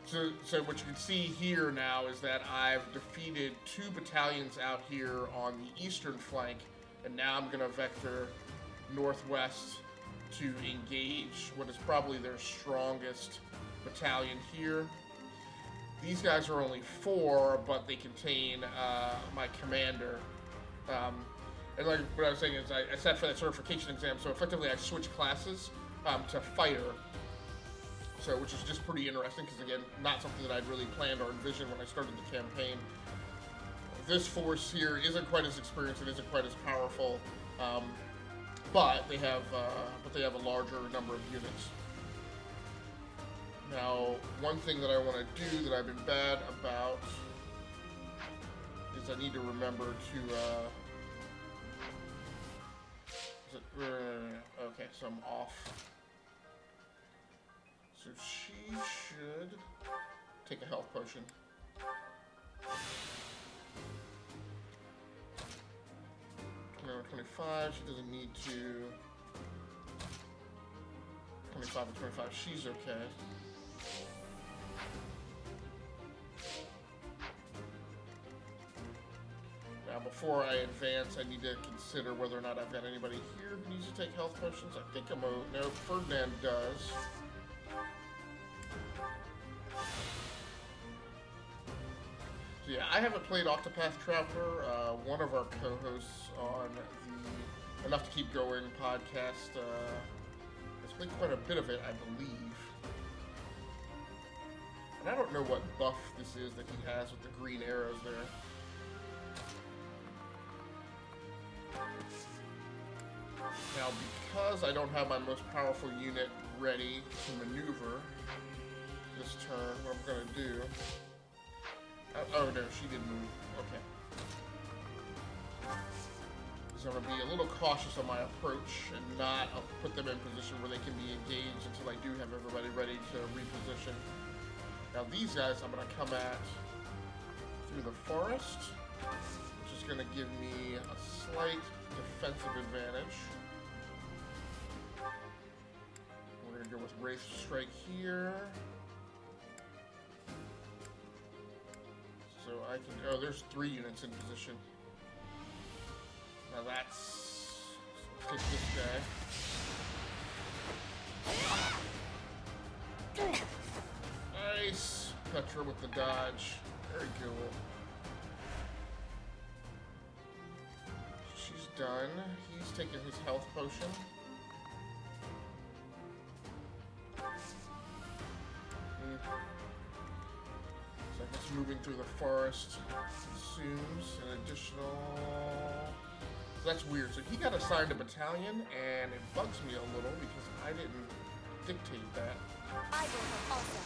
So what you can see here now is that I've defeated 2 battalions out here on the eastern flank, and now I'm going to vector northwest to engage what is probably their strongest battalion here. These guys are only 4, but they contain my commander. And like what I was saying is I sat for that certification exam, so effectively I switched classes to fighter. So, which is just pretty interesting, because again, not something that I'd really planned or envisioned when I started the campaign. This force here isn't quite as experienced, it isn't quite as powerful, but they have a larger number of units. Now, one thing that I want to do that I've been bad about is I need to remember to. Okay, so I'm off. So she should take a health potion. 25, she doesn't need to. 25 and 25, she's okay. Now, before I advance, I need to consider whether or not I've got anybody here who needs to take health potions. I think no, Ferdinand does. So yeah, I haven't played Octopath Traveler. One of our co-hosts on the Enough to Keep Going podcast has played quite a bit of it, I believe. And I don't know what buff this is that he has with the green arrows there. Now, Now, because I don't have my most powerful unit ready to maneuver this turn, what I'm going to do... Oh, no, she didn't move. Okay. So I'm going to be a little cautious on my approach and not put them in position where they can be engaged until I do have everybody ready to reposition. Now, these guys I'm going to come at through the forest, which is going to give me a slight defensive advantage. We're going to go with Wraith Strike here. So I can... Oh, there's 3 units in position. Now that's... So let's take this guy. Nice! Petra with the dodge. Very cool. She's done. He's taking his health potion. So I guess moving through the forest consumes an additional... So that's weird. So he got assigned a battalion, and it bugs me a little because I didn't dictate that. I will also.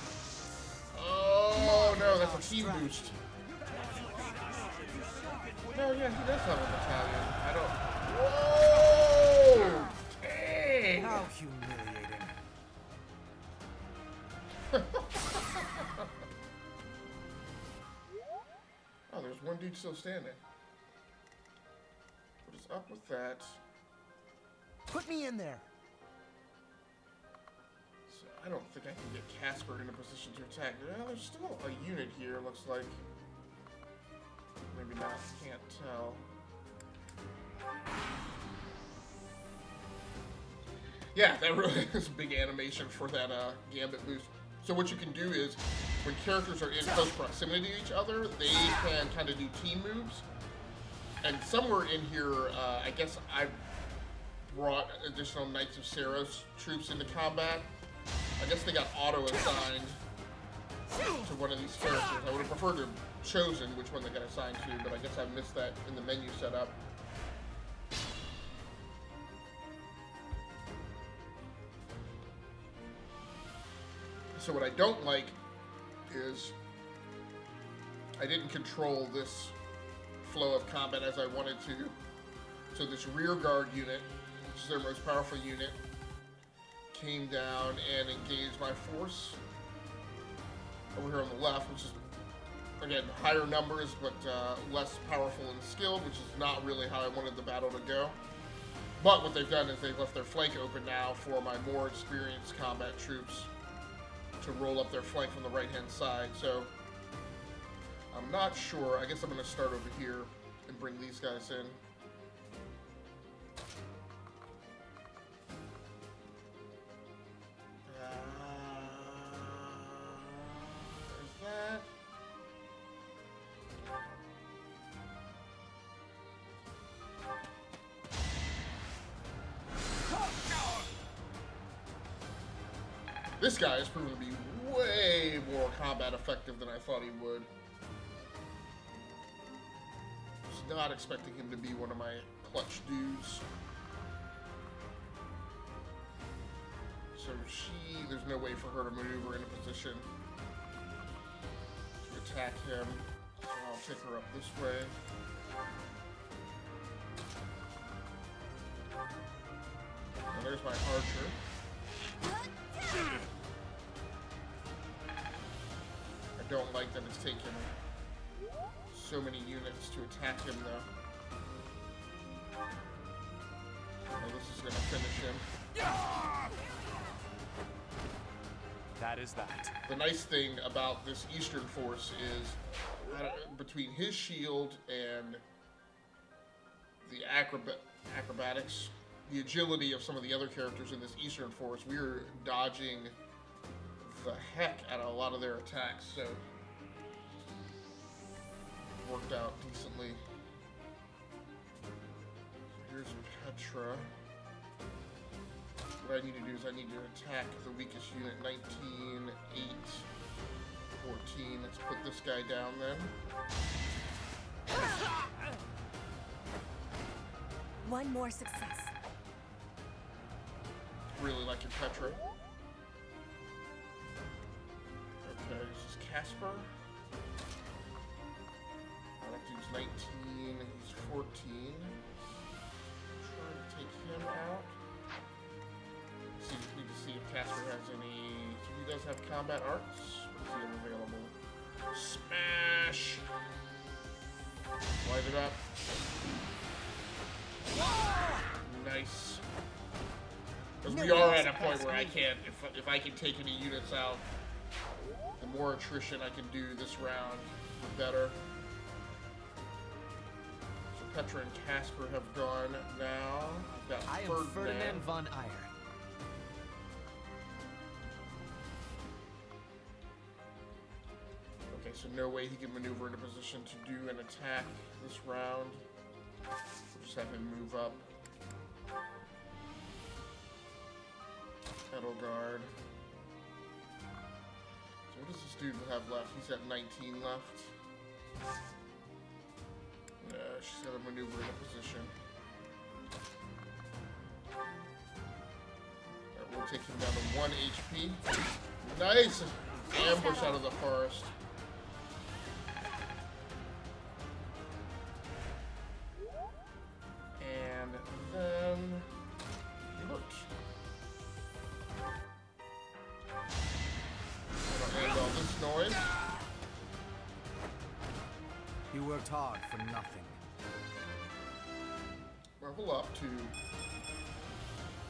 Oh no, that's a team boost. No, yeah, he does have a battalion. I don't... Whoa! Dang! How humiliating. Oh, there's one dude still standing. What is up with that? Put me in there. So I don't think I can get Casper in a position to attack. Well, there's still a unit here, looks like. Maybe not, can't tell. Yeah, that really is a big animation for that Gambit boost. So what you can do is, when characters are in close proximity to each other, they can kind of do team moves. And somewhere in here, I guess I brought additional Knights of Saros troops into combat. I guess they got auto-assigned to one of these characters. I would have preferred to have chosen which one they got assigned to, but I guess I missed that in the menu setup. So what I don't like is I didn't control this flow of combat as I wanted to. So this rear guard unit, which is their most powerful unit, came down and engaged my force over here on the left, which is, again, higher numbers, but less powerful and skilled, which is not really how I wanted the battle to go. But what they've done is they've left their flank open now for my more experienced combat troops to roll up their flank from the right-hand side. So I'm not sure. I guess I'm going to start over here and bring these guys in. There's that. This guy has proven to be way more combat effective than I thought he would. Was not expecting him to be one of my clutch dudes. So there's no way for her to maneuver in a position to attack him. So I'll take her up this way. And there's my archer. I don't like that it's taken so many units to attack him, though. Oh, this is going to finish him. That is that. The nice thing about this Eastern force is between his shield and the acrobatics, the agility of some of the other characters in this Eastern force, we are dodging the heck out of a lot of their attacks, so worked out decently. So here's Petra. What I need to do is I need to attack the weakest unit, 19, 8, 14. Let's put this guy down then. One more success. really like your Petra. Okay, this is Casper. That dude's 19, he's 14. Trying to take him out. See, need to see if Casper has any. So he does have combat arts. What does he have available? Smash! Light it up. Nice. Because we are at a point where I can't, if I can take any units out, the more attrition I can do this round, the better. So Petra and Casper have gone now. I've got I am Ferdinand von Eyre. Okay, so no way he can maneuver in a position to do an attack this round. We'll just have him move up. Edelgard. So what does this dude have left? He's got 19 left. Yeah, she's got to maneuver in a position. Alright, we'll take him down to 1 HP. Nice! Ambush out of the forest. And then look. Gonna end all this noise. You worked hard for nothing. Level up to.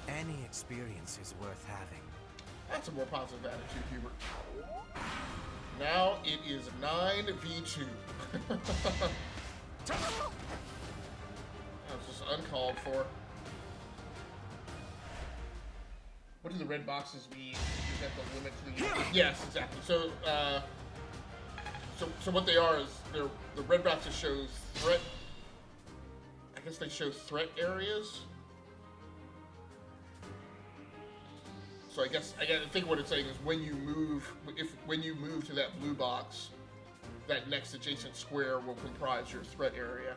Any experience is worth having. That's a more positive attitude, Hubert. Now it is 9v2. That was just uncalled for. What do the red boxes mean? Is that the limit to the... Yes, exactly. So, so what they are is they're the red boxes shows threat. I guess they show threat areas. So I think what it's saying is when you move, when you move to that blue box, that next adjacent square will comprise your threat area.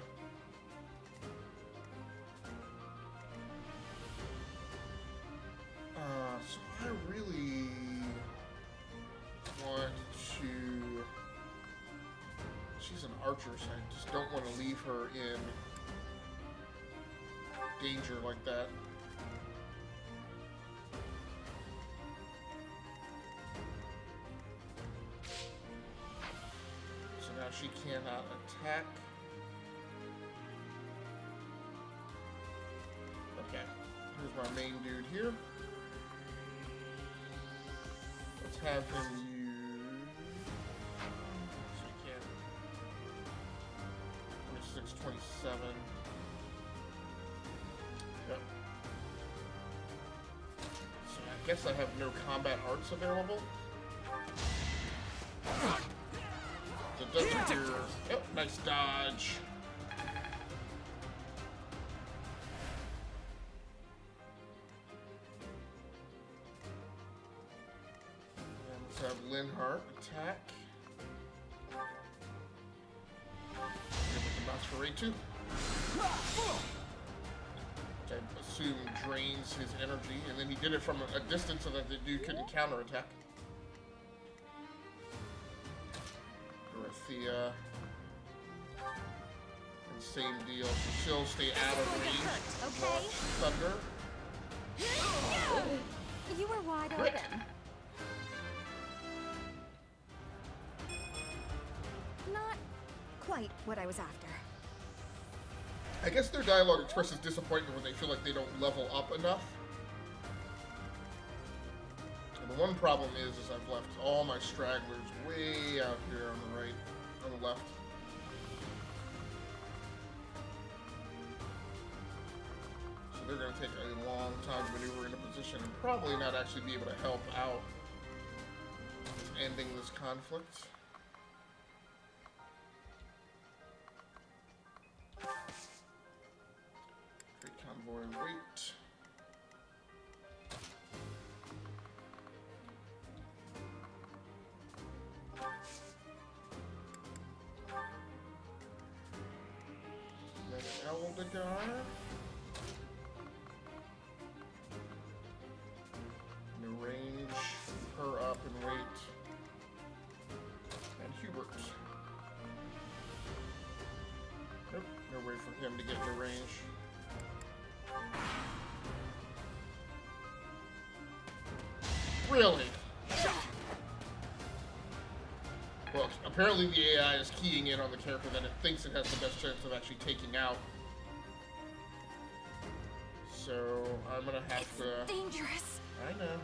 So I really want to. She's an archer, so I just don't want to leave her in danger like that. So now she cannot attack. Okay, here's my main dude here. Let's have him use. So he can. 26, 27. Yep. So I guess I have no combat arts available. So it does appear. Yep, nice dodge. And let's have Linhart attack. With the mouse for rate 2. Which I assume drains his energy, and then he did it from a distance so that the dude couldn't counterattack. Dorothea. And same deal. So she'll stay out of range. Okay. Thunder. You were wide Crit. open. Not quite what I was after. I guess their dialogue expresses disappointment when they feel like they don't level up enough. And the one problem is I've left all my stragglers way out here on the right, on the left. So they're going to take a long time to maneuver into position and probably not actually be able to help out with ending this conflict. Convoy wait. Then Eldegar. him to get into range. Really? Well, apparently the AI is keying in on the character that it thinks it has the best chance of actually taking out. So I'm gonna have to. Dangerous. I know.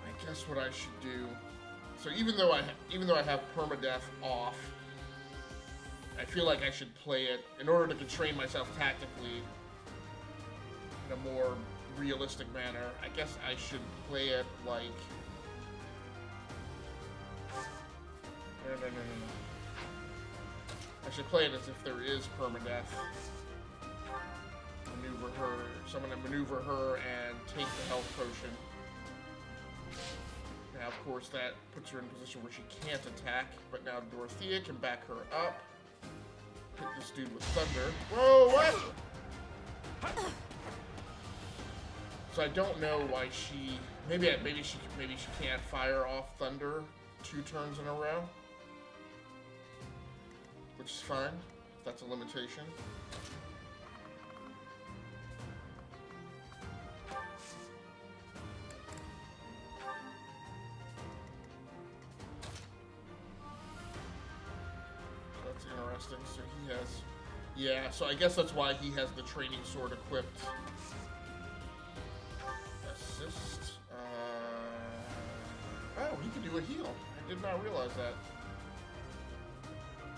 I guess what I should do. So even though I have permadeath off, I feel like I should play it in order to constrain myself tactically in a more realistic manner. I guess I should play it like. No. I should play it as if there is permadeath. Maneuver her. So I'm gonna maneuver her and take the health potion. Now, of course, that puts her in a position where she can't attack, but now Dorothea can back her up. Hit this dude with thunder. Whoa, what? So I don't know why she. Maybe she can't fire off thunder 2 turns in a row, which is fine. That's a limitation. That's interesting. So he has. Yeah, so I guess that's why he has the training sword equipped. Assist. Oh, he can do a heal. I did not realize that.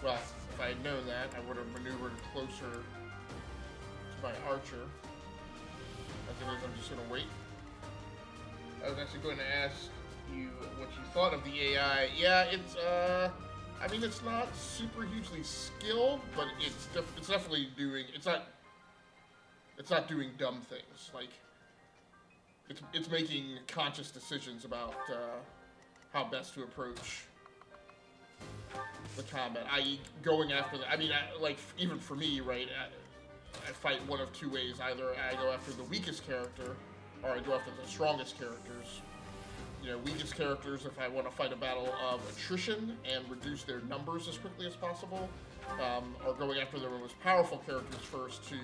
Well, if I had known that, I would have maneuvered closer to my archer. As it is, I'm just going to wait. I was actually going to ask you what you thought of the AI. Yeah, it's, I mean, it's not super hugely skilled, but it's definitely doing, it's not doing dumb things. Like, it's making conscious decisions about, how best to approach the combat, i.e. going after the, I mean, like, even for me, right, I fight one of 2 ways. Either I go after the weakest character, or I go after the strongest characters. You know, weakest characters if I want to fight a battle of attrition and reduce their numbers as quickly as possible, or going after the most powerful characters first to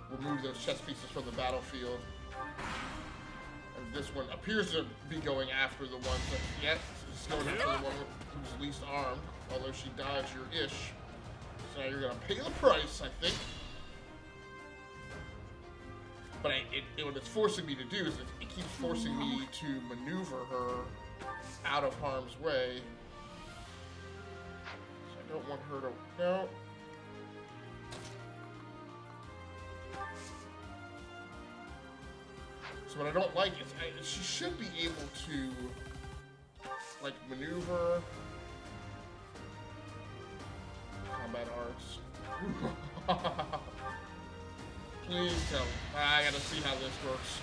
remove those chess pieces from the battlefield. And this one appears to be going after the ones that, yeah, it's going after the one who's least armed, although she dodged your ish. So now you're going to pay the price, I think. But what it's forcing me to do is it keeps forcing me to maneuver her out of harm's way. So I don't want her to... No. So what I don't like is she should be able to, like, maneuver... Combat arts. Please tell me. I gotta see how this works.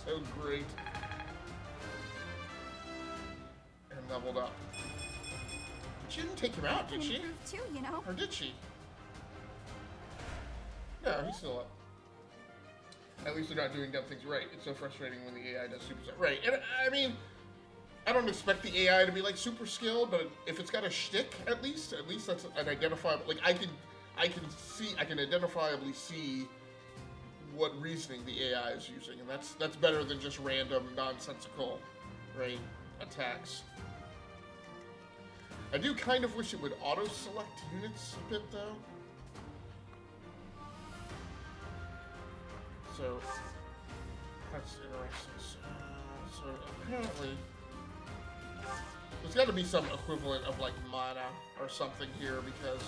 So great. And leveled up. But she didn't take him out, did she? Too, you know. Or did she? No, he's still up. At least they're not doing dumb things right. It's so frustrating when the AI does super stuff. Right, and I mean, I don't expect the AI to be like super skilled, but if it's got a shtick, at least that's an identifiable. Like I can identifiably see what reasoning the AI is using, and that's better than just random nonsensical, right, attacks. I do kind of wish it would auto-select units a bit though. So that's interesting. So apparently. There's got to be some equivalent of like mana or something here because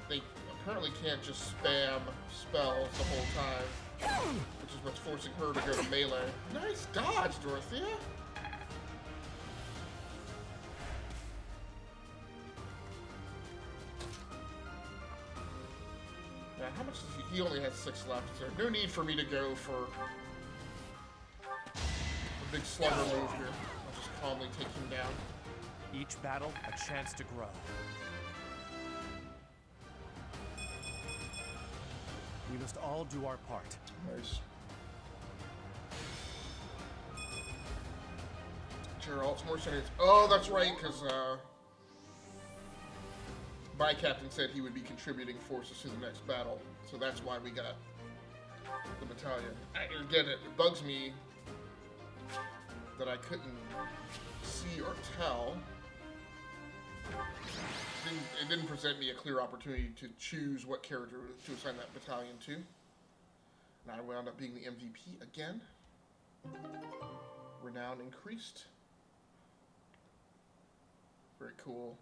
they apparently can't just spam spells the whole time, which is what's forcing her to go to melee. Nice dodge, Dorothea! Now, how much does he only has 6 left, so no need for me to go for a big slugger move here. I'll just calmly take him down. Each battle, a chance to grow. We must all do our part. Nice. Gerald's mercenaries. Oh, that's right, because my captain said he would be contributing forces to the next battle, so that's why we got the battalion. Again, it bugs me that I couldn't see or tell. It didn't present me a clear opportunity to choose what character to assign that battalion to. And I wound up being the MVP again. Renown increased. Very cool.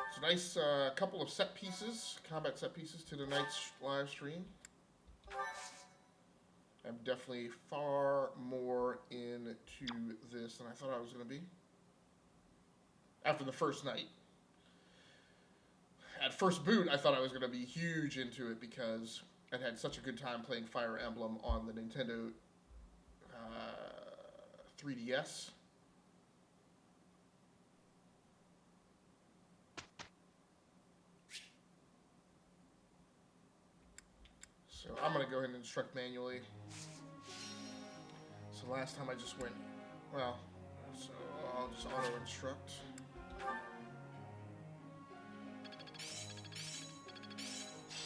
It's a nice couple of set pieces, combat set pieces to tonight's live stream. I'm definitely far more into this than I thought I was going to be. After the first night. At first boot, I thought I was going to be huge into it because I'd had such a good time playing Fire Emblem on the Nintendo 3DS. So I'm going to go ahead and instruct manually. So last time I just went, well, so I'll just auto-instruct.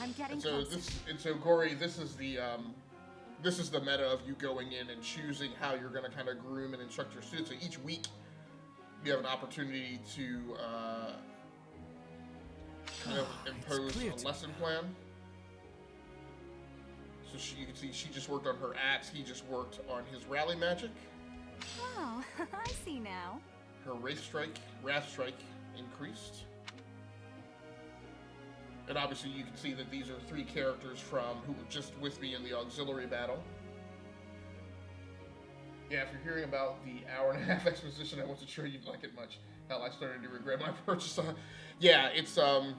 I'm getting closer. So Gory, this is the meta of you going in and choosing how you're going to kind of groom and instruct your students. So each week, you have an opportunity to kind of impose a lesson plan. So you can see she just worked on her axe. He just worked on his rally magic. Oh, I see now. Her wrath strike increased. And obviously you can see that these are 3 characters from who were just with me in the auxiliary battle. Yeah, if you're hearing about the hour-and-a-half exposition, I wasn't sure you'd like it much. Hell, I started to regret my purchase. Yeah, it's and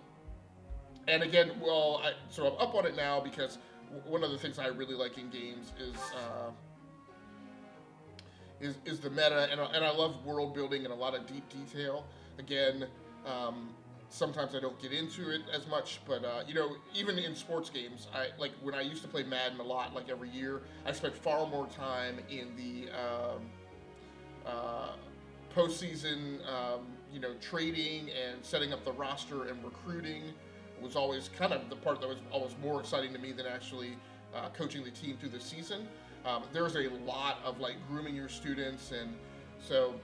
again, well, so I'm up on it now because one of the things I really like in games is the meta, and I love world building and a lot of deep detail. Again, sometimes I don't get into it as much, but you know, even in sports games, like when I used to play Madden a lot, like every year, I spent far more time in the postseason, you know, trading and setting up the roster and recruiting. Was always kind of the part that was always more exciting to me than actually coaching the team through the season. There's a lot of like grooming your students, and so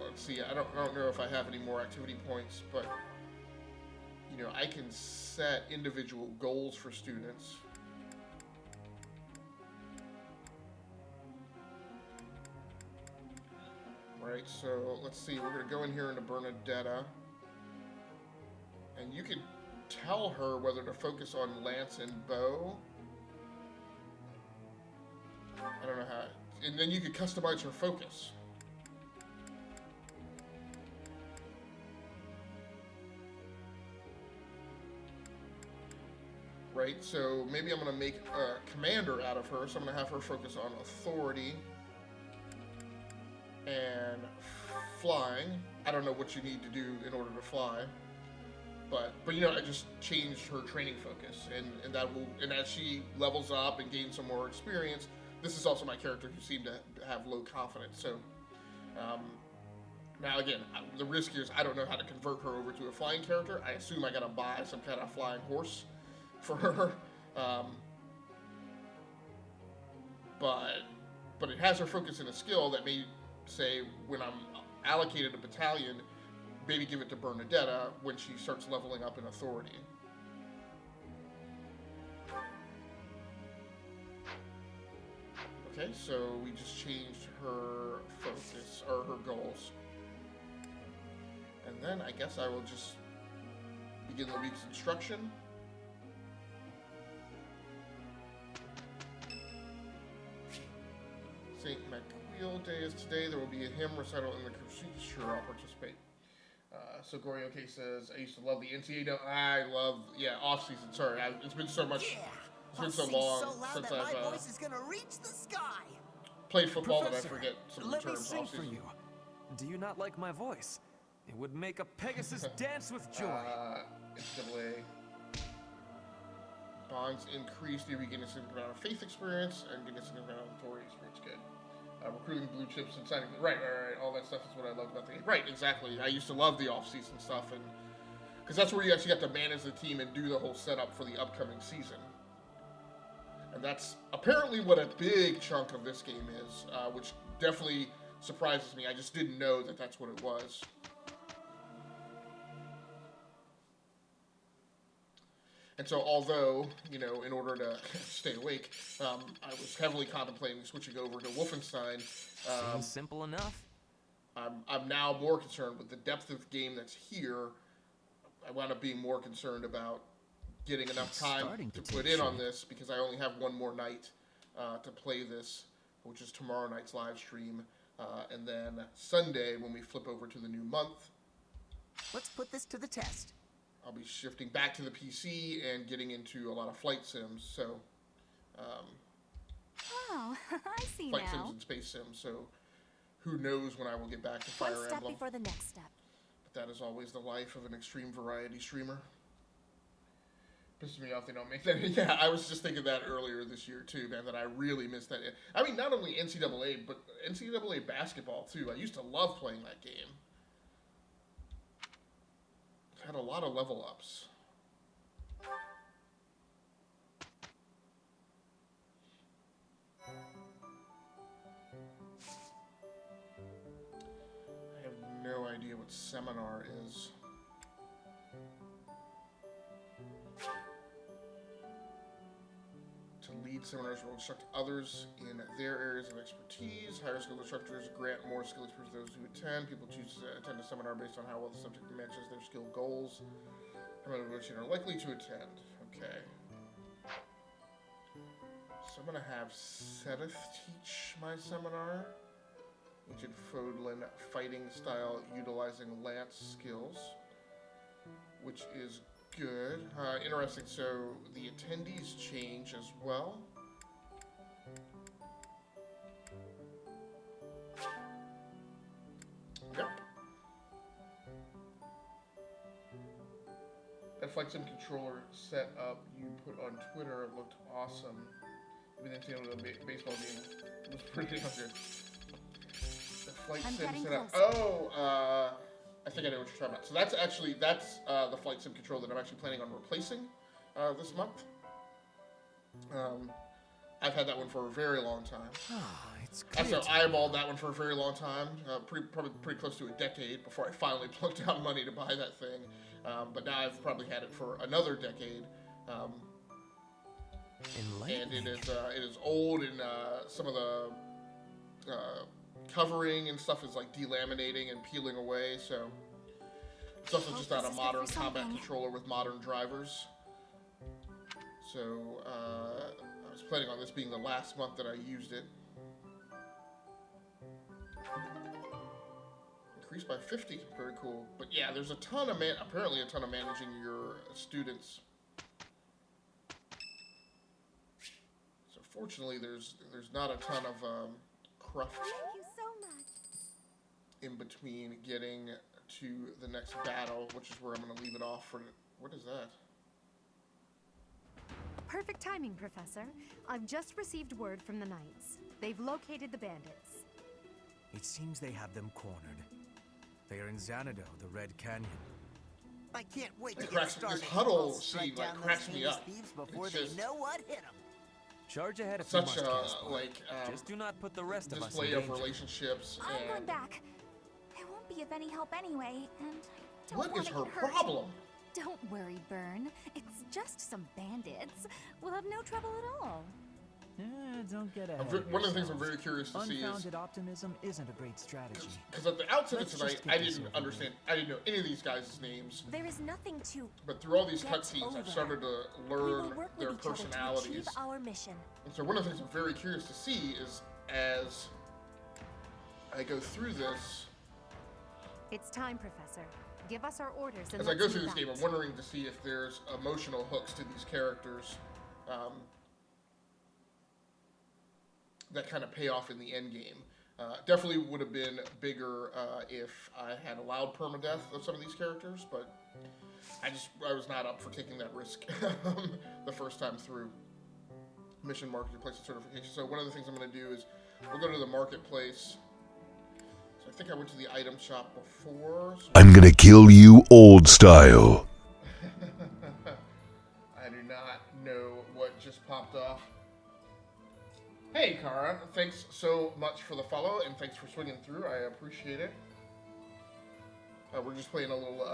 let's see. I don't know if I have any more activity points, but you know, I can set individual goals for students. Right. So let's see. We're gonna go in here into Bernadetta, and you can tell her whether to focus on lance and bow. I don't know how. And then you could customize her focus. Right, so maybe I'm going to make a commander out of her, so I'm going to have her focus on authority and flying. I don't know what you need to do in order to fly. But you know, I just changed her training focus, and that will, and as she levels up and gains some more experience, this is also my character who seemed to have low confidence. So now again, the risk here is I don't know how to convert her over to a flying character. I assume I gotta buy some kind of flying horse for her, but it has her focus in a skill that may say when I'm allocated a battalion, maybe give it to Bernadetta when she starts leveling up in authority. Okay, so we just changed her focus, or her goals. And then I guess I will just begin the week's instruction. St. McQueel Day is today. There will be a hymn recital in the Crusade. Sure, I'll participate. So Gorioke says, I used to love the NCAA. No, I love, yeah, off-season. Sorry, it's been so much, it's been so long since I've voice is gonna reach the sky. Played football Professor, that I forget some let me terms sing for off-season. you. Do you not like my voice? It would make a Pegasus dance with joy. NCAA. Bonds increase. You begin a significant amount of faith experience and get a significant amount of authority experience. Good. recruiting blue chips and signing. Right. All that stuff is what I love about the game. Right, exactly. I used to love the off-season stuff, and because that's where you actually got to manage the team and do the whole setup for the upcoming season. And that's apparently what a big chunk of this game is, which definitely surprises me. I just didn't know that that's what it was. And so, although, you know, in order to stay awake, I was heavily contemplating switching over to Wolfenstein. Seems simple enough. I'm now more concerned with the depth of the game that's here. I wound up being more concerned about getting enough time to put in on this, because I only have one more night to play this, which is tomorrow night's live stream, and then Sunday when we flip over to the new month. Let's put this to the test. I'll be shifting back to the PC and getting into a lot of flight sims, so Oh, I see flight now. sims and space sims, so who knows when I will get back to Fire One step Emblem. before the next step. But that is always the life of an extreme variety streamer. Pisses me off they don't make that. Yeah, I was just thinking that earlier this year too, man, that I really missed that. I mean, not only NCAA, but NCAA basketball too. I used to love playing that game. Had a lot of level ups. I have no idea what seminar is. To lead seminars will instruct others in their areas of expertise. Higher skilled instructors grant more skill experience to those who attend. People choose to attend a seminar based on how well the subject matches their skill goals. How many of which are likely to attend. Okay. So I'm going to have Sedith teach my seminar. Ancient Fodlan fighting style utilizing lance skills, which is good. Interesting. So the attendees change as well. Yep. That Flight Sim controller set up you put on Twitter looked awesome. Even the baseball game was pretty damn good. The Flight Sim set up. Oh, I think I know what you're talking about. So that's the Flight Sim controller that I'm actually planning on replacing this month. I've had that one for a very long time. So I eyeballed that one for a very long time, probably pretty close to a decade before I finally plucked out money to buy that thing. But now I've probably had it for another decade. And it is old, and some of the covering and stuff is like delaminating and peeling away, so it's also just not a modern combat controller with modern drivers. So I was planning on this being the last month that I used it. Increased by 50, very cool. But yeah, there's a ton of apparently a ton of managing your students. So fortunately, there's not a ton of cruft. Thank you so much. In between getting to the next battle, which is where I'm going to leave it off for. What is that? Perfect timing, Professor. I've just received word from the Knights. They've located the bandits. It seems they have them cornered. They are in Xanadu, the Red Canyon. I can't wait to get started. This huddle scene like cracks me up. Before they know what hit them. Charge ahead if you Such must, a just do not put the rest of us in display of danger. relationships. I'm going And back. It won't be of any help anyway, and I don't what want is to her get hurt. problem? Don't worry, Byrne. It's just some bandits. We'll have no trouble at all. Don't get ahead. One of the things I'm very curious to see is, Unfounded optimism isn't a great strategy. because at the outset of Let's tonight, just I get this didn't over understand. I didn't know any of these guys' names. There is nothing to. But through all these get cutscenes, I've over. started to We will learn work their with each other to personalities. achieve our mission. And so one of the things I'm very curious to see is, as I go through this, It's time, Professor. Give us our orders and as I let's go through move this game, out. I'm wondering to see if there's emotional hooks to these characters that kind of pay off in the end game. Definitely would have been bigger if I had allowed permadeath of some of these characters, but I was not up for taking that risk the first time through. Mission marker to place a certification. So one of the things I'm going to do is we'll go to the marketplace. So I think I went to the item shop before. So I'm gonna kill you old style. I do not know what just popped off. Hey, Kara, thanks so much for the follow, and thanks for swinging through. I appreciate it. We're just playing a little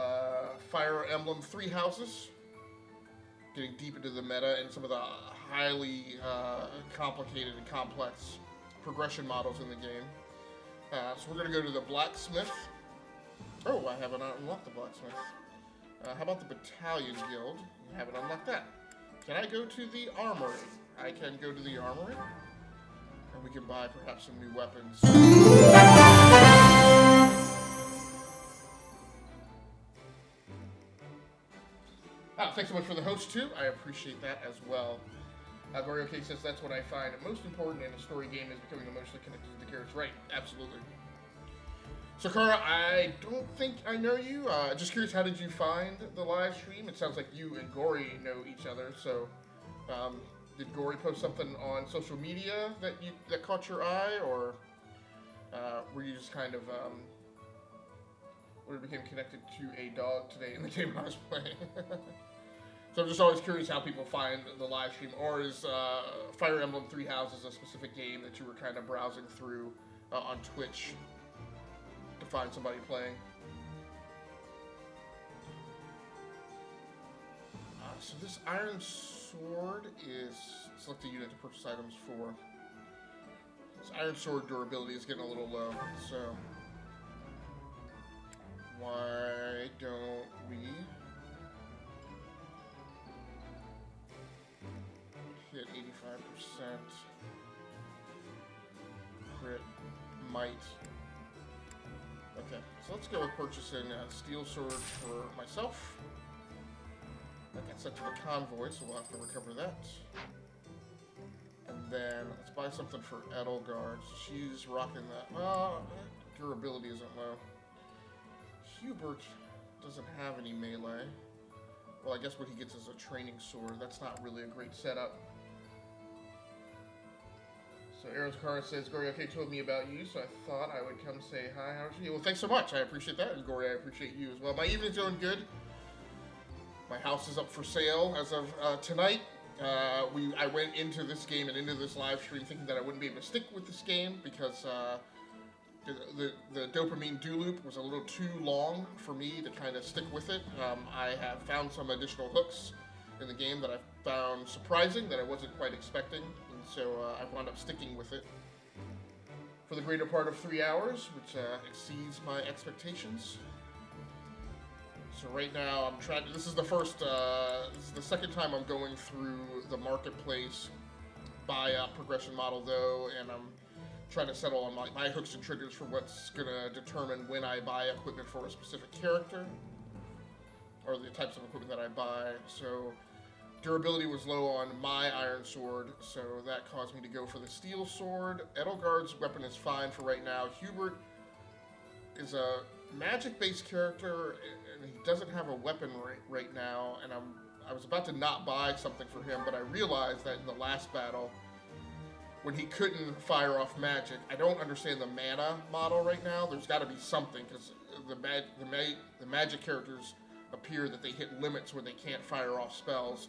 Fire Emblem 3 Houses. Getting deep into the meta and some of the highly complicated and complex progression models in the game. So we're going to go to the blacksmith. Oh, I haven't unlocked the blacksmith. How about the battalion guild? I haven't unlocked that. Can I go to the armory? I can go to the armory. And we can buy perhaps some new weapons. Thanks so much for the host, too. I appreciate that as well. Gorio K says that's what I find most important in a story game is becoming emotionally connected to the characters. Right, absolutely. So, Kara, I don't think I know you. Just curious, how did you find the live stream? It sounds like you and Gory know each other. So, did Gory post something on social media that caught your eye, or were you just kind of became connected to a dog today in the game I was playing? So I'm just always curious how people find the live stream, or is Fire Emblem 3 Houses a specific game that you were kind of browsing through on Twitch to find somebody playing? So this Iron Sword is select a unit to purchase items for. This Iron Sword durability is getting a little low, so why don't we hit 85% crit might. Okay, so let's go with purchasing a steel sword for myself. That gets sent to the convoy, so we'll have to recover that. And then let's buy something for Edelgard. She's rocking that. Well, durability isn't low. Hubert doesn't have any melee. Well, I guess what he gets is a training sword. That's not really a great setup. So Aeroscar says, Gory, okay, told me about you, so I thought I would come say hi. How's you? Well, thanks so much. I appreciate that. And Gory, I appreciate you as well. My evening's going good. My house is up for sale as of tonight. I went into this game and into this live stream thinking that I wouldn't be able to stick with this game because the dopamine do loop was a little too long for me to kind of stick with it. I have found some additional hooks in the game that I found surprising that I wasn't quite expecting, and so I wound up sticking with it for the greater part of 3 hours, which exceeds my expectations. So right now I'm trying. This is the second time I'm going through the marketplace buy-up progression model though, and I'm trying to settle on my hooks and triggers for what's gonna determine when I buy equipment for a specific character, or the types of equipment that I buy. So durability was low on my Iron Sword, so that caused me to go for the Steel Sword. Edelgard's weapon is fine for right now. Hubert is a magic-based character, and he doesn't have a weapon right now, and I was about to not buy something for him, but I realized that in the last battle, when he couldn't fire off magic, I don't understand the mana model right now. There's got to be something, because the magic characters appear that they hit limits where they can't fire off spells.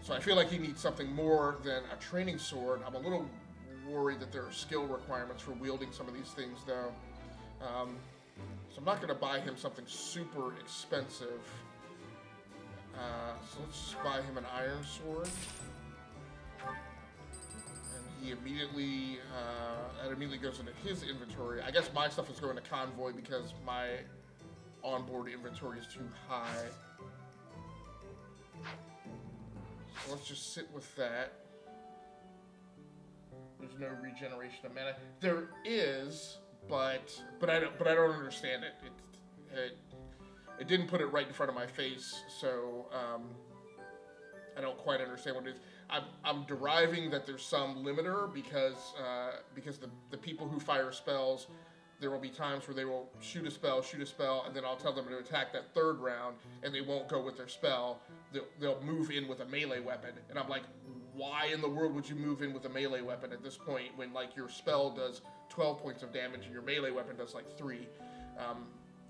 So I feel like he needs something more than a training sword. I'm a little worried that there are skill requirements for wielding some of these things, though. So I'm not going to buy him something super expensive. So let's just buy him an Iron Sword. And he immediately, that immediately goes into his inventory. I guess my stuff is going to Convoy because my onboard inventory is too high. So let's just sit with that. There's no regeneration of mana. There is, but I don't understand it. It didn't put it right in front of my face, so I don't quite understand what it is. I'm deriving that there's some limiter because the people who fire spells, there will be times where they will shoot a spell, and then I'll tell them to attack that third round, and they won't go with their spell. They'll move in with a melee weapon, and I'm like, why in the world would you move in with a melee weapon at this point when like your spell does 12 points of damage and your melee weapon does like 3?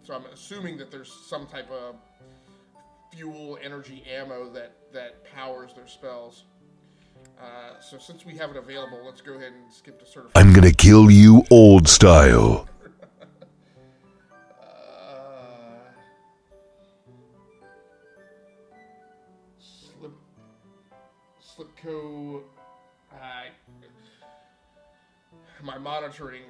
So I'm assuming that there's some type of fuel, energy, ammo that powers their spells. So since we have it available, let's go ahead and skip to certified. I'm gonna kill you old style. Slipco. My monitoring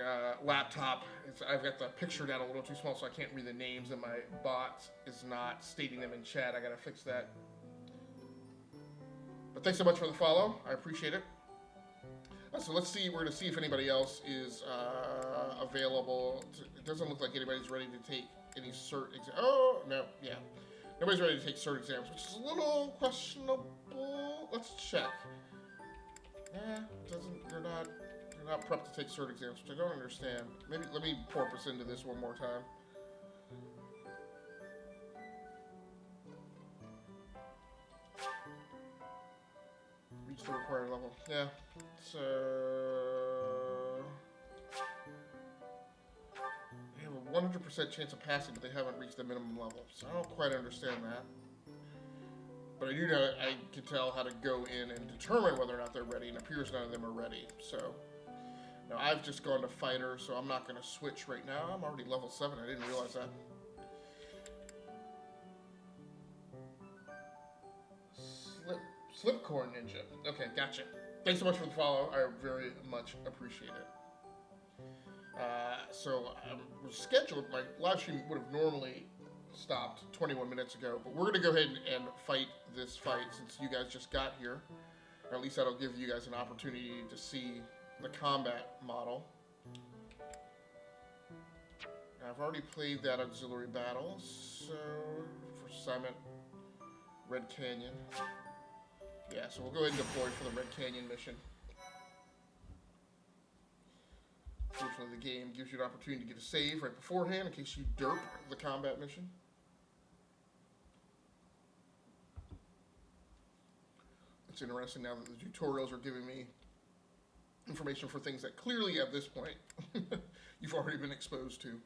laptop, I've got the picture down a little too small, so I can't read the names, and my bot is not stating them in chat. I gotta fix that. But thanks so much for the follow. I appreciate it. So let's see. We're gonna see if anybody else is available. It doesn't look like anybody's ready to take any cert exams. Oh no, yeah, nobody's ready to take cert exams, which is a little questionable. Let's check. You're not prepped to take cert exams, which I don't understand. Maybe let me porpoise into this one more time. Reach the required level. Yeah. So they have a 100% chance of passing, but they haven't reached the minimum level. So I don't quite understand that. But I do know I can tell how to go in and determine whether or not they're ready, and it appears none of them are ready. So now I've just gone to fighter, so I'm not going to switch right now. I'm already level 7. I didn't realize that. Slipcorn Ninja. Okay, gotcha. Thanks so much for the follow. I very much appreciate it. So was scheduled. My live stream would have normally stopped 21 minutes ago, but we're going to go ahead and fight this fight since you guys just got here. Or at least that'll give you guys an opportunity to see the combat model. Now, I've already played that auxiliary battle, so for Simon, Red Canyon. Yeah, so we'll go ahead and deploy for the Red Canyon mission. Fortunately, the game gives you an opportunity to get a save right beforehand in case you derp the combat mission. It's interesting now that the tutorials are giving me information for things that clearly at this point you've already been exposed to.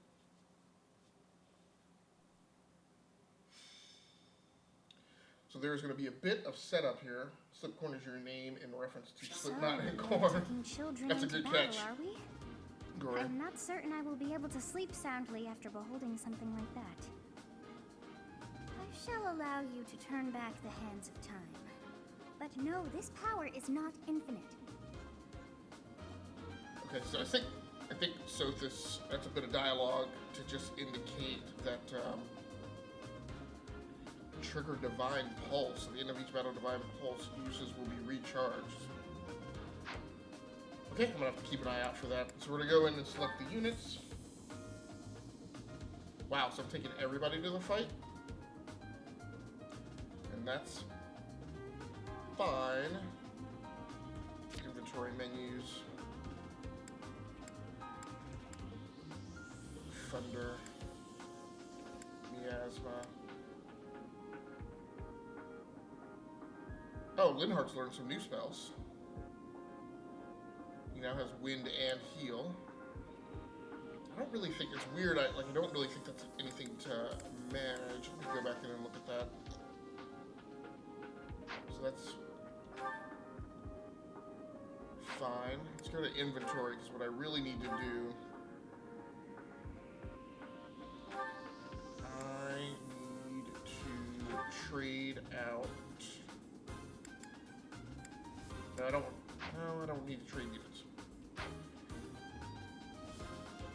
So there's going to be a bit of setup here. Slipcorn is your name in reference to Slipknot and Corn. That's a good catch. Are we? I'm not certain I will be able to sleep soundly after beholding something like that. I shall allow you to turn back the hands of time. But no, this power is not infinite. Okay, so I think Sothis, that's a bit of dialogue to just indicate that trigger Divine Pulse. At the end of each battle, Divine Pulse uses will be recharged. Okay, I'm gonna have to keep an eye out for that. So we're gonna go in and select the units. Wow, so I'm taking everybody to the fight? And that's fine. Inventory menus. Thunder. Miasma. Oh, Linhardt's learned some new spells. He now has Wind and Heal. I don't really think it's weird. I don't really think that's anything to manage. Let me go back in and look at that. So that's fine. Let's go to inventory because what I really need to do, I need to trade out. No, I don't need to trade units.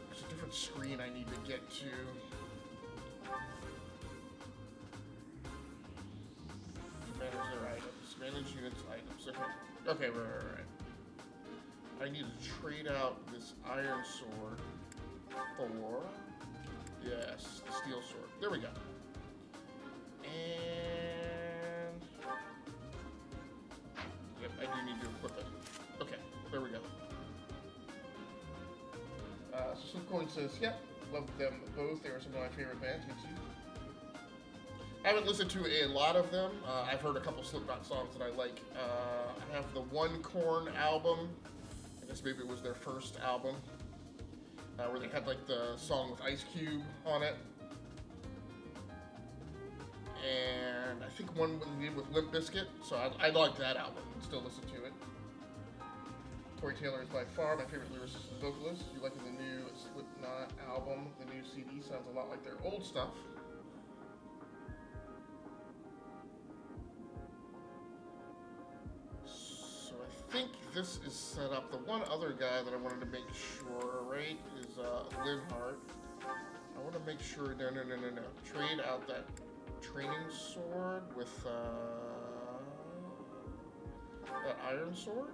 There's a different screen I need to get to. Manage their items. Manage units items. Okay, right. I need to trade out this iron sword for, yes, the steel sword. There we go. And yep, I do need to equip it. Okay, there we go. So Slipcoin says, yep, love them both. They were some of my favorite bands. Me too. I haven't listened to a lot of them. I've heard a couple Slipknot songs that I like. I have the One Corn album. I guess maybe it was their first album. Where they had like the song with Ice Cube on it. And I think one they did with Limp Bizkit. So I like that album and still listen to it. Corey Taylor is by far my favorite lyricist and vocalist. You liking the new Slipknot album? The new CD sounds a lot like their old stuff. So I think this is set up. The one other guy that I wanted to make sure, right, is Linhart. I want to make sure, no. Trade out that training sword with that iron sword?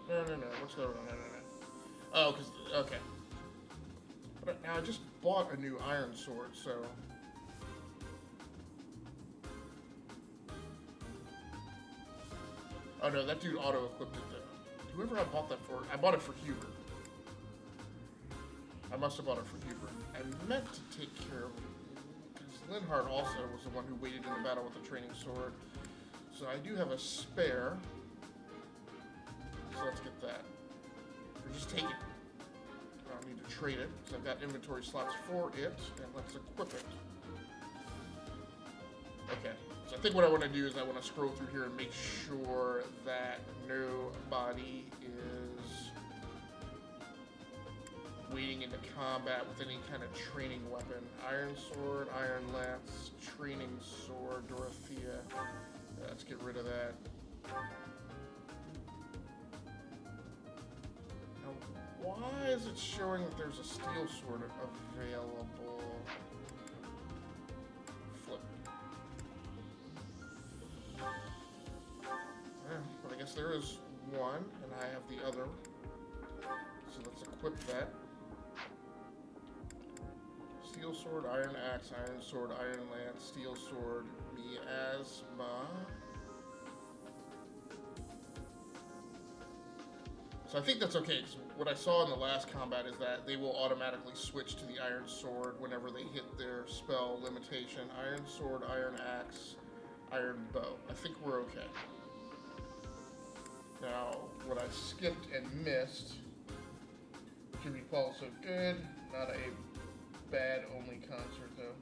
No. What's going on? No. Oh, because, okay. But now I just bought a new iron sword, so. Oh no, that dude auto-equipped it though. Whoever I bought that for, I bought it for Hubert. I must have bought it for Hubert. I meant to take care of it, because Linhart also was the one who waited in the battle with the training sword. So I do have a spare. So let's get that. Or just take it. I don't need to trade it, because I've got inventory slots for it, and let's equip it. Okay, so I think what I want to do is I want to scroll through here and make sure that nobody is wading into combat with any kind of training weapon. Iron sword, iron lance, training sword, Dorothea. Let's get rid of that. Now, why is it showing that there's a steel sword available? Flip. But I guess there is one, and I have the other. So let's equip that. Steel sword, iron axe, iron sword, iron lance, steel sword, miasma. So I think that's okay, because what I saw in the last combat is that they will automatically switch to the iron sword whenever they hit their spell limitation. Iron sword, iron axe, iron bow. I think we're okay. Now, what I skipped and missed, Jimmy Paul so good, not a bad only concert though.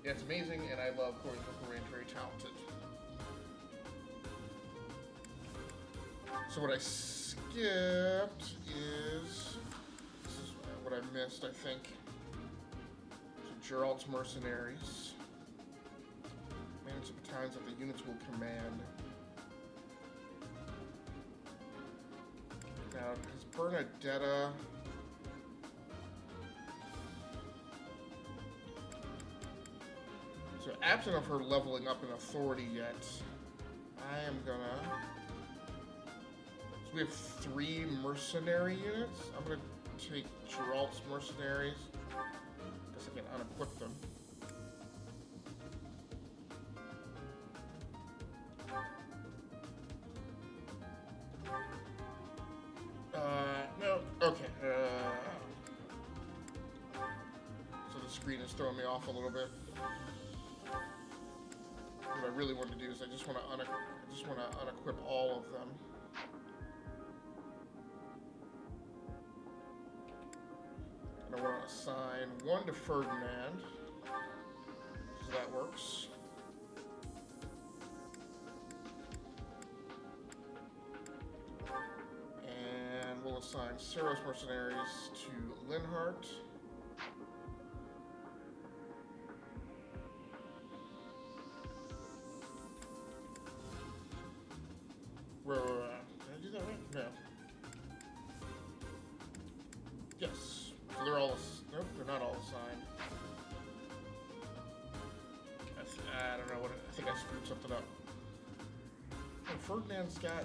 Yeah, it's amazing, and I love Corey's vocal range, very talented. So what I skipped is, this is what I missed, I think. So Geralt's Mercenaries. Manage the battalions that the units will command. Now, is Bernadetta... So, absent of her leveling up in authority yet, I am gonna... So we have 3 mercenary units. I'm gonna take Geralt's Mercenaries. Guess I can unequip them. No, okay. So the screen is throwing me off a little bit. What I really want to do is I just want to unequip all of them. And I want to assign 1 to Ferdinand, so that works. And we'll assign Saros Mercenaries to Linhart. Did I do that right? No. Yes. So they're all... Nope, they're not all assigned. I don't know what... I think I screwed something up. Oh, Ferdinand's got...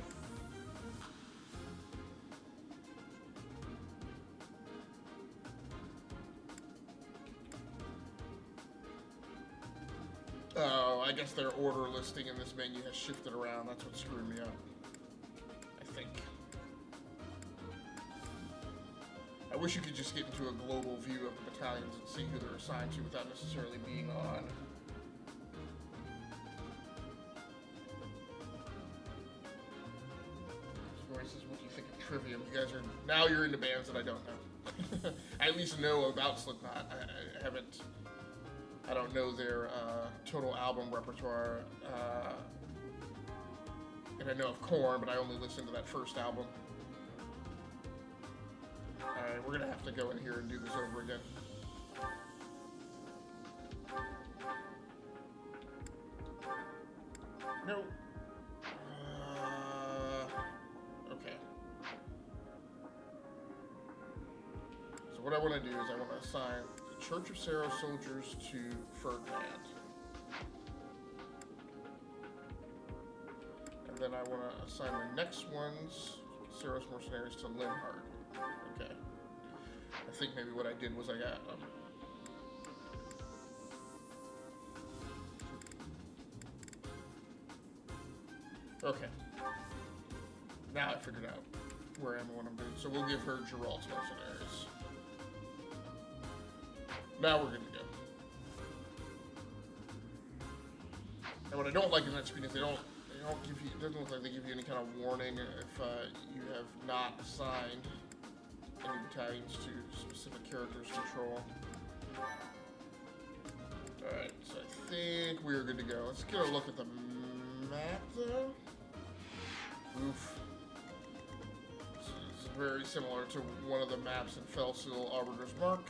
Oh, I guess their order listing in this menu has shifted around. That's what screwed me up. I think. I wish you could just get into a global view of the battalions and see who they're assigned to without necessarily being on. Roy says, what do you think of Trivium? You guys are, now you're into bands that I don't know. I at least know about Slipknot. I don't know their total album repertoire. And I know of Korn, but I only listened to that first album. Alright, we're gonna have to go in here and do this over again. No. Okay. So what I want to do is I want to assign the Church of Saros soldiers to Ferdinand. And then I want to assign the next ones, Saros mercenaries, to Linhard. Okay. I think maybe what I did was I got okay. Now I figured out where I am and what I'm doing. So we'll give her Geralt's mercenaries. Now we're good to go. And what I don't like in that screen is they don't give you, it doesn't look like they give you any kind of warning if you have not assigned any battalions to specific characters control. Alright, so I think we're good to go. Let's get a look at the map though. Oof. So this is very similar to one of the maps in Felsil Arbiter's Mark.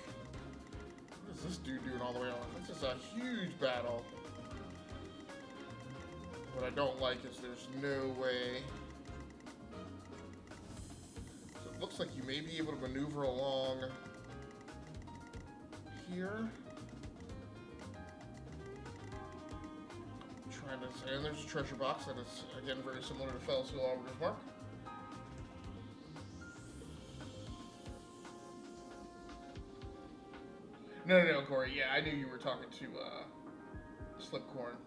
What is this dude doing all the way on? This is a huge battle. What I don't like is there's no way. So it looks like you may be able to maneuver along here. Trying to, and there's a treasure box that is again very similar to Felsil Arbiter's Mark. No, Corey. Yeah, I knew you were talking to Slipcorn.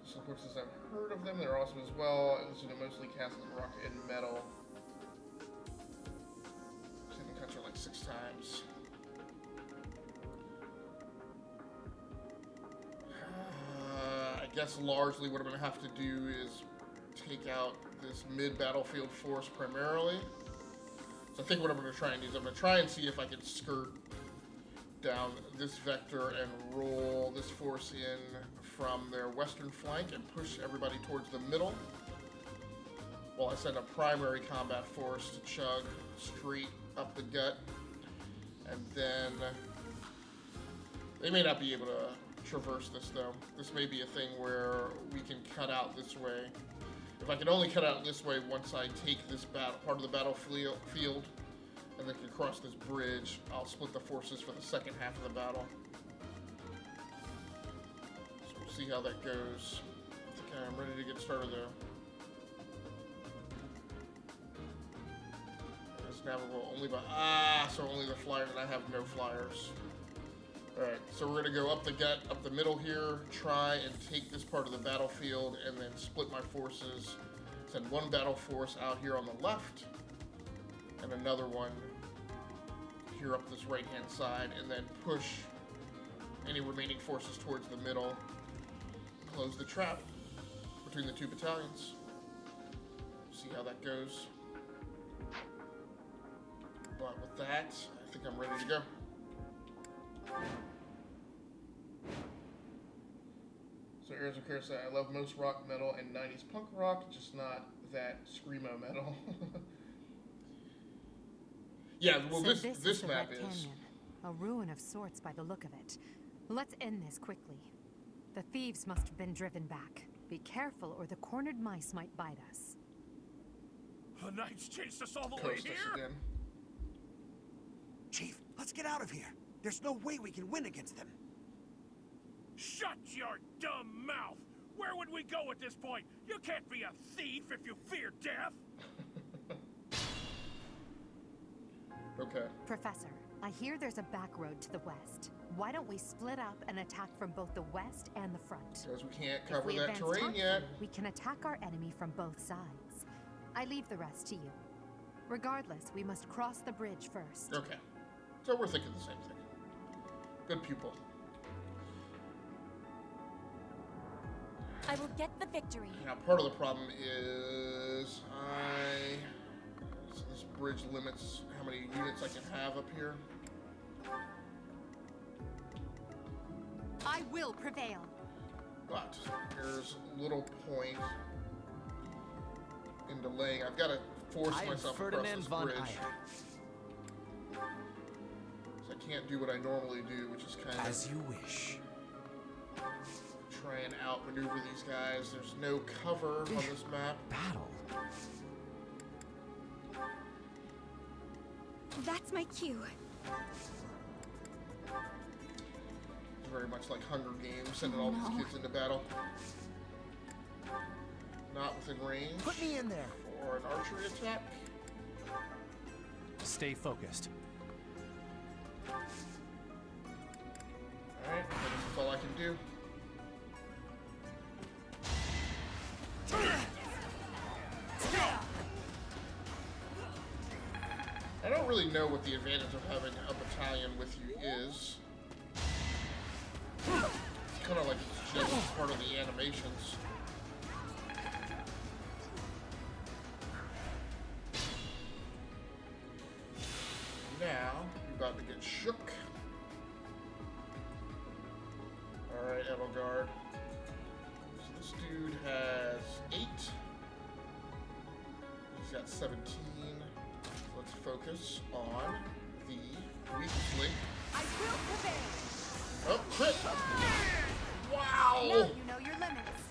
Slipcorn says I've heard of them. They're awesome as well. I listen to mostly cast in rock and metal. I've seen them cut like 6 times. I guess largely what I'm going to have to do is take out this mid-battlefield force primarily. So I think what I'm going to try and do is I'm going to try and see if I can skirt down this vector and roll this force in from their western flank and push everybody towards the middle, while I send a primary combat force to chug straight up the gut. And then they may not be able to traverse this though. This may be a thing where we can cut out this way. If I can only cut out this way once I take this part of the battlefield and then can cross this bridge, I'll split the forces for the second half of the battle. So we'll see how that goes. I think I'm ready to get started though. It's navigable only by, so only the flyers, and I have no flyers. Alright, so we're going to go up the gut, up the middle here, try and take this part of the battlefield, and then split my forces. Send one battle force out here on the left, and another one here up this right-hand side, and then push any remaining forces towards the middle. Close the trap between the 2 battalions. See how that goes. But with that, I think I'm ready to go. So Airs of Care said, I love most rock metal and 90s punk rock, just not that screamo metal. Yeah, well so this map Red is... Canyon, a ruin of sorts by the look of it. Let's end this quickly. The thieves must have been driven back. Be careful or the cornered mice might bite us. The knights chased us all the way here? Again. Chief, let's get out of here. There's no way we can win against them. Shut your dumb mouth! Where would we go at this point? You can't be a thief if you fear death! Okay. Professor, I hear there's a back road to the west. Why don't we split up and attack from both the west and the front? Because we can't cover if we that terrain yet. We can attack our enemy from both sides. I leave the rest to you. Regardless, we must cross the bridge first. Okay. So we're thinking the same thing. Good pupil. I will get the victory. Now, part of the problem is so this bridge limits how many units I can have up here. I will prevail. But there's little point in delaying. I've got to force myself across this bridge. So I can't do what I normally do, which is kind of as you wish. Try and outmaneuver these guys. There's no cover on this map. Battle. That's my cue. It's very much like Hunger Games, sending all these kids into battle. Not within range. Put me in there. For an archery attack. Stay focused. Alright, that's all I can do. I don't really know what the advantage of having a battalion with you is. It's kind of like it's just part of the animations. Now, you're about to get shook. Alright, Edelgard. So this dude has 8. He's got 17. Let's focus on the weakest link. I will prevail. Oh, crit! Wow! Now you know your limits.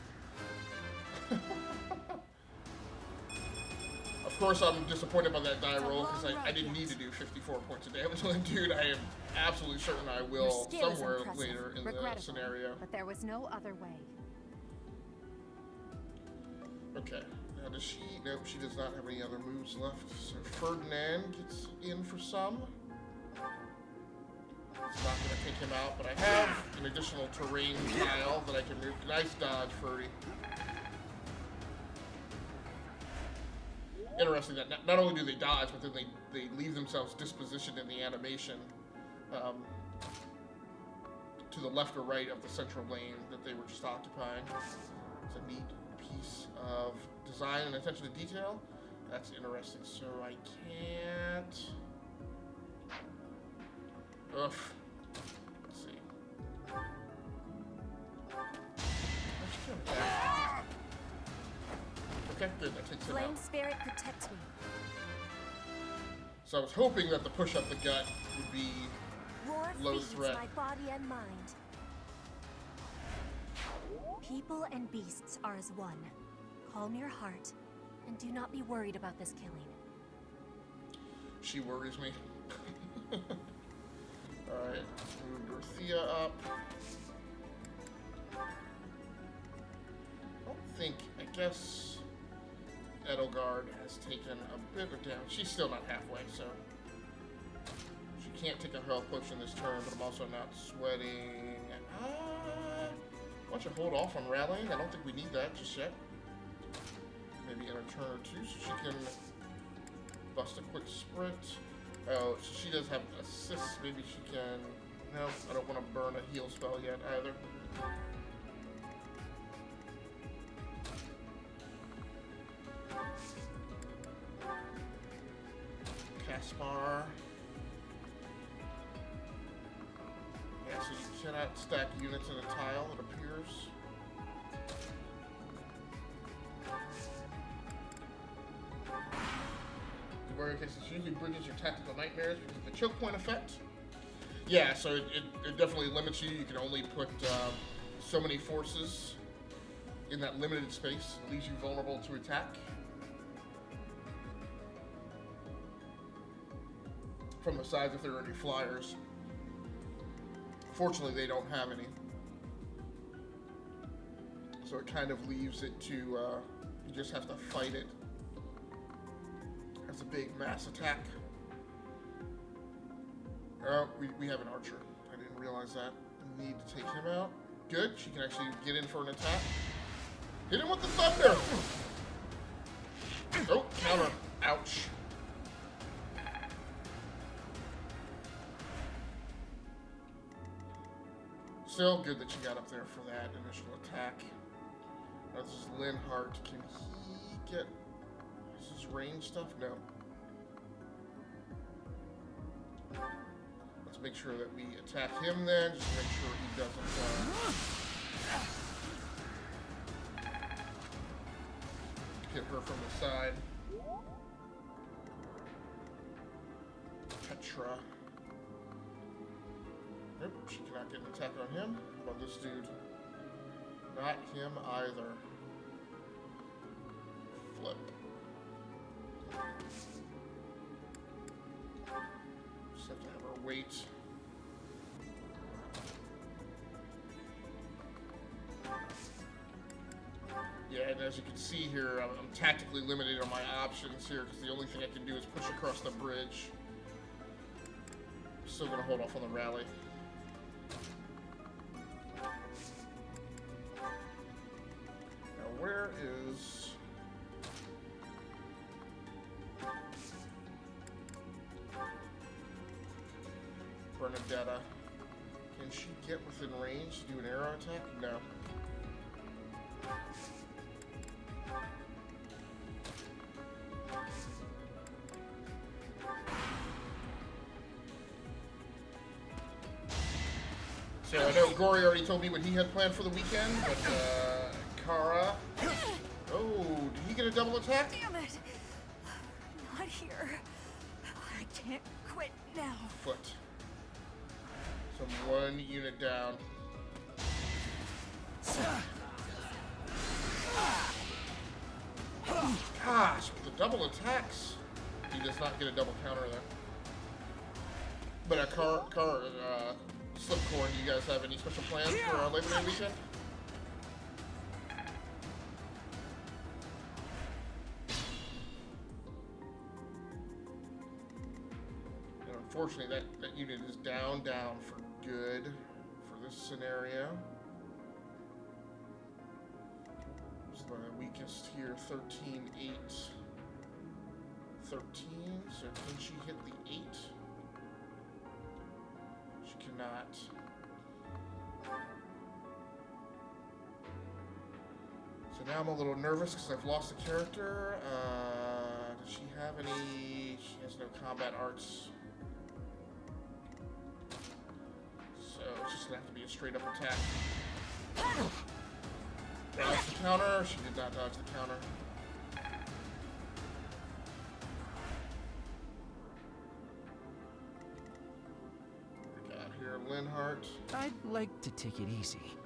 Of course, I'm disappointed by that die roll because I didn't need to do 54 points of damage on that dude. I am absolutely certain I will somewhere later in the scenario. But there was no other way. Okay. Now does she? Nope, she does not have any other moves left. So Ferdinand gets in for some. It's not going to take him out, but I have an additional terrain tile that I can move. Nice dodge, Ferdy. Interesting that not only do they dodge, but then they leave themselves dispositioned in the animation to the left or right of the central lane that they were just occupying. It's a neat piece of design and attention to detail. That's interesting. So I can't. Ugh. Let's see. Okay, good. That takes it Flame out. spirit protects me. So I was hoping that the push up the gut would be Roar low feeds threat. my body and mind. People and beasts are as one. Calm your heart, and do not be worried about this killing. She worries me. Alright, let's move Dorothea up. I guess Edelgard has taken a bit of damage. She's still not halfway, so she can't take a health potion this turn, but I'm also not sweating. Why don't you hold off on rallying? I don't think we need that just yet. Maybe in a turn or two, so she can bust a quick sprint. Oh, so she does have assists. Maybe she can. No, I don't want to burn a heal spell yet either. Caspar. Yeah, so you cannot stack units in a tile, it appears. The warrior cases usually bridges your tactical nightmares because of the choke point effect. Yeah, so it definitely limits you. You can only put so many forces in that limited space. It leaves you vulnerable to attack. From the sides if there are any flyers. Fortunately, they don't have any. So it kind of leaves it to, you just have to fight it. That's a big mass attack. Oh, we have an archer. I didn't realize that. I need to take him out. Good, she can actually get in for an attack. Hit him with the thunder! Oh, counter. Ouch. Still good that you got up there for that initial attack. This is Linhart. Can he get... Is this range stuff? No. Let's make sure that we attack him then, just to make sure he doesn't hit her from the side. Petra. Nope, she cannot get an attack on him. How about this dude? Not him either. Flip. Just have to have her wait. Yeah, and as you can see here, I'm tactically limited on my options here because the only thing I can do is push across the bridge. Still gonna hold off on the rally. Now where is... Bernadetta? Can she get within range to do an arrow attack? No. So I know Gory already told me what he had planned for the weekend, but Kara... Oh, did he get a double attack? Damn it! Not here. I can't quit now. Foot. So one unit down. Gosh, with the double attacks, he does not get a double counter there. But Slipcorn, do you guys have any special plans for Labor Day weekend? And unfortunately, that unit is down for good for this scenario. It's the weakest here, 13, 8, 13. So can she hit the 8? She cannot. So now I'm a little nervous because I've lost a character. Does she have any? She has no combat arts. So it's just gonna have to be a straight up attack. Dodge the counter. She did not dodge the counter. We got here Linhart. I'd like to take it easy.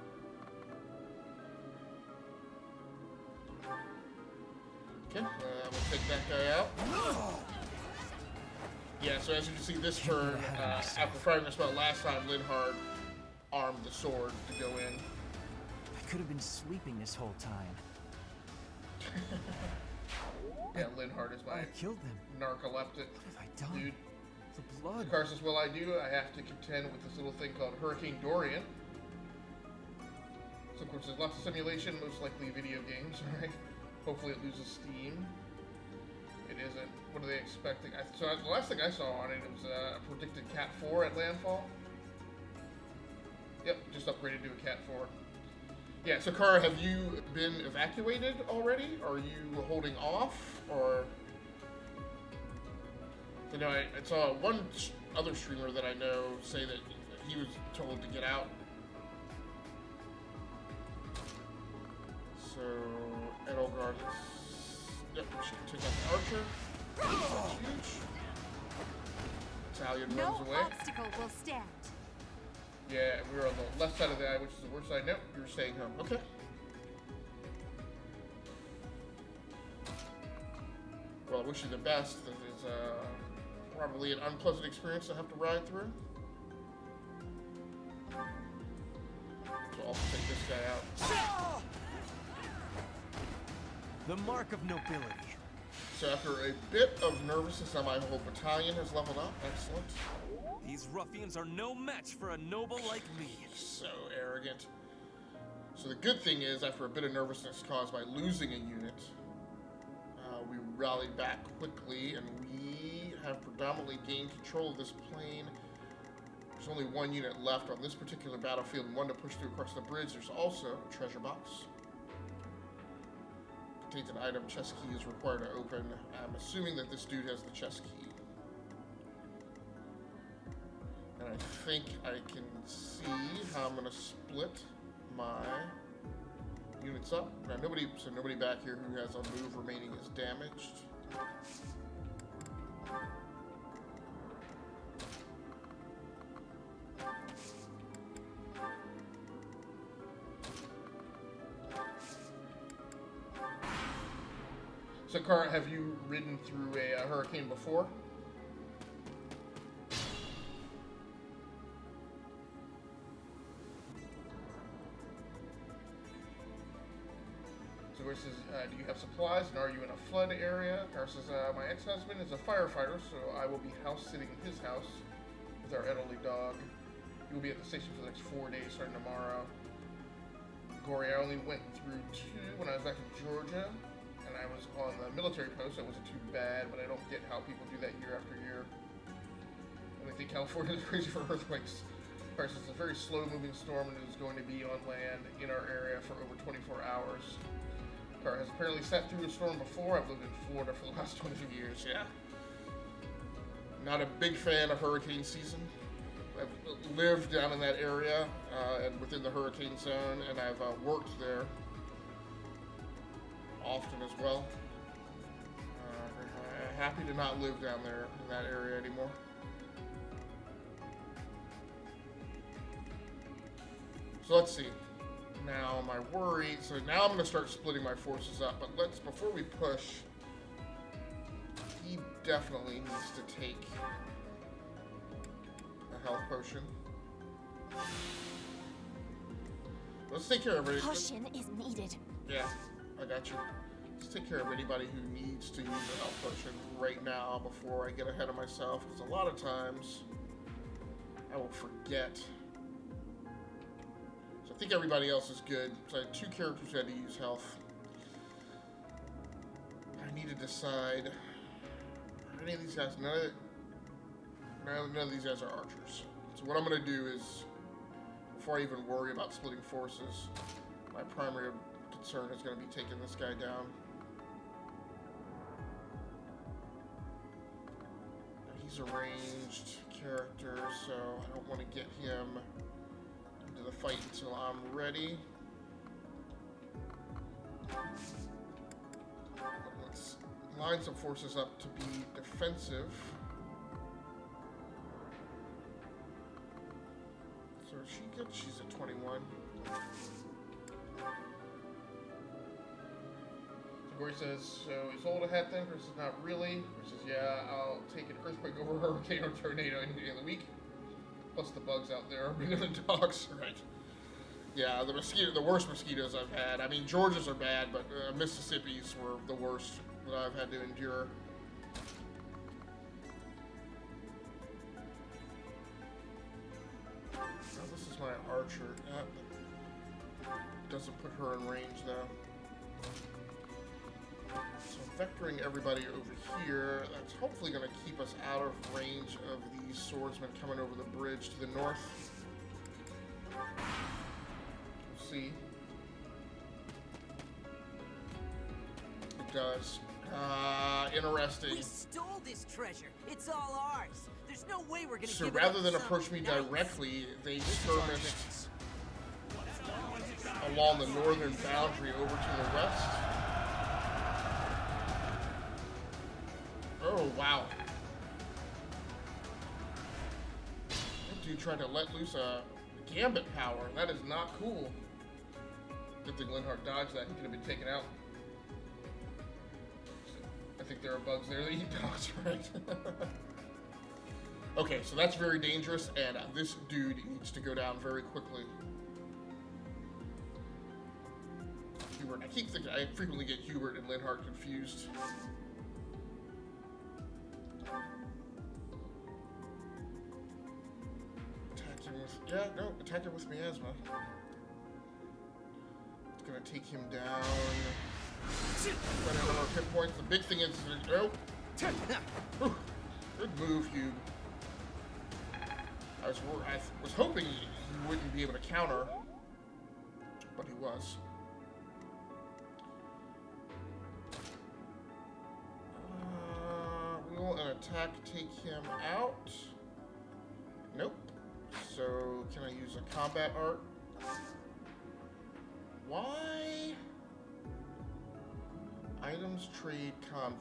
Okay, we'll take that guy out. Yeah, so as you can see, this turn, after firing the spell last time, Linhart armed the sword to go in. I could have been sleeping this whole time. Yeah, Linhart is my killed them. Narcoleptic. What have I done? Dude. The blood. Car says, well, I do. I have to contend with this little thing called Hurricane Dorian. So, of course, there's lots of simulation, most likely video games, right? Hopefully it loses steam. It isn't. What are they expecting? So the last thing I saw on it was a predicted Cat 4 at landfall. Yep, just upgraded to a Cat 4. Yeah, so Kara, have you been evacuated already? Are you holding off? Or... You know, I saw one other streamer that I know say that he was told to get out. So, Edelgard is... Yep, she can take out the archer. That's huge. Italian runs away. No obstacle will stand. Yeah, we were on the left side of the eye, which is the worst side. Nope, you're staying home. Okay. Well, I wish you the best. That is probably an unpleasant experience to have to ride through. So I'll take this guy out. The mark of nobility. So after a bit of nervousness, now my whole battalion has leveled up. Excellent. These ruffians are no match for a noble like me. So arrogant. So the good thing is, after a bit of nervousness caused by losing a unit, we rallied back quickly, and we have predominantly gained control of this plane. There's only one unit left on this particular battlefield and one to push through across the bridge. There's also a treasure box. Contains an item. Chest key is required to open. I'm assuming that this dude has the chest key. And I think I can see how I'm going to split my units up. Now nobody back here who has a move remaining is damaged. So, Car, have you ridden through a hurricane before? So, Car says, do you have supplies, and are you in a flood area? Car says, my ex-husband is a firefighter, so I will be house-sitting in his house with our elderly dog. He will be at the station for the next 4 days, starting tomorrow. Gory, I only went through 2 when I was back in Georgia. And I was on the military post, so it wasn't too bad, but I don't get how people do that year after year. And I think California is crazy for earthquakes. First, it's a very slow-moving storm, and it is going to be on land in our area for over 24 hours. Car has apparently sat through a storm before. I've lived in Florida for the last 20 years, yeah. Not a big fan of hurricane season. I've lived down in that area and within the hurricane zone, and I've worked there often as well. Happy to not live down there in that area anymore. So let's see. Now my worry, so now I'm going to start splitting my forces up, but before we push, he definitely needs to take a health potion. Let's take care of everybody. Potion is needed. Yeah, I got you. Let's take care of anybody who needs to use a health potion right now before I get ahead of myself, because a lot of times I will forget. So I think everybody else is good. So I had 2 characters who had to use health. I need to decide. Are any of these guys? None of these guys are archers. So what I'm going to do is, before I even worry about splitting forces, my primary concern is going to be taking this guy down. He's a ranged character, so I don't want to get him into the fight until I'm ready. Let's line some forces up to be defensive. So is she good? She's at 21. Gory says, so is old a hat thing? Chris says, not really. Chris says, yeah, I'll take an earthquake over a hurricane or tornado any day of the week. Plus the bugs out there are bigger than dogs, right? Yeah, the worst mosquitoes I've had. I mean, Georgia's are bad, but Mississippi's were the worst that I've had to endure. Oh, this is my archer. Doesn't put her in range, though. So vectoring everybody over here, that's hopefully going to keep us out of range of these swordsmen coming over the bridge to the north. We'll see. It does. Interesting. We stole this treasure. It's all ours. There's no way we're going to So give rather it than up approach me nice. directly, they skirmished along the northern boundary over to the west. Oh, wow. That dude tried to let loose a gambit power. That is not cool. Good thing Linhardt dodged that. He could have been taken out. I think there are bugs there that eat dogs, right? Okay, so that's very dangerous, and this dude needs to go down very quickly. Hubert. I frequently get Hubert and Linhardt confused. Attack him with miasma. It's gonna take him down. Running on our hit points. The big thing is, good move, Hube. I was hoping he wouldn't be able to counter, but he was. Will an attack take him out? Nope. So, can I use a combat art? Why? Items trade convoy.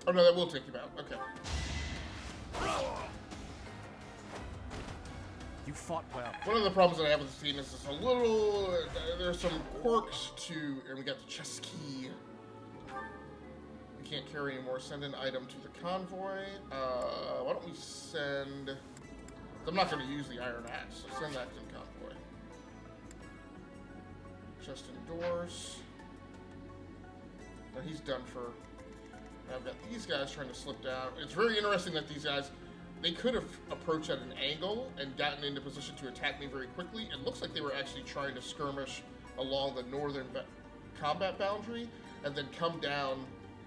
Oh no, that will take him out. Okay. You fought well. One of the problems that I have with this team is it's a little. There's some quirks to, and we got the chess key. We can't carry anymore. Send an item to the convoy. Why don't we send? I'm not going to use the iron axe, so send that to the convoy. Chest indoors. Now he's done for. I've got these guys trying to slip down. It's very interesting that these guys, they could have approached at an angle and gotten into position to attack me very quickly. It looks like they were actually trying to skirmish along the northern combat boundary and then come down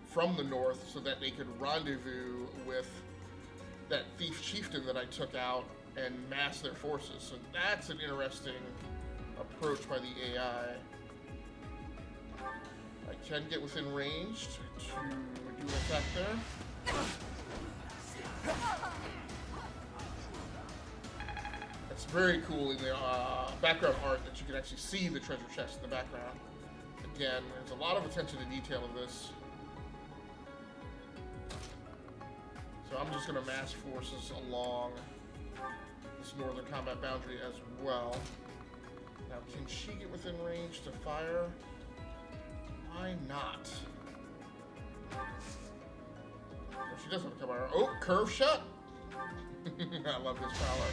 from the north so that they could rendezvous with that thief chieftain that I took out and mass their forces. So that's an interesting approach by the AI. I can get within range to do an attack there. It's very cool in the background art that you can actually see the treasure chest in the background. Again, there's a lot of attention to detail in this. So I'm just going to mass forces along this northern combat boundary as well. Now, can she get within range to fire? Why not? Oh, she does have a cover. Oh, curve shot! I love this power.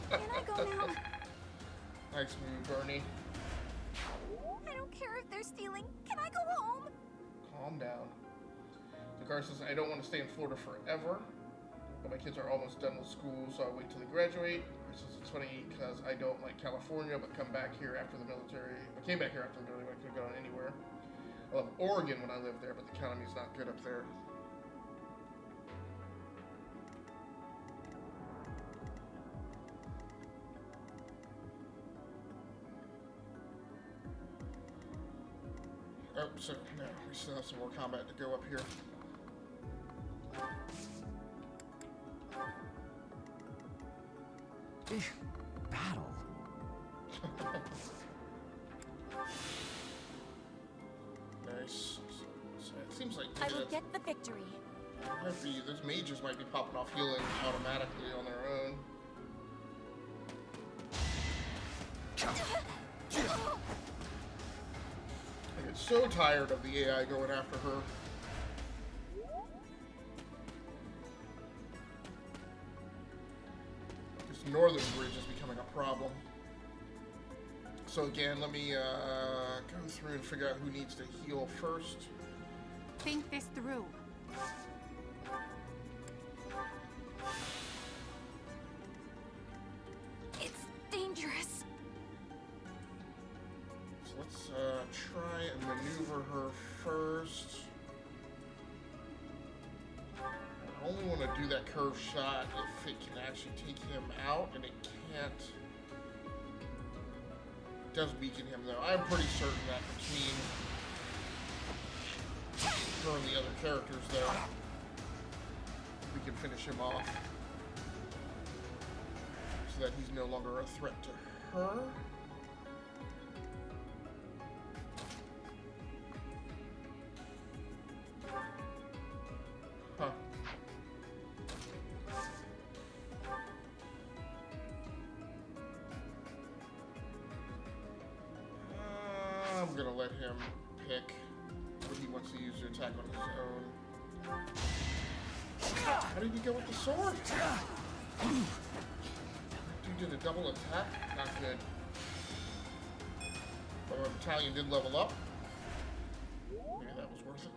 Can I go now? Nice move, Bernie. I don't care if they're stealing. Can I go home? Calm down. The guard says, I don't want to stay in Florida forever. But my kids are almost done with school, so I'll wait till they graduate. It says it's funny because I don't like California, but come back here after the military. I came back here after the military, but I couldn't go anywhere. I love Oregon when I lived there, but the economy's not good up there. Oh, so no, we still have some more combat to go up here. Battle. Nice. So it seems like I will get the victory. Might be, those mages might be popping off healing automatically on their own. I get so tired of the AI going after her. This northern bridge is becoming a problem. So again, let me go through and figure out who needs to heal first. Think this through. It's dangerous. So let's try and maneuver her first. I only want to do that curve shot if it can actually take him out, and it can't. It does weaken him though. I'm pretty certain that between her and the other characters though, we can finish him off. So that he's no longer a threat to her. Huh. I'm gonna let him pick what he wants to use to attack on his own. How did he go with the sword? Dude did a double attack? Not good. But our battalion did level up. Maybe that was worth it.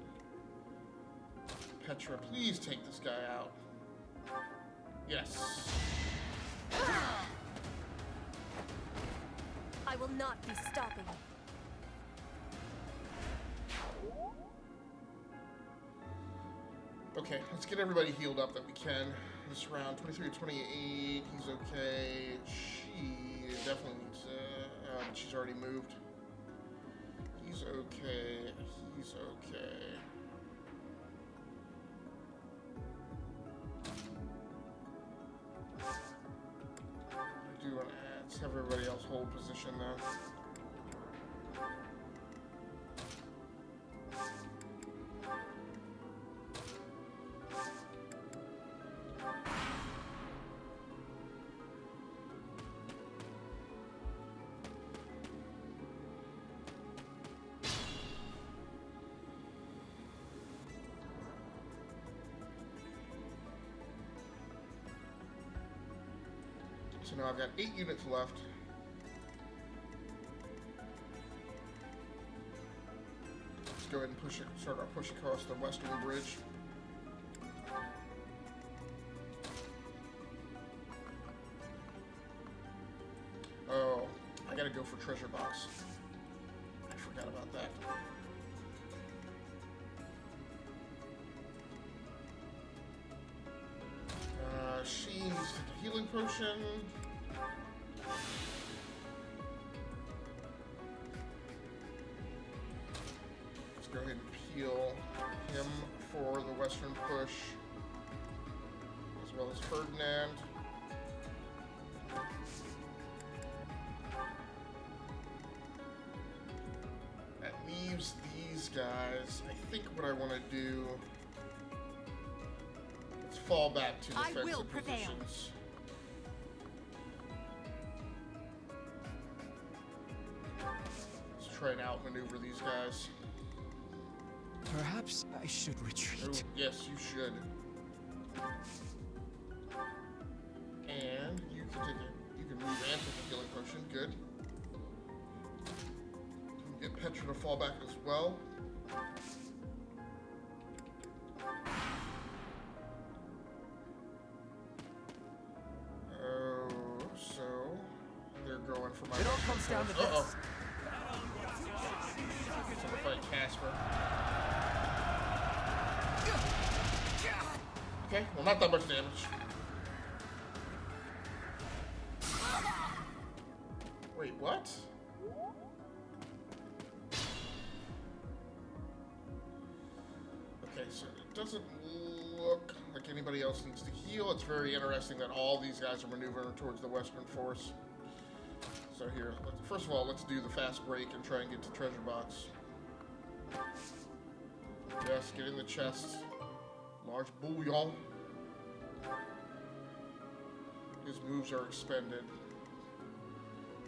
Petra, please take this guy out. Yes. I will not be stopping. Okay, let's get everybody healed up that we can. This round, 23 to 28, he's okay. She definitely needs she's already moved. He's okay, he's okay. I do want to have everybody else hold position though. So now I've got 8 units left. Let's go ahead and push it, start our push across the western bridge. Oh, I gotta go for treasure box. I forgot about that. She needs to take a healing potion. Let's go ahead and peel him for the western push, as well as Ferdinand. That leaves these guys. I think what I want to do, let's fall back to defensive positions. Let's try and outmaneuver these guys. Perhaps I should retreat. Oh, yes, you should. And you can move and take a healing potion. Good. You can get Petra to fall back as well. Oh, so they're going for my. It all comes down to this. So to fight Casper. Okay, well, not that much damage. Wait, what? Okay, so it doesn't look like anybody else needs to heal. It's very interesting that all these guys are maneuvering towards the western force. So here, first of all, let's do the fast break and try and get to treasure box. Yes, get in the chest. Large bullion. His moves are expended.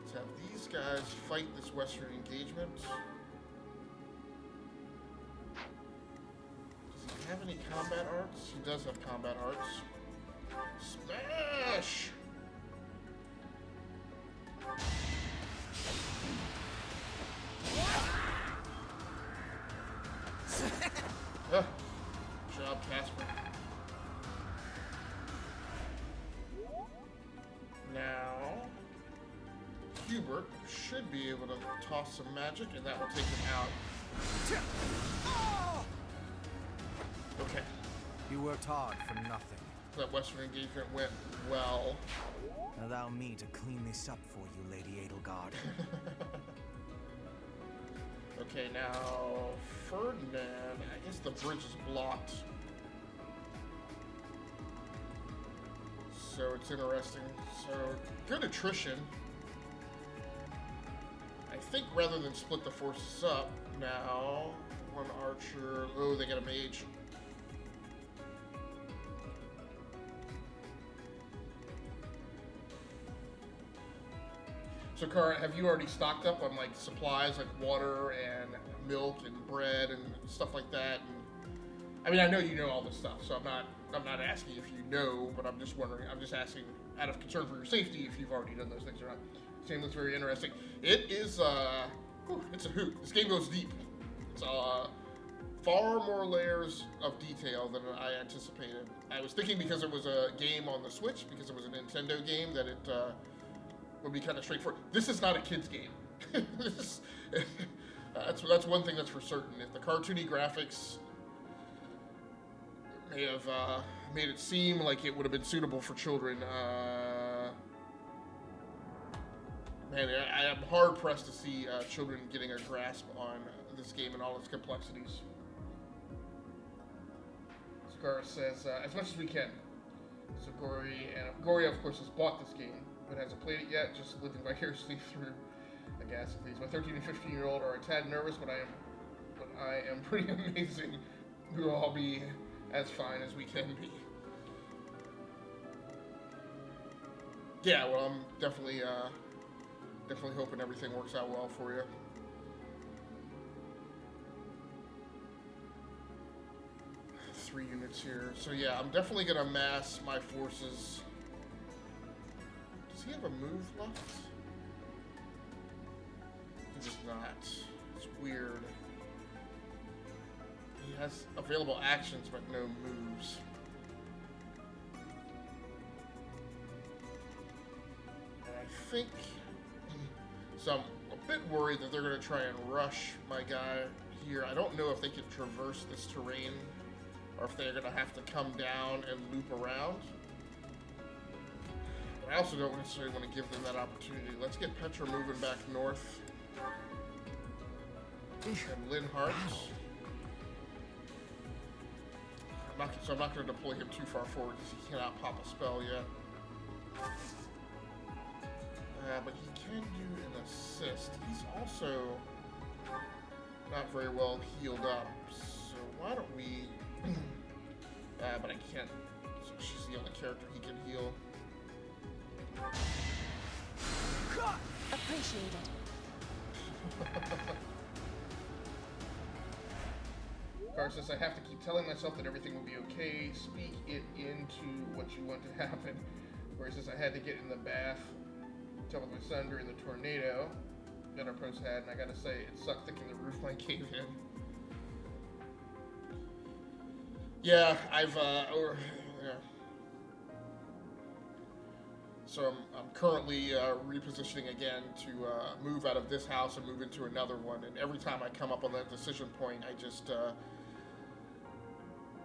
Let's have these guys fight this western engagement. Does he have any combat arts? He does have combat arts. Smash! Good job, Casper. Now, Hubert should be able to toss some magic, and that will take him out. Okay. You worked hard for nothing. That western engagement went well. Allow me to clean this up for you, Lady Edelgard. Okay, now Ferdinand, I guess the bridge is blocked. So it's interesting. So good attrition. I think rather than split the forces up, now one archer, oh, they got a mage. So, Cara, have you already stocked up on like supplies like water and milk and bread and stuff like that? And, I mean, I know you know all this stuff, so I'm not asking if you know, but I'm just wondering. I'm just asking out of concern for your safety if you've already done those things or not. This game looks very interesting. It is it's a hoot. This game goes deep. It's far more layers of detail than I anticipated. I was thinking because it was a game on the Switch, because it was a Nintendo game, that it would be kind of straightforward. This is not a kid's game. That's one thing that's for certain. If the cartoony graphics may have made it seem like it would have been suitable for children, man, I am hard pressed to see children getting a grasp on this game and all its complexities. Sakara says, as much as we can. So Gory, of course, has bought this game, but hasn't played it yet, just living vicariously through the gas of these. My 13 and 15-year-old are a tad nervous, but I am pretty amazing. We will all be as fine as we can be. Yeah, well, I'm definitely hoping everything works out well for you. Three units here. So yeah, I'm definitely gonna mass my forces. Does he have a move left? He does not. It's weird. He has available actions but no moves. And I think... So I'm a bit worried that they're gonna try and rush my guy here. I don't know if they can traverse this terrain, or if they're going to have to come down and loop around. But I also don't necessarily want to give them that opportunity. Let's get Petra moving back north. And Linhart. So I'm not going to deploy him too far forward because he cannot pop a spell yet. But he can do an assist. He's also not very well healed up. So why don't we... but I can't. So she's the only character he can heal. Appreciated. Car says, I have to keep telling myself that everything will be okay. Speak it into what you want to happen. Where he says, I had to get in the bath, tell with my son during the tornado that our pros had, and I gotta say, it sucked thinking the roof might cave in. Yeah, yeah. So I'm currently repositioning again to move out of this house and move into another one. And every time I come up on that decision point, I just,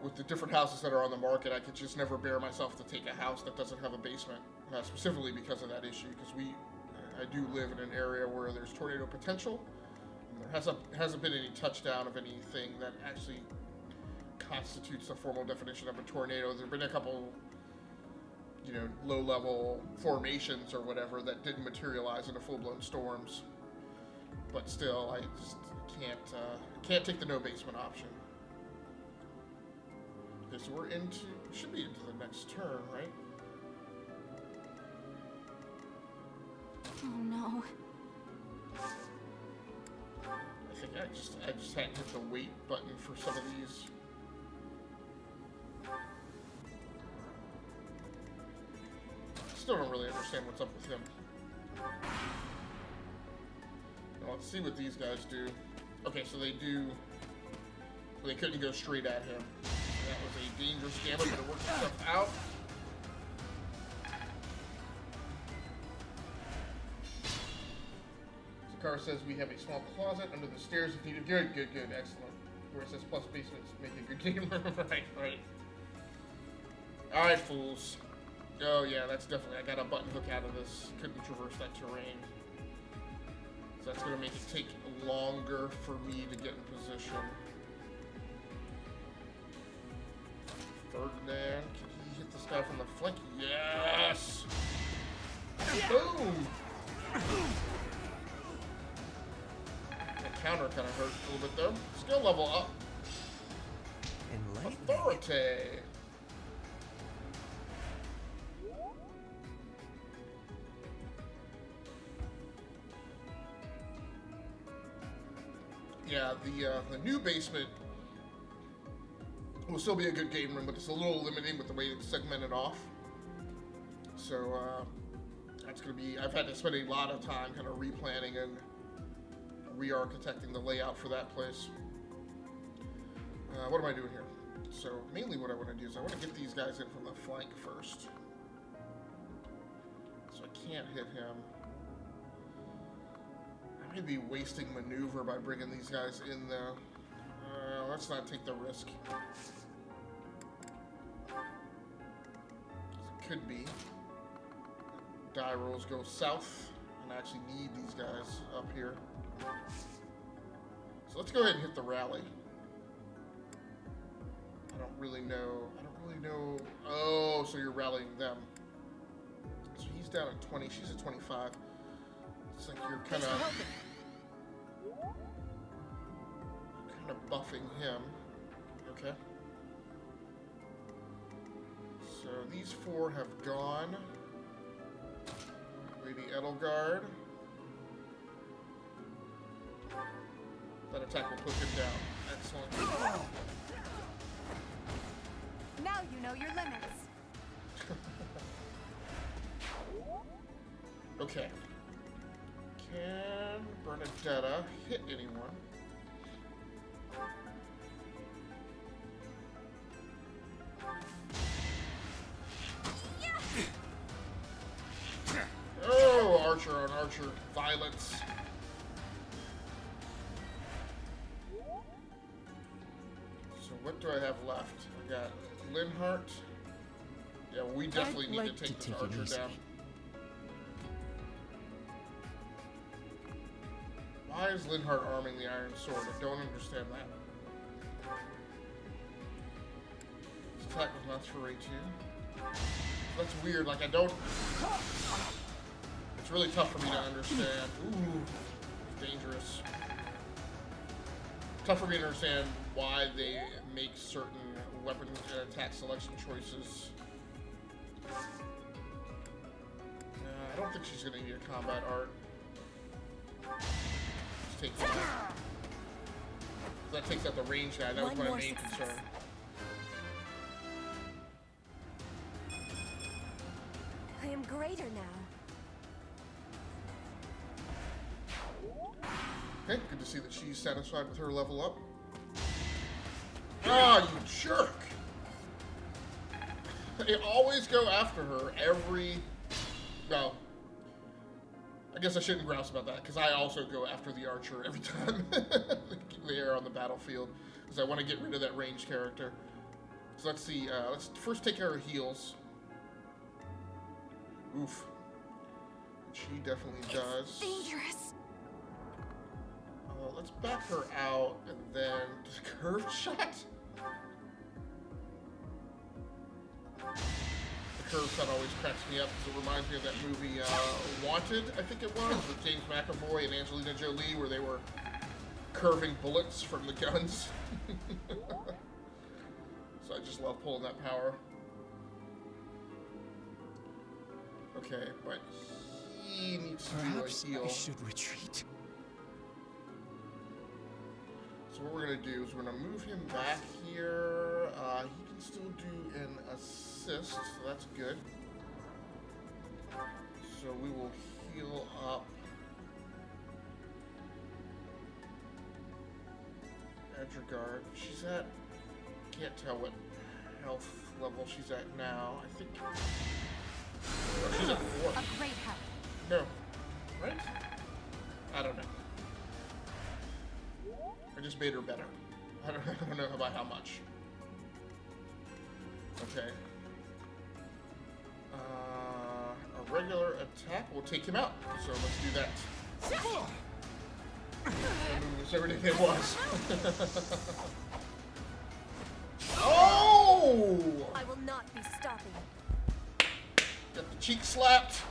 with the different houses that are on the market, I could just never bear myself to take a house that doesn't have a basement, specifically because of that issue. Because I do live in an area where there's tornado potential. And there hasn't been any touchdown of anything that actually constitutes the formal definition of a tornado. There have been a couple, low-level formations or whatever that didn't materialize into full-blown storms. But still, I just can't take the no basement option. Okay, so should be into the next turn, right? Oh no. I think I just hadn't hit the wait button for some of these. Still don't really understand what's up with him. Now let's see what these guys do. Okay, so they couldn't go straight at him. That was a dangerous gambit, but it worked itself out. Sakara says we have a small closet under the stairs if needed. Good, excellent. Where it says plus basements make a good game room. right. Alright, fools. Oh yeah, that's definitely, I got a button hook out of this. Couldn't traverse that terrain. So that's gonna make it take longer for me to get in position. Ferdinand, can he hit this guy from the flank? Yes! Boom! The counter kind of hurt a little bit though. Skill level up. Authority! Yeah, the new basement will still be a good game room, but it's a little limiting with the way it's segmented off. So that's going to be, I've had to spend a lot of time kind of replanning and re-architecting the layout for that place. What am I doing here? So mainly what I want to do is I want to get these guys in from the flank first. So I can't hit him. Might be wasting maneuver by bringing these guys in, though. Let's not take the risk. It could be. Die rolls go south, and I actually need these guys up here. So let's go ahead and hit the rally. I don't really know. Oh, so you're rallying them. So he's down at 20. She's at 25. It's like you're kind of buffing him. Okay. So these 4 have gone. Lady Edelgard. That attack will put him down. Excellent. Now you know your limits. Okay. Can Bernadetta hit anyone? Oh, archer on archer. Violence. So what do I have left? I got Linhart. Yeah, we definitely need to take this archer down. Why is Linhart arming the Iron Sword? I don't understand that. This attack was not for Ray 2. That's weird, like I don't... It's really tough for me to understand. Ooh, dangerous. Tough for me to understand why they make certain weapon and attack selection choices. I don't think she's gonna need a combat art. Just take that. That takes out the range guy. That was my main concern. I am greater now. Okay, good to see that she's satisfied with her level up. Ah, you jerk! They always go after her every... Well, I guess I shouldn't grouse about that, because I also go after the archer every time they are on the battlefield, because I want to get rid of that ranged character. So let's see, let's first take care of heals. Oof. She definitely does. Dangerous. Let's back her out, and then just curved shot? The curved shot always cracks me up, because it reminds me of that movie, Wanted, I think it was, with James McAvoy and Angelina Jolie, where they were curving bullets from the guns. So I just love pulling that power. Okay, but he needs to do a heal. I should retreat. So what we're gonna do is we're gonna move him back here. He can still do an assist, so that's good. So we will heal up Edregard. She's at, can't tell what health level she's at now. I think she's at 4. A great help. No, right? I don't know. I just made her better. I don't know about how much. Okay. A regular attack will take him out. So let's do that. It's everything it was. Oh! I will not be stopping. Got the cheek slapped.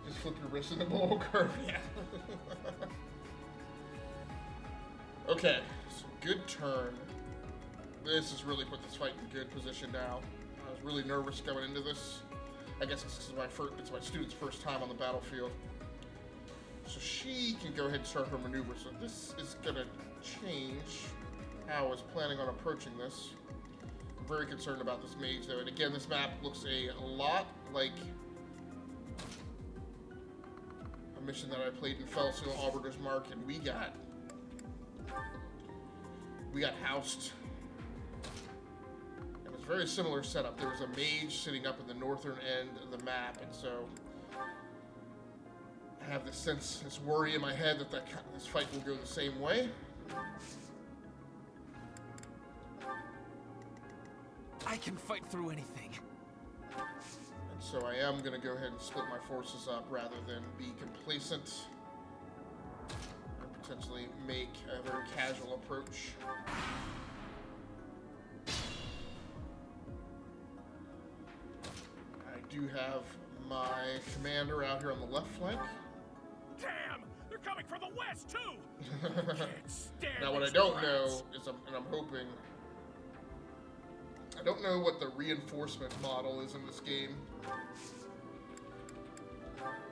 Just flip your wrist in the bull curve. Yeah. Okay, so good turn. This has really put this fight in good position now. I was really nervous going into this. I guess it's my student's first time on the battlefield. So she can go ahead and start her maneuver. So this is gonna change how I was planning on approaching this. I'm very concerned about this mage though. And again, this map looks a lot like a mission that I played in Felseal Arbiter's Mark, and we got housed. It was a very similar setup. There was a mage sitting up in the northern end of the map, and so I have this sense, this worry in my head that this fight will go the same way. I can fight through anything. And so I am going to go ahead and split my forces up rather than be complacent and potentially make a very casual approach. I do have my commander out here on the left flank. Damn! They're coming from the west, too! Can't stand Now, what I these don't rats. know is, and I'm hoping, I don't know what the reinforcement model is in this game.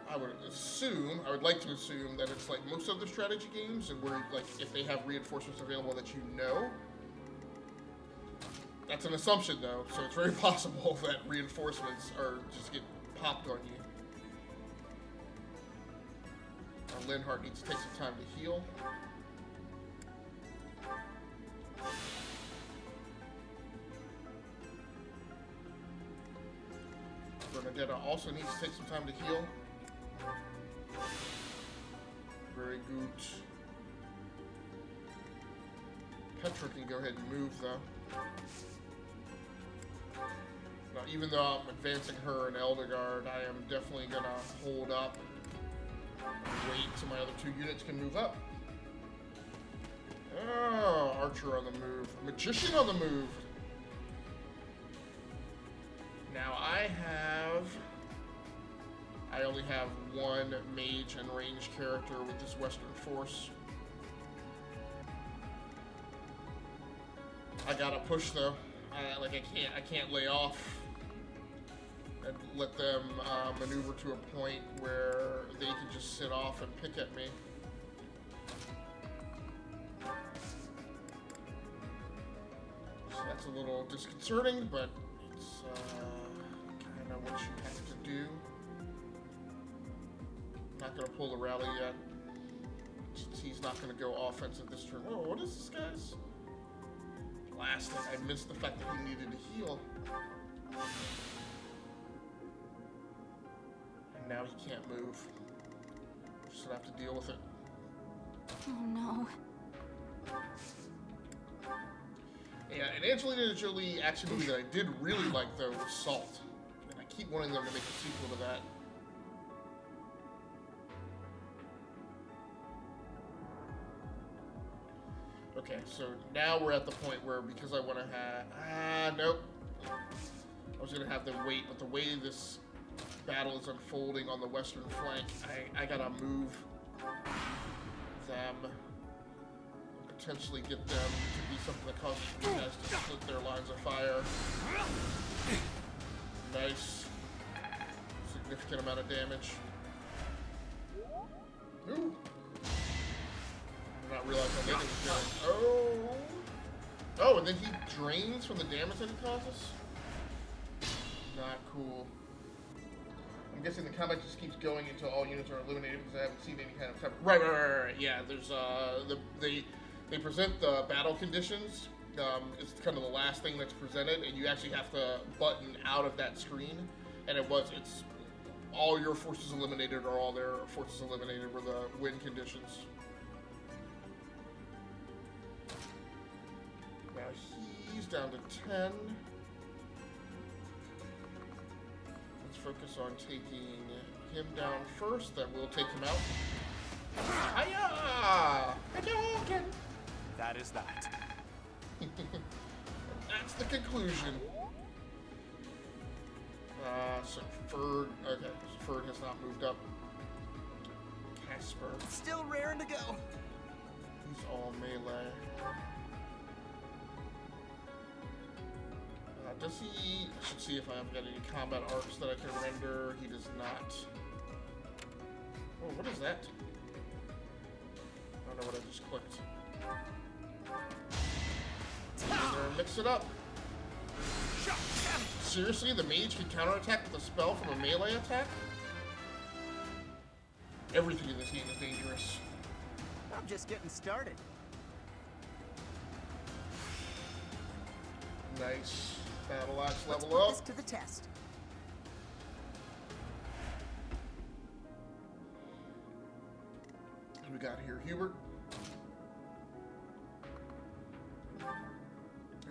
I would like to assume that it's like most other strategy games, and where, like, if they have reinforcements available that you know. That's an assumption, though, so it's very possible that reinforcements are just get popped on you. Linhardt needs to take some time to heal. Bernadetta also needs to take some time to heal. Very good. Petra can go ahead and move, though. Now, even though I'm advancing her and Elderguard, I am definitely going to hold up and wait till my other two units can move up. Oh, Archer on the move. Magician on the move. Now I only have one mage and range character with this Western force. I gotta push though. I can't lay off and let them maneuver to a point where they can just sit off and pick at me. So that's a little disconcerting, but it's kind of what you have to do. Not going to pull the rally yet. He's not going to go offensive this turn. Whoa, what is this guy's? Blasted. I missed the fact that he needed to heal. And now he can't move. Just going to have to deal with it. Oh no. Yeah, and Angelina Jolie action movie that I did really like, though, was Salt. And I keep wanting them to make a sequel to that. Okay, so now we're at the point where, because I want to have... nope. I was going to have them wait, but the way this battle is unfolding on the western flank, I gotta move them, potentially get them to be something that causes you guys to split their lines of fire. Nice. Significant amount of damage. Ooh. I did not realize how late it was going. Oh! Oh, and then he drains from the damage that he causes? Not cool. I'm guessing the combat just keeps going until all units are eliminated because I haven't seen any kind of time. Right. Yeah, there's they present the battle conditions. It's kind of the last thing that's presented, and you actually have to button out of that screen. And it's all your forces eliminated or all their forces eliminated were the win conditions. Now he's down to 10. Let's focus on taking him down first. That will take him out. Hiya! Hadouken! That is that. That's the conclusion. So Ferd, okay, so Ferd has not moved up. Casper. Still raring to go. He's all melee. Does he? I should see if I've got any combat arcs that I can render. He does not. Oh, what is that? I don't know what I just clicked. Mix it up. Seriously, the mage can counterattack with a spell from a melee attack? Everything in this game is dangerous. I'm just getting started. Nice. Battle axe Let's level put up. this to the test. we got here? Hubert.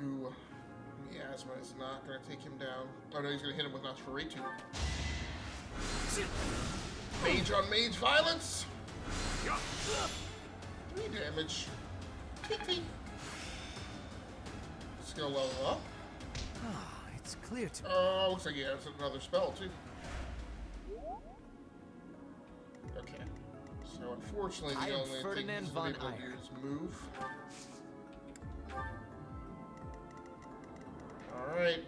Ooh, Miasma is not going to take him down. Oh no, he's going to hit him with Nosferatu. Mage on mage violence. 3 damage. Skill level up. Ah, it's clear to me. Oh, looks like he has another spell too. Okay. So unfortunately, the only thing Ferdinand he's von able to do is move. All right.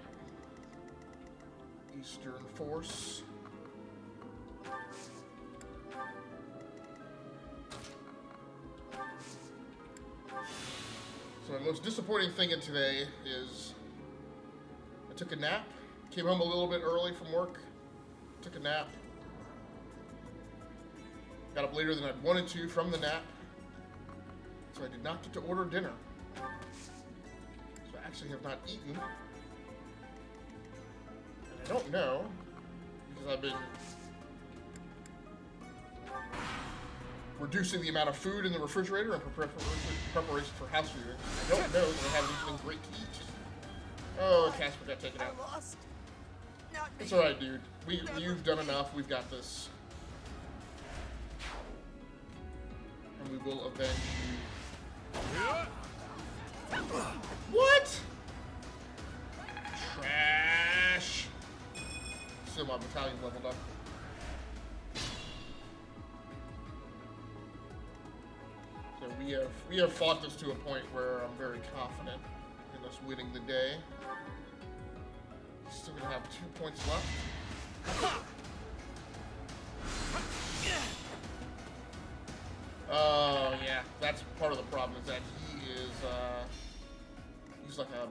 Eastern Force. So the most disappointing thing in today is I took a nap, came home a little bit early from work, took a nap, got up later than I'd wanted to from the nap, so I did not get to order dinner. So I actually have not eaten, and I don't know, because I've been reducing the amount of food in the refrigerator in preparation for house viewing. I don't know if I have anything great to eat. Oh, Casper got taken out. I lost. It's alright, dude. You've done enough. We've got this. And we will avenge you. What? Trash. Still my battalion leveled up. So we have fought this to a point where I'm very confident in us winning the day. Still gonna have 2 points left. Oh yeah, that's part of the problem, is that he is he's like a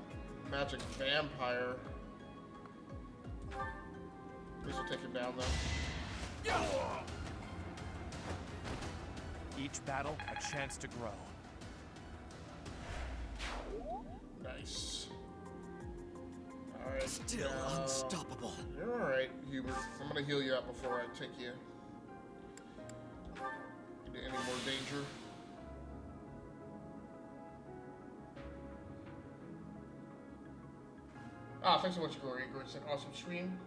magic vampire. This will take him down though. Each battle, a chance to grow. Nice. Alright. Still unstoppable. You're alright, Hubert. I'm gonna heal you up before I take you into any more danger. Thanks so much, Glory. Glory said, awesome stream.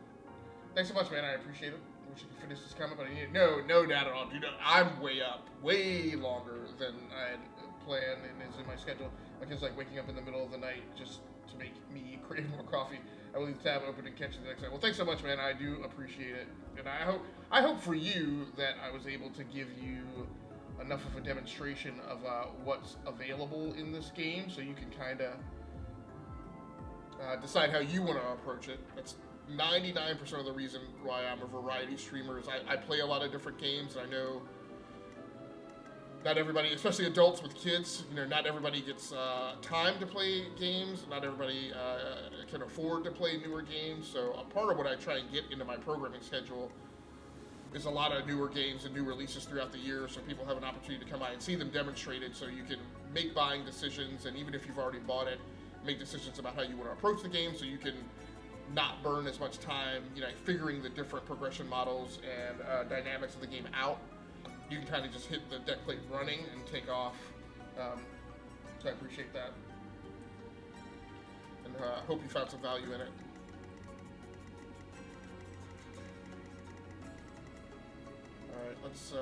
Thanks so much, man. I appreciate it. I wish I could finish this comment, but I need it. No doubt at all, dude. I'm way up. Way longer than I had planned and is in my schedule. Like, it's like waking up in the middle of the night just to make me crave more coffee. I will leave the tab open and catch you the next time. Well, thanks so much, man. I do appreciate it. And I hope for you that I was able to give you enough of a demonstration of what's available in this game so you can kind of decide how you want to approach it. That's 99% of the reason why I'm a variety streamer is I play a lot of different games, and I know not everybody, especially adults with kids, not everybody gets time to play games. Not everybody can afford to play newer games. So a part of what I try and get into my programming schedule is a lot of newer games and new releases throughout the year, so people have an opportunity to come by and see them demonstrated, so you can make buying decisions, and even if you've already bought it, make decisions about how you want to approach the game, so you can not burn as much time, figuring the different progression models and dynamics of the game out. You can kind of just hit the deck plate running and take off. So I appreciate that. And hope you found some value in it. Alright, let's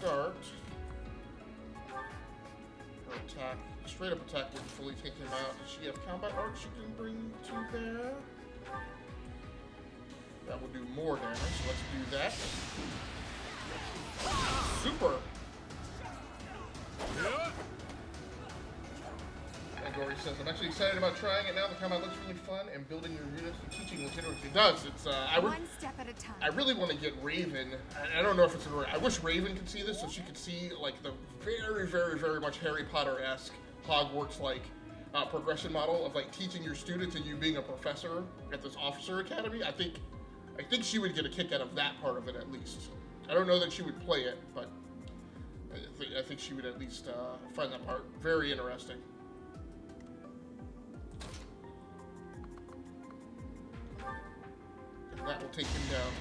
start her attack. Straight up attack wouldn't fully take him out. Does she have combat art she can bring to bear? That will do more damage, so let's do that. Super! And Gory says, I'm actually excited about trying it now. The combat looks really fun, and building your units and teaching legitimacy. It does. It's one step at a time. I really want to get Raven. I don't know if it's in the I wish Raven could see this so she could see like the very, very, very much Harry Potter-esque Hogwarts-like progression model of like teaching your students and you being a professor at this officer academy. I think she would get a kick out of that part of it at least. I don't know that she would play it, but I think she would at least find that part very interesting. And that will take him down.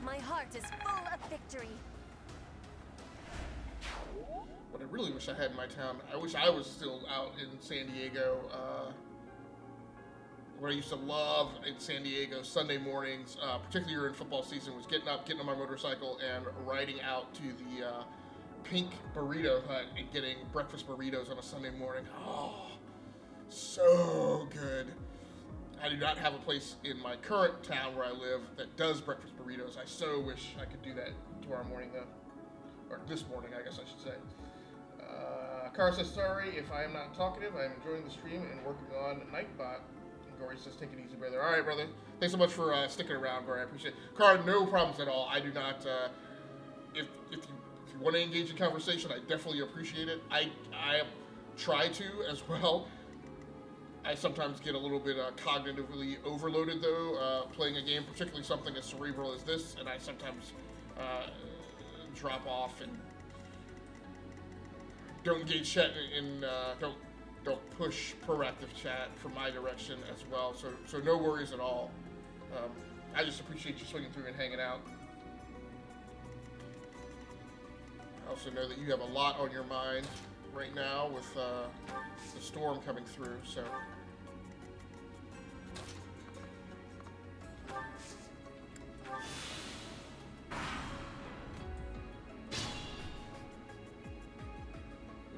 My heart is full of victory. What I really wish I had in my town, I wish I was still out in San Diego. What I used to love in San Diego Sunday mornings, particularly during football season, was getting on my motorcycle and riding out to the Pink Burrito Hut and getting breakfast burritos on a Sunday morning. Oh, so good. I do not have a place in my current town where I live that does breakfast burritos. I so wish I could do that tomorrow morning, though. Or this morning, I guess I should say. Car says, sorry if I am not talkative. I am enjoying the stream and working on Nightbot. Gory says, take it easy, brother. All right, brother. Thanks so much for sticking around, Gory. I appreciate it. Car, no problems at all. I do not, if you want to engage in conversation, I definitely appreciate it. I try to as well. I sometimes get a little bit cognitively overloaded, though, playing a game, particularly something as cerebral as this, and I sometimes drop off and don't engage chat and don't push proactive chat from my direction as well. So no worries at all. I just appreciate you swinging through and hanging out. I also know that you have a lot on your mind right now with the storm coming through, so.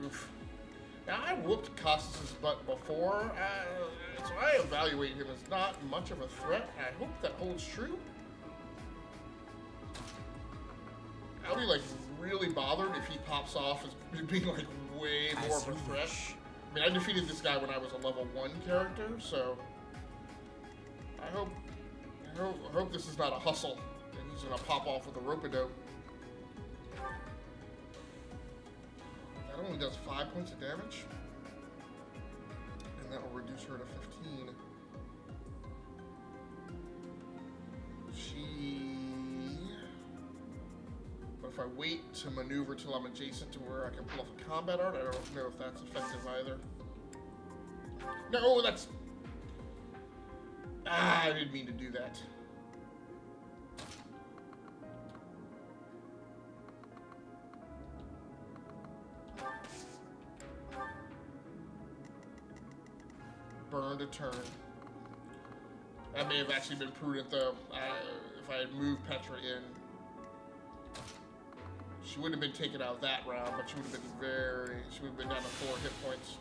Oof. Now, I whooped Costas' butt before, so I evaluate him as not much of a threat. I hope that holds true. I'll be, like, really bothered if he pops off as being, like, way more of a threat. I mean, I defeated this guy when I was a level 1 character, so I hope this is not a hustle, and he's gonna pop off with a rope-a-dope. That only does 5 points of damage, and that will reduce her to 15. But if I wait to maneuver till I'm adjacent to where I can pull off a combat art, I don't know if that's effective either. No, that's... I didn't mean to do that. Burn to turn. That may have actually been prudent, though. If I had moved Petra in, she wouldn't have been taken out that round, but she would have been down to 4 hit points.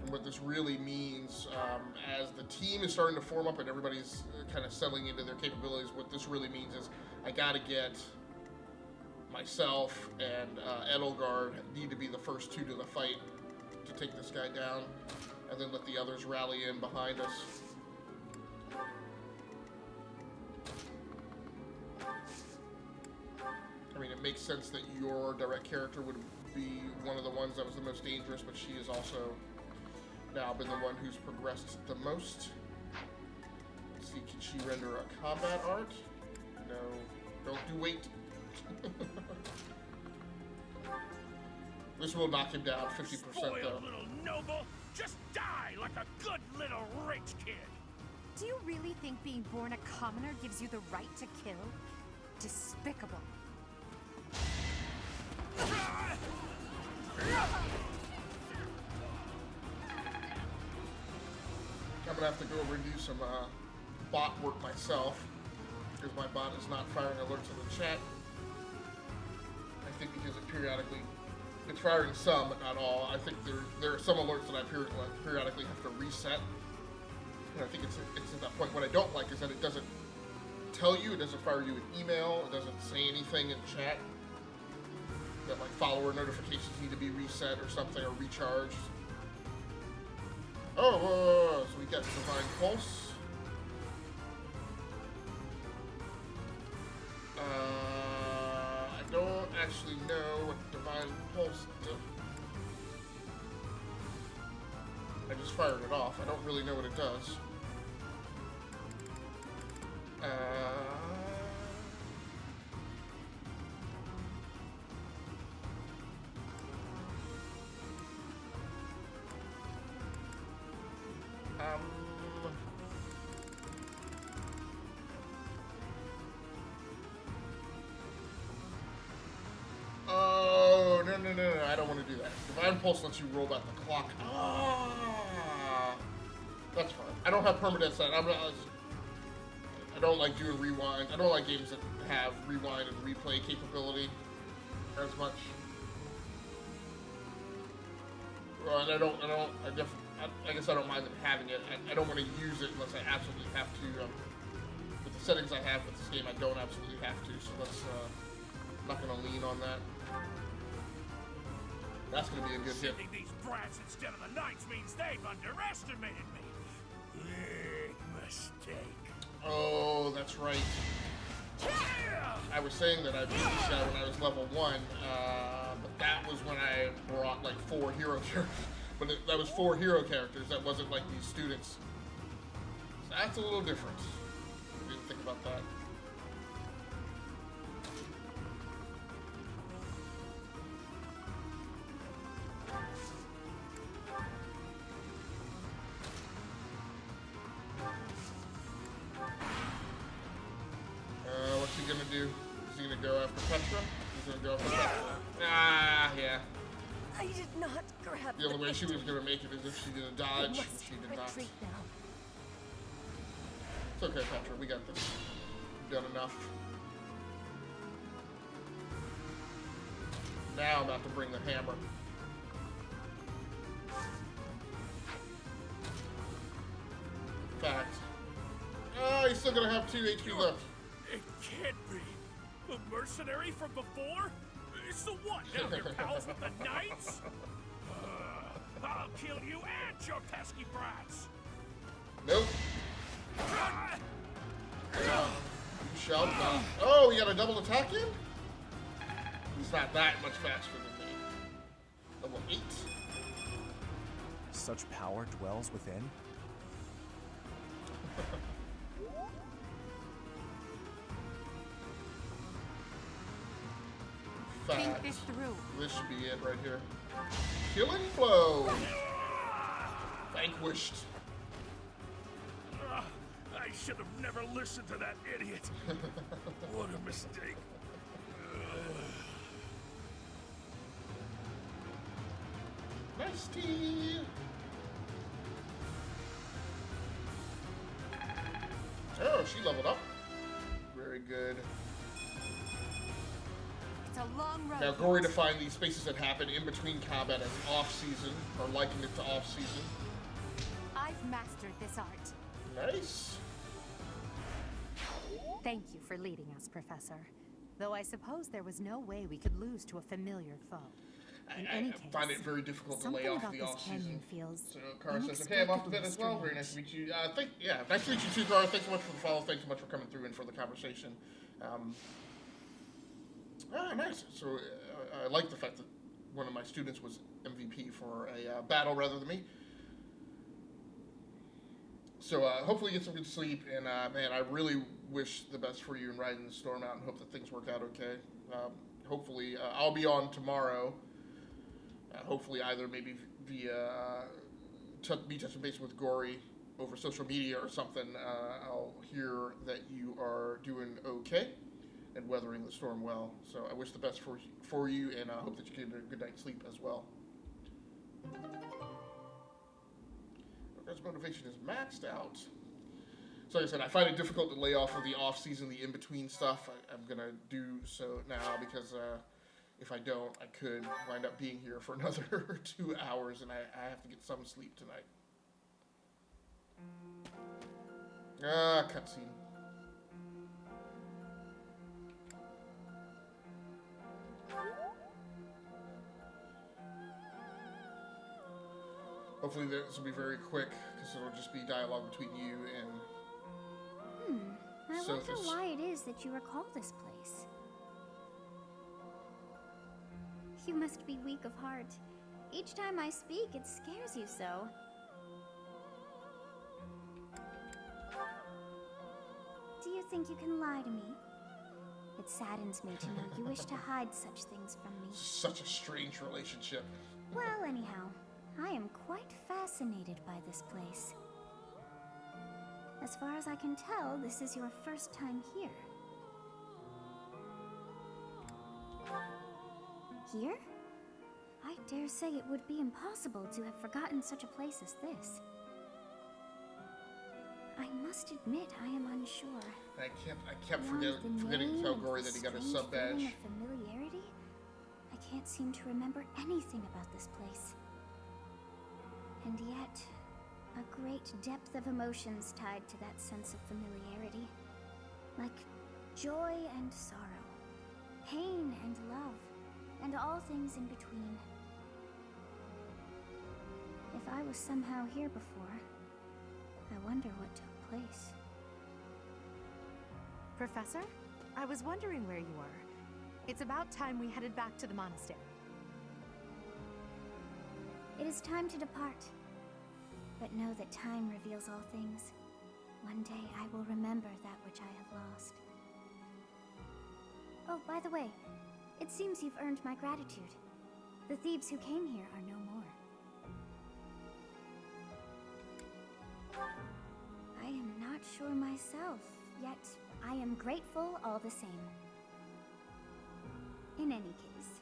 And what this really means, as the team is starting to form up and everybody's kind of settling into their capabilities, what this really means is I gotta get myself and Edelgard need to be the first two to the fight to take this guy down, and then let the others rally in behind us. I mean, it makes sense that your direct character would be one of the ones that was the most dangerous, but she has also now been the one who's progressed the most. Let's see, can she render a combat art? No, don't do weight. This will knock him down 50% Spoiled though. little noble, just die like a good little rich kid. Do you really think being born a commoner gives you the right to kill? Despicable. I'm gonna have to go over and do some bot work myself, because my bot is not firing alerts in the chat. I think because it periodically, it's firing some, but not all. I think there are some alerts that I periodically have to reset. And I think it's at that point. What I don't like is that it doesn't tell you, it doesn't fire you an email, it doesn't say anything in chat that like follower notifications need to be reset or something, or recharged. Oh, so we got Divine Pulse. I don't actually know what Divine Pulse does. I just fired it off. I don't really know what it does. pulse lets you roll back the clock. Ah, that's fine. I don't have permanent set. I don't like doing rewind. I don't like games that have rewind and replay capability as much. Well, and I guess I don't mind them having it. I don't want to use it unless I absolutely have to. With the settings I have with this game, I don't absolutely have to. So that's not going to lean on that. That's going to be a good hit. Sending these brats instead of the knights means they've underestimated me. Big mistake. Oh, that's right. I was saying that I beat this guy when I was level 1, but that was when I brought like 4 hero characters. But that was 4 hero characters. That wasn't like these students. So that's a little different. I didn't think about that. What's he gonna do? Is he gonna go after Petra? He's gonna go after Petra. Ah, yeah. I did not grab the only way she was gonna make it is if she did a dodge, and she did not. Now. It's okay, Petra. We got this. We've done enough. Now I'm about to bring the hammer. Fact. Oh, he's still gonna have 2 HP left. It can't be. The mercenary from before? It's the one now you're pals with the knights? I'll kill you and your pesky brats. Nope. You shall not. Oh, he got a double attack in? He's not that much faster than me. Level 8. Such power dwells within? Think this through. This should be it right here. Killing blow. Vanquished. I should have never listened to that idiot. What a mistake. Nice tea. Oh, she leveled up. Very good. It's a long road. Now, Gory defined these spaces that happen in between combat as off-season, or likened it to off-season. I've mastered this art. Nice. Thank you for leading us, Professor. Though I suppose there was no way we could lose to a familiar foe. In any case, find it very difficult to lay off the off-season. Feels so Kara says, "Hey, I'm off to bed as well. Very nice to meet you." Nice to meet you too, Kara. Thanks so much for the follow. Thanks so much for coming through and for the conversation. Nice. So I like the fact that one of my students was MVP for a battle rather than me. So hopefully you get some good sleep, and man, I really wish the best for you in riding the storm out, and hope that things work out okay. Hopefully, I'll be on tomorrow. Hopefully, either maybe via me touching base with Gory over social media or something. I'll hear that you are doing okay and weathering the storm well. So I wish the best for you, and I hope that you get a good night's sleep as well. Guys' motivation is maxed out. So like I said, I find it difficult to lay off of the off-season, the in-between stuff. I'm going to do so now because if I don't, I could wind up being here for another 2 hours, and I have to get some sleep tonight. Cutscene. Hopefully this will be very quick, because it'll just be dialogue between you and I Sophus. wonder why it is that you recall this place. You must be weak of heart. Each time I speak, it scares you so. Do you think you can lie to me? It saddens me to know you wish to hide such things from me. Such a strange relationship. Well, anyhow, I am quite fascinated by this place. As far as I can tell, this is your first time here. Here? I dare say it would be impossible to have forgotten such a place as this. I must admit, I am unsure. I kept forgetting to tell Gory that he got a sub badge. Familiarity? I can't seem to remember anything about this place. And yet, a great depth of emotions tied to that sense of familiarity. Like joy and sorrow, pain and love, and all things in between. If I was somehow here before, I wonder what took place. Professor, I was wondering where you were. It's about time we headed back to the monastery. It is time to depart. But know that time reveals all things. One day I will remember that which I have lost. Oh, by the way, it seems you've earned my gratitude. The thieves who came here are no more. I am not sure myself, yet I am grateful all the same. In any case,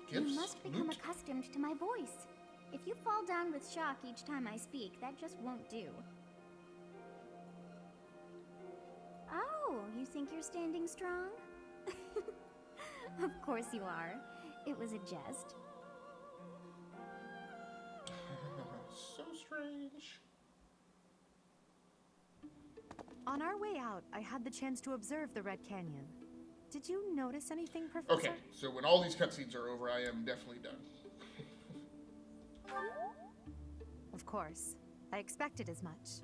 you must become accustomed to my voice. If you fall down with shock each time I speak, that just won't do. Oh, you think you're standing strong? Of course you are. It was a jest. So strange. On our way out, I had the chance to observe the Red Canyon. Did you notice anything, Professor? Okay, so when all these cutscenes are over, I am definitely done. Of course. I expected as much.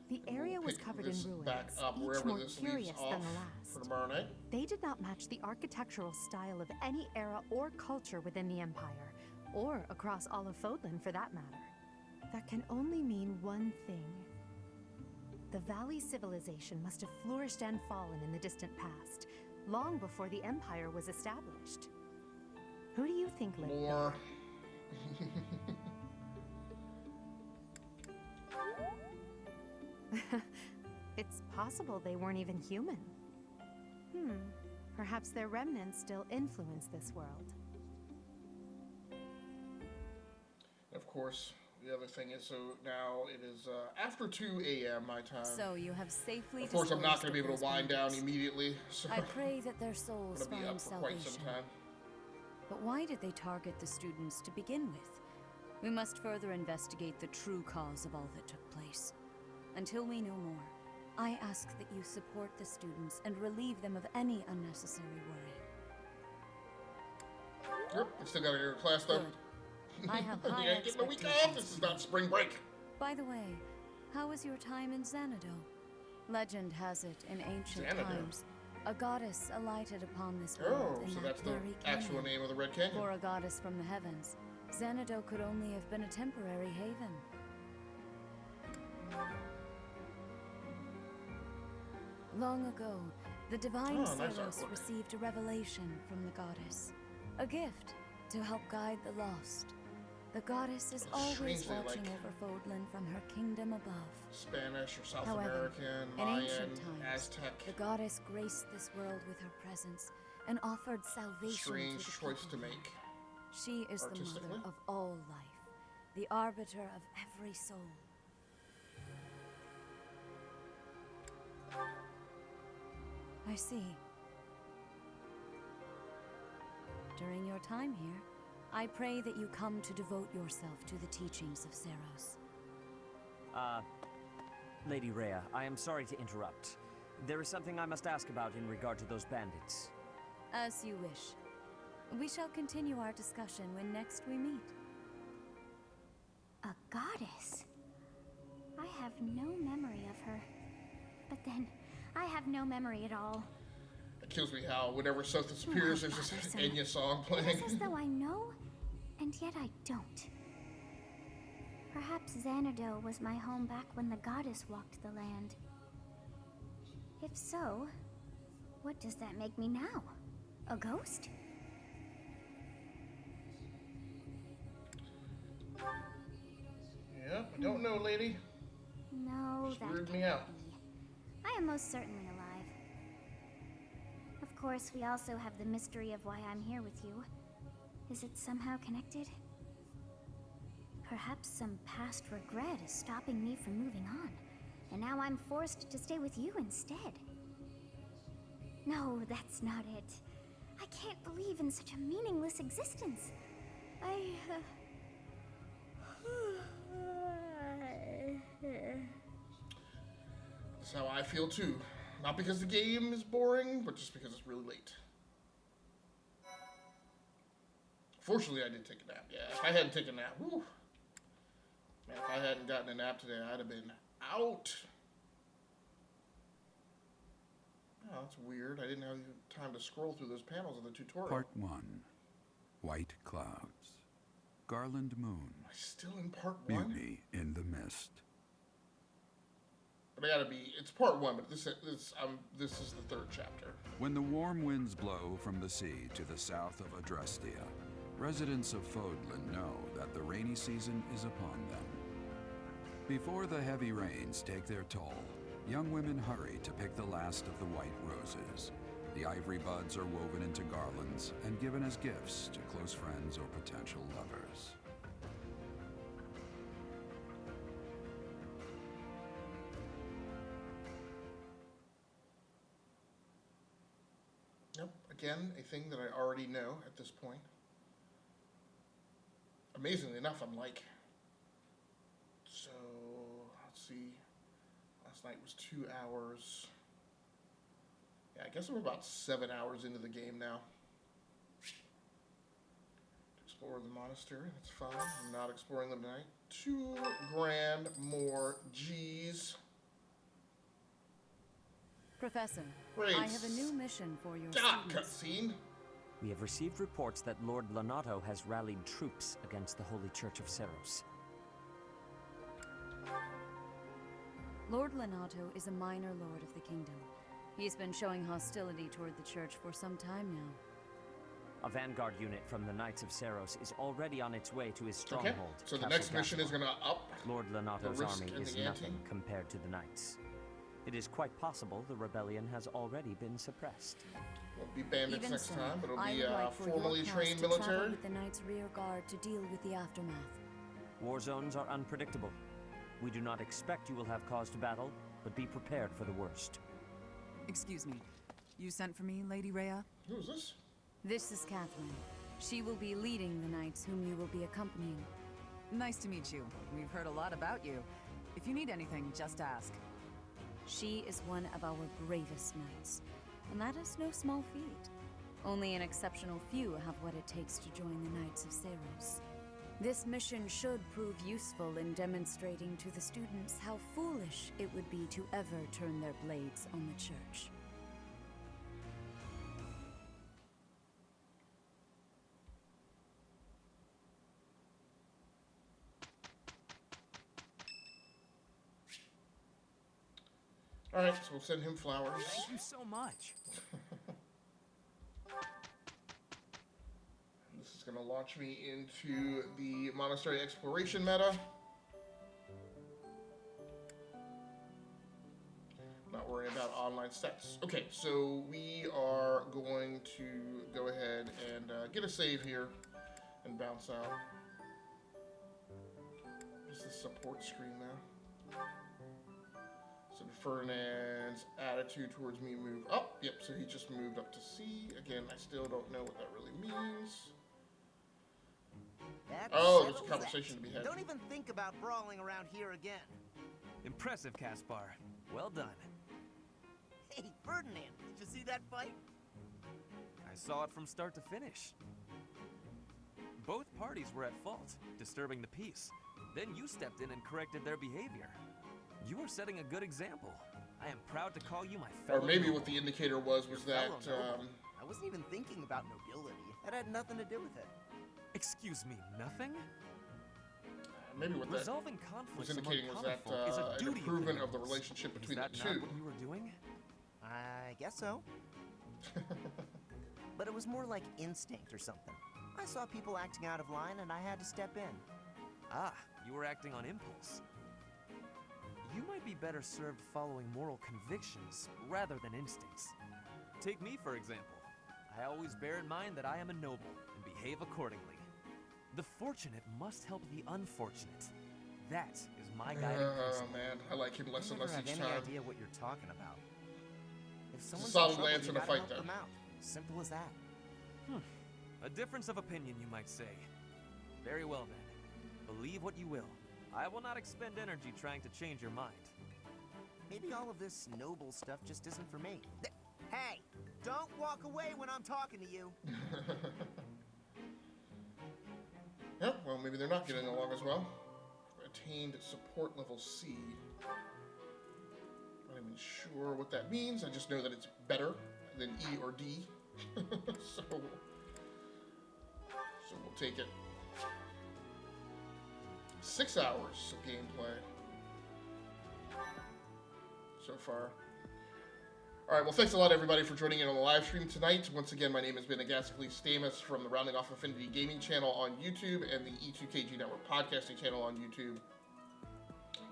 The area was covered in ruins, back up each wherever more this curious leaves than off the last. for tomorrow night. They did not match the architectural style of any era or culture within the Empire, or across all of Fodlan for that matter. That can only mean one thing. The Valley civilization must have flourished and fallen in the distant past, long before the Empire was established. Who do you think lived More. there? It's possible they weren't even human. Perhaps their remnants still influence this world. Of course, the other thing is, so now it is after 2 a.m. my time. So you have safely. Of course, I'm not going to be able to wind down immediately. So I pray that their souls I'm going to be find up for quite some salvation. time. But why did they target the students to begin with? We must further investigate the true cause of all that took place. Until we know more, I ask that you support the students and relieve them of any unnecessary worry. Yep, I still got to go to class though. Good. I have high You ain't getting a week off. expectations This is for you. not spring break. By the way, how was your time in Xanadu? Legend has it, in ancient Xanadu? times, a goddess alighted upon this world Oh, in so that that's the very actual canyon. name of the Red Canyon. For a goddess from the heavens, Xanadu could only have been a temporary haven. Long ago, the divine Oh, nice Ceros artwork. received a revelation from the goddess, a gift to help guide the lost. The goddess is always Strangely, watching like over Fodlan from her kingdom above. Spanish or South However, American, in Mayan, ancient times, Aztec. the goddess graced this world with her presence and offered salvation Strange to the choice people to there. make. She is the artistically. mother of all life, the arbiter of every soul. I see. During your time here, I pray that you come to devote yourself to the teachings of Ceros. Lady Rhea, I am sorry to interrupt. There is something I must ask about in regard to those bandits. As you wish. We shall continue our discussion when next we meet. A goddess? I have no memory of her. But then, I have no memory at all. It kills me how whenever something disappears, there's just an Enya song playing. It is as though I know, and yet I don't. Perhaps Xanadu was my home back when the goddess walked the land. If so, what does that make me now? A ghost? Yeah, I don't know, lady. No, Just that weirded me cannot out. be. I am most certainly alive. Of course, we also have the mystery of why I'm here with you. Is it somehow connected? Perhaps some past regret is stopping me from moving on, and now I'm forced to stay with you instead. No, that's not it. I can't believe in such a meaningless existence. That's how I feel too. Not because the game is boring, but just because it's really late. Fortunately, I did take a nap. Yeah, if I hadn't taken a nap, whew. Man, if I hadn't gotten a nap today, I'd have been out. Oh, that's weird. I didn't have time to scroll through those panels of the tutorial. Part 1. White Clouds. Garland Moon. Am I still in part 1? Mutiny in the Mist. But I gotta be, it's part 1, but this is the 3rd chapter. When the warm winds blow from the sea to the south of Adrestia, residents of Fodlan know that the rainy season is upon them. Before the heavy rains take their toll, young women hurry to pick the last of the white roses. The ivory buds are woven into garlands and given as gifts to close friends or potential lovers. Nope, again, a thing that I already know at this point. Amazingly enough, I'm like, so, let's see, last night was 2 hours. Yeah, I guess I'm about 7 hours into the game now. Explore the monastery, that's fine. I'm not exploring them tonight. 2 grand more G's. Professor, Great. I have a new mission for your Stop, students. cutscene. We have received reports that Lord Lonato has rallied troops against the Holy Church of Seros. Lord Lonato is a minor lord of the kingdom. He's been showing hostility toward the church for some time now. A vanguard unit from the Knights of Seros is already on its way to his stronghold. Okay, so the Castle next mission is Gaspar. going to up Lord Lonato's the risk army and is the ante. nothing compared to the Knights. It is quite possible the rebellion has already been suppressed. Won't be bandits Even next so, time, but it'll I be would like for formally your class trained to travel military. with the Knights' rear guard to deal with the aftermath. War zones are unpredictable. We do not expect you will have cause to battle, but be prepared for the worst. Excuse me. You sent for me, Lady Rhea? Who is this? This is Catherine. She will be leading the knights whom you will be accompanying. Nice to meet you. We've heard a lot about you. If you need anything, just ask. She is one of our bravest knights, and that is no small feat. Only an exceptional few have what it takes to join the Knights of Seros. This mission should prove useful in demonstrating to the students how foolish it would be to ever turn their blades on the church. Alright, so we'll send him flowers. Thank you so much. This is going to launch me into the monastery exploration meta. Not worrying about online stats. Okay, so we are going to go ahead and get a save here and bounce out. What's the support screen now? So Ferdinand's attitude towards me moved up. Yep, so he just moved up to C. Again, I still don't know what that really means. That Oh, there's a settles conversation that. to be had. Don't even think about brawling around here again. Impressive, Caspar. Well done. Hey, Ferdinand, did you see that fight? I saw it from start to finish. Both parties were at fault, disturbing the peace. Then you stepped in and corrected their behavior. You are setting a good example. I am proud to call you my fellow. Or maybe noble. what the indicator was that Fellow noble. I wasn't even thinking about nobility. That had nothing to do with it. Excuse me, nothing? maybe what that Resolving was conflicts indicating among was that common folk is a an duty improvement the of the nobles. relationship Is between that the not two. what you were doing? I guess so. But it was more like instinct or something. I saw people acting out of line and I had to step in. Ah, you were acting on impulse. You might be better served following moral convictions rather than instincts. Take me, for example. I always bear in mind that I am a noble and behave accordingly. The fortunate must help the unfortunate. That is my guiding principle. Oh man, I like him less and less each I time. never have any idea what you're talking about. If someone's solid in trouble, lance you in a gotta fight, help though. them out. Simple as that. A difference of opinion, you might say. Very well then. Believe what you will. I will not expend energy trying to change your mind. Maybe all of this noble stuff just isn't for me. Hey, don't walk away when I'm talking to you. Yeah, well, maybe they're not getting along as well. Attained support level C. Not even sure what that means. I just know that it's better than E or D. So we'll take it. 6 hours of gameplay so far. Alright, well, thanks a lot, everybody, for joining in on the live stream tonight. Once again, my name has been Agasically Stamus from the Rounding Off Affinity Gaming channel on YouTube and the E2KG Network podcasting channel on YouTube,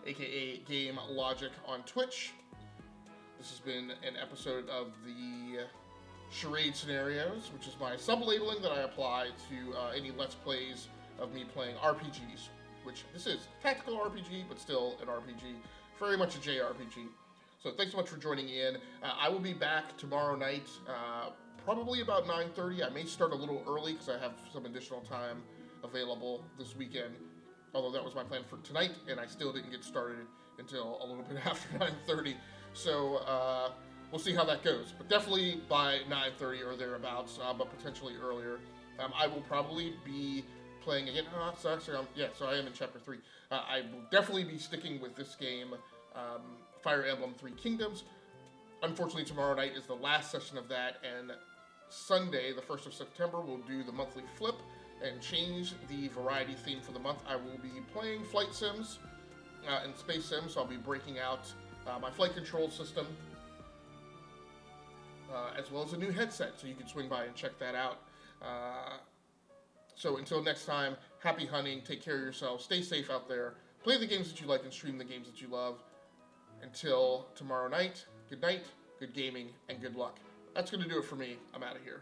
aka Game Logic on Twitch. This has been an episode of the Charade Scenarios, which is my sub-labeling that I apply to any Let's Plays of me playing RPGs, which this is a tactical RPG, but still an RPG, very much a JRPG. So thanks so much for joining in. I will be back tomorrow night, probably about 9:30. I may start a little early because I have some additional time available this weekend, although that was my plan for tonight, and I still didn't get started until a little bit after 9:30. So we'll see how that goes. But definitely by 9:30 or thereabouts, but potentially earlier. I will probably be playing again. So actually, so I am in Chapter 3. I will definitely be sticking with this game, Fire Emblem Three Kingdoms. Unfortunately, tomorrow night is the last session of that, and Sunday, the 1st of September, we'll do the monthly flip and change the variety theme for the month. I will be playing flight sims and space sims, so I'll be breaking out my flight control system, as well as a new headset, so you can swing by and check that out. So until next time, happy hunting, take care of yourselves, stay safe out there, play the games that you like and stream the games that you love. Until tomorrow night, good gaming, and good luck. That's going to do it for me. I'm out of here.